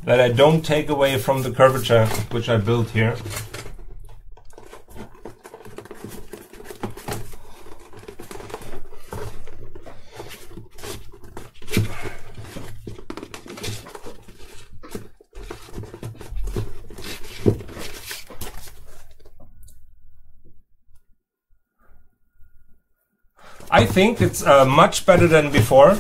that I don't take away from the curvature which I built here. I think it's much better than before.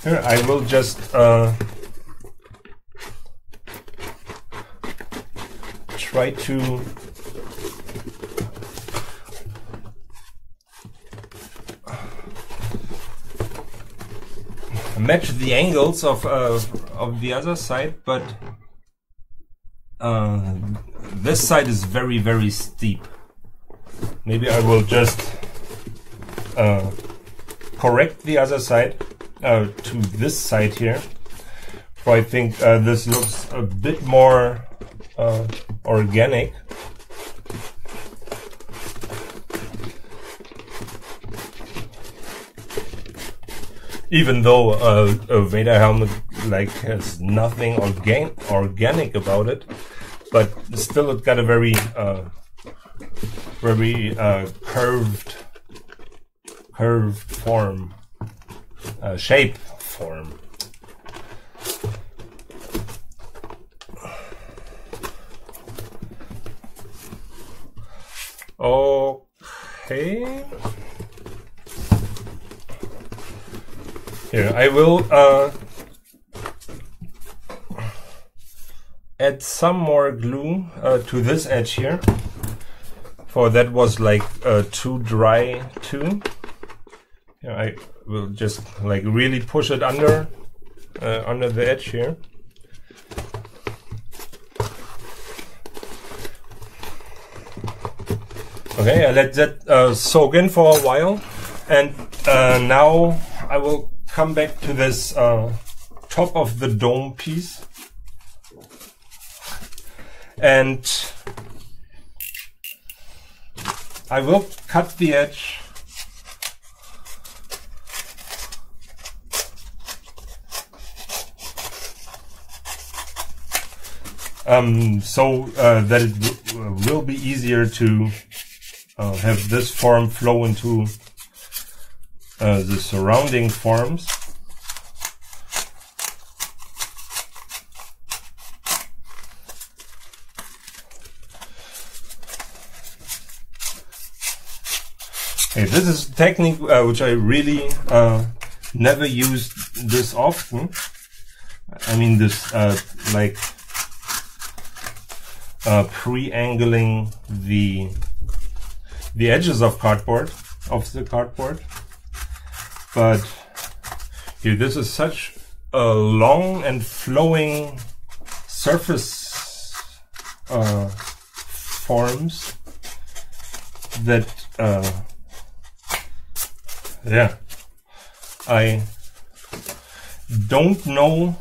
Here I will just try to match the angles of the other side, but this side is very, very steep. Maybe I will just correct the other side to this side here. So I think this looks a bit more organic. Even though a Vader helmet like has nothing organic about it, but still it got a very curved form, shape form. Okay. Here, I will add some more glue to this edge here, for that was like too dry too. Here, I will just like really push it under the edge here. Okay, I let that soak in for a while, and now I will come back to this top of the dome piece, and I will cut the edge so that it will be easier to have this form flow into the surrounding forms. Okay, this is a technique which I really never used this often. I mean, this like pre-angling the edges of the cardboard. But here, this is such a long and flowing surface forms that yeah, I don't know,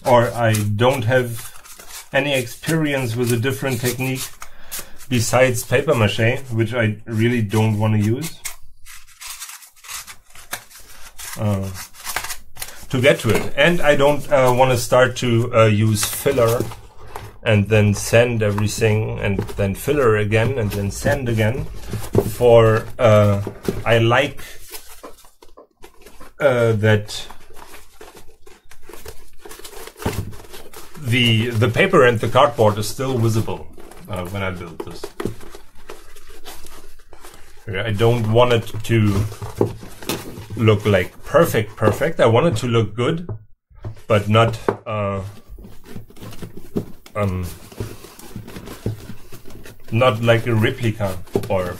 or I don't have any experience with a different technique besides paper mache, which I really don't want to use to get to it. And I don't want to start to use filler and then sand everything and then filler again and then sand again. For I like that the paper and the cardboard is still visible when I build this. I don't want it to look like perfect. I want it to look good, but not not like a replica, or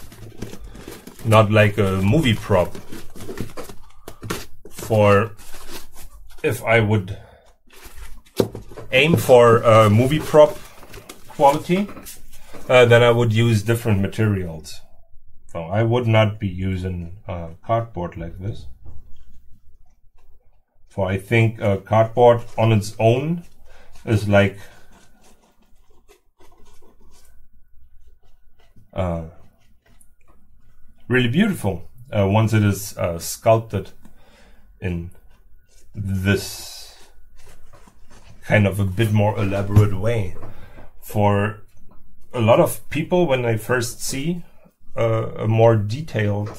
not like a movie prop. For if I would aim for movie prop quality, then I would use different materials. So I would not be using cardboard like this. For I think cardboard on its own is like really beautiful once it is sculpted in this kind of a bit more elaborate way. For a lot of people, when they first see a more detailed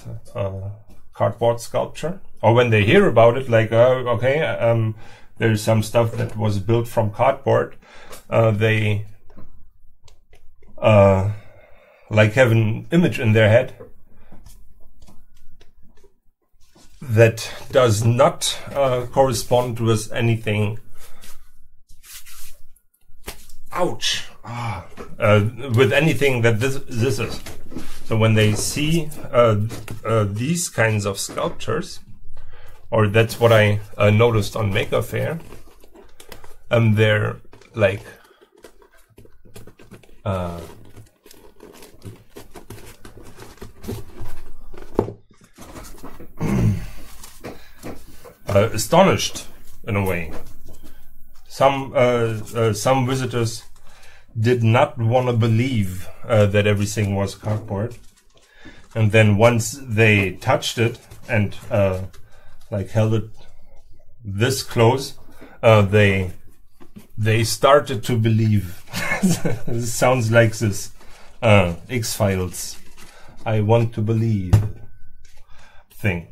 cardboard sculpture, or when they hear about it, like okay, there's some stuff that was built from cardboard, they like have an image in their head that does not correspond with anything. Ouch! With anything that this is. So when they see these kinds of sculptures, or that's what I noticed on Maker Faire, they're like astonished in a way. Some visitors did not want to believe that everything was cardboard, and then once they touched it and like held it this close, they started to believe. It sounds like this X-Files "I want to believe" thing.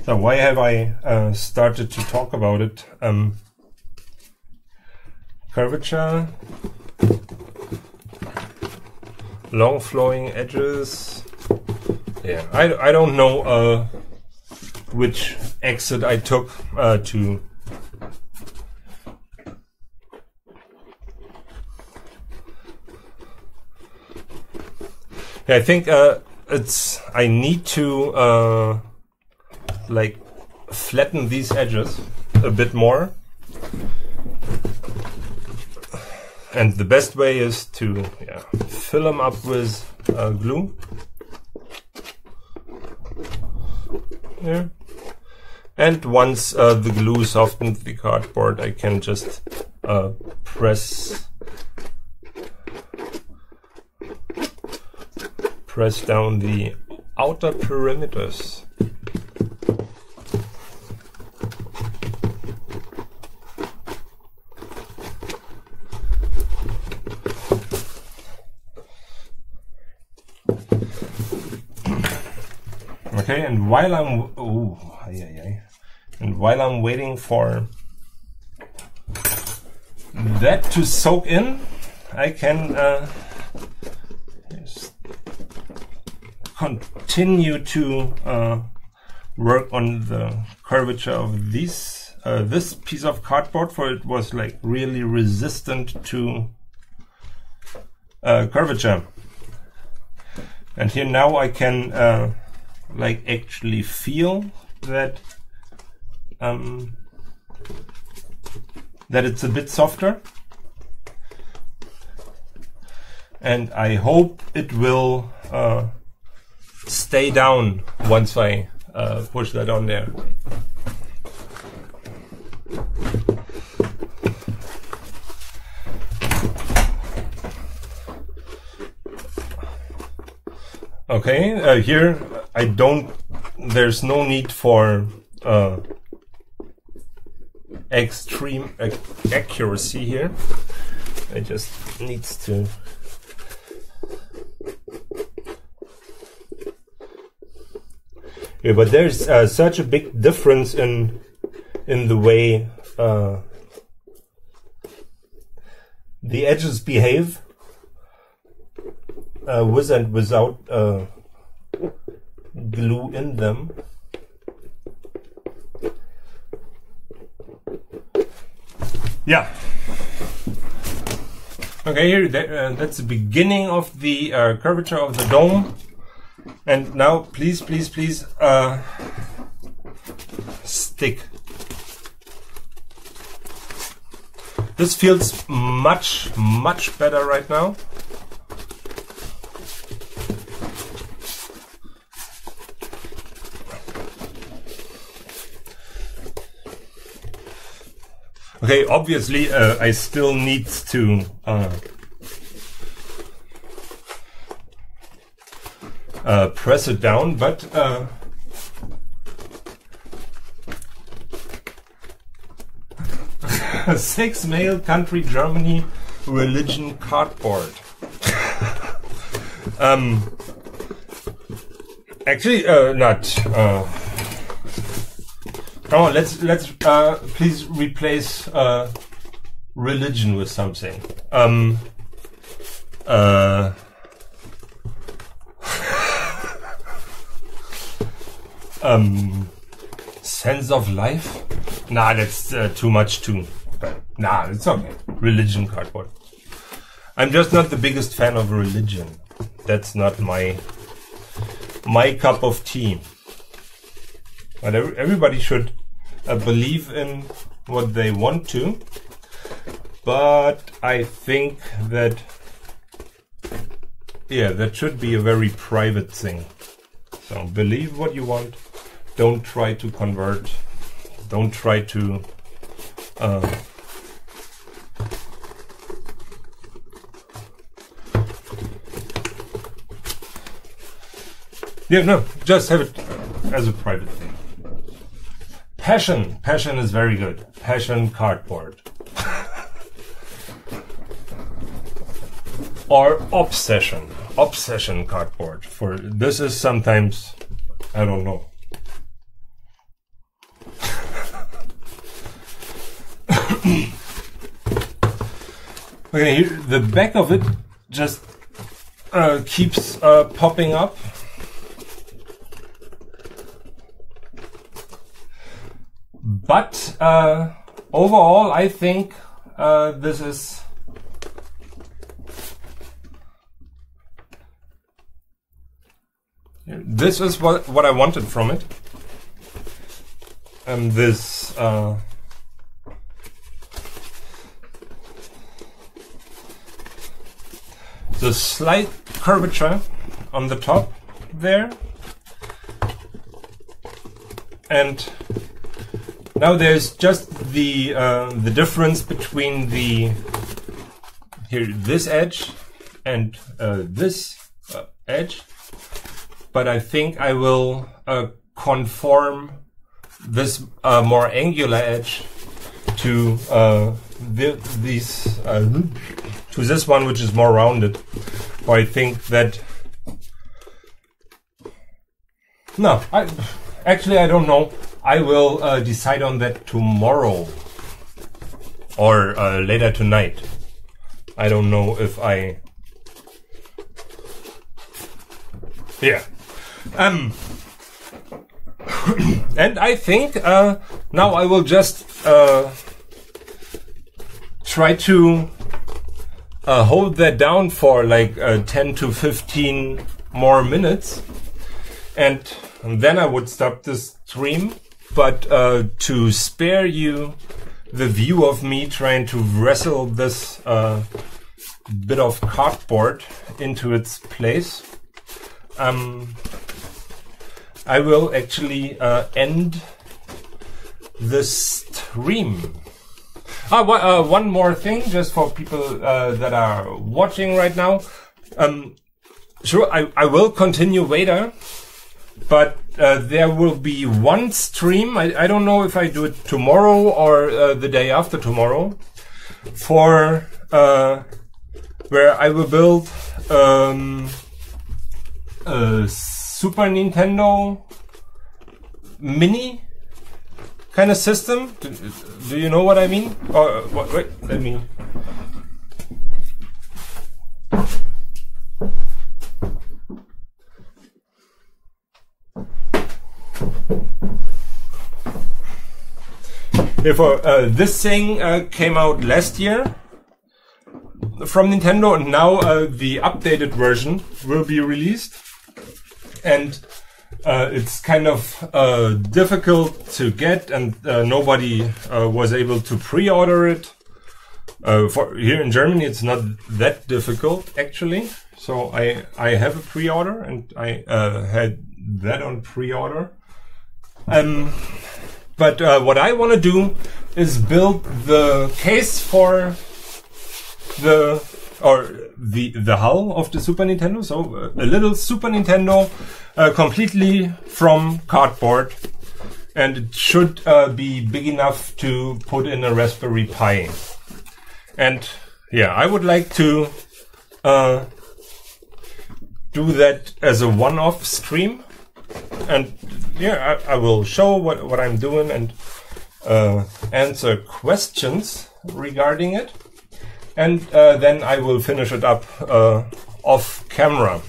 So why have I started to talk about it? Curvature, long flowing edges. Yeah, I don't know which exit I took to I think I need to like flatten these edges a bit more, and the best way is to fill them up with glue. Here. And once the glue softens the cardboard, I can just press down the outer perimeters. Okay, and while I'm waiting for that to soak in, I can continue to work on the curvature of these this piece of cardboard, for it was like really resistant to curvature. And here now I can like actually feel that that it's a bit softer, and I hope it will stay down once I push that on there. Okay, here there's no need for extreme accuracy here. It just needs to but there's such a big difference in the way the edges behave with and without glue in them. Yeah. Okay, here that's the beginning of the curvature of the dome. And now, please, please, please, stick. This feels much, much better right now. Okay, obviously, I still need to press it down, but Six Male Country Germany Religion Cardboard. Actually, not. Come on, let's please replace religion with something. Sense of life? Nah, that's too much too. But nah, it's okay. Religion cardboard. I'm just not the biggest fan of religion. That's not my cup of tea. But everybody should believe in what they want to. But I think that, yeah, that should be a very private thing. So believe what you want. Don't try to convert. Don't try to yeah, no, just have it as a private thing. Passion. Passion is very good. Passion cardboard. Or obsession. Obsession cardboard. For this is sometimes, I don't know. Okay, here, the back of it just keeps popping up. But overall, I think this is what I wanted from it. And this the slight curvature on the top there, and now there's just the difference between this edge and this edge, but I think I will conform this more angular edge to to this one, which is more rounded. Or I think that I don't know. I will decide on that tomorrow or later tonight. I don't know if I... Yeah. And I think now I will just try to hold that down for like 10 to 15 more minutes, and then I would stop the stream. But to spare you the view of me trying to wrestle this bit of cardboard into its place, I will actually end the stream. One more thing, just for people that are watching right now. Sure, I will continue Vader, but there will be one stream. I don't know if I do it tomorrow or the day after tomorrow, for where I will build a Super Nintendo Mini kind of system. Do you know what I mean? Or wait, let me. Therefore, this thing came out last year from Nintendo, and now the updated version will be released. And it's kind of difficult to get, and nobody was able to pre-order it. For here in Germany, it's not that difficult actually. So I have a pre-order, and I had that on pre-order. But what I want to do is build the case for the hull of the Super Nintendo. So a little Super Nintendo, completely from cardboard, and it should be big enough to put in a Raspberry Pi. And yeah, I would like to do that as a one-off stream. And yeah, I will show what I'm doing and answer questions regarding it. And then I will finish it up off camera.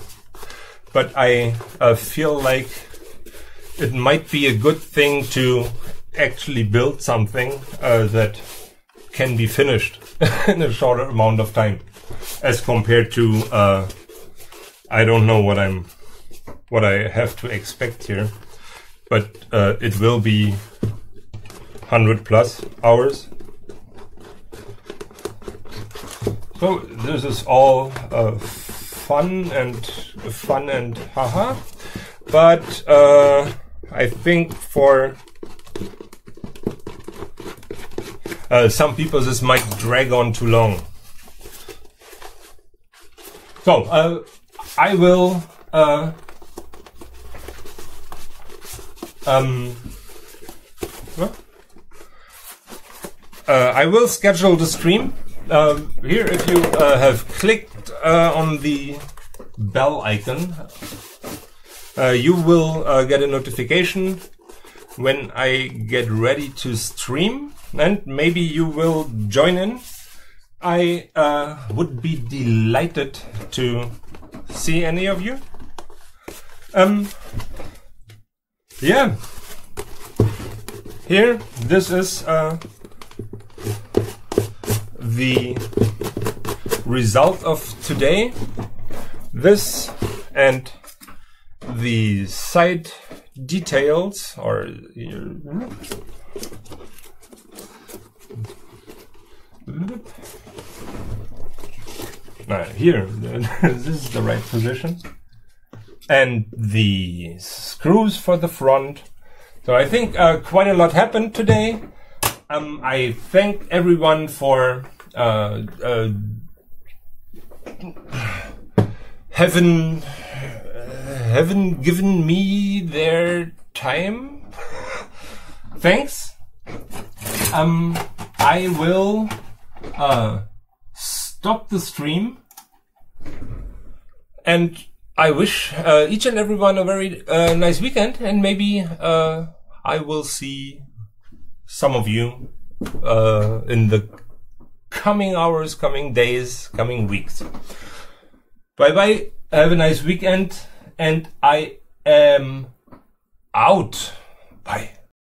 But I feel like it might be a good thing to actually build something that can be finished in a shorter amount of time, as compared to I don't know what I have to expect here, but it will be 100+ hours. So this is all fun and haha, but I think for some people this might drag on too long. So I will I will schedule the stream. Here, if you have clicked on the bell icon, you will get a notification when I get ready to stream, and maybe you will join in. I would be delighted to see any of you. Yeah. Here, this is the result of today. This and the side details, or here, this is the right position, and the screws for the front. So I think quite a lot happened today. I thank everyone for having given me their time. Thanks. I will stop the stream, and I wish each and everyone a very nice weekend, and maybe I will see some of you in the coming hours, coming days, coming weeks. Bye bye, have a nice weekend, and I am out. Bye.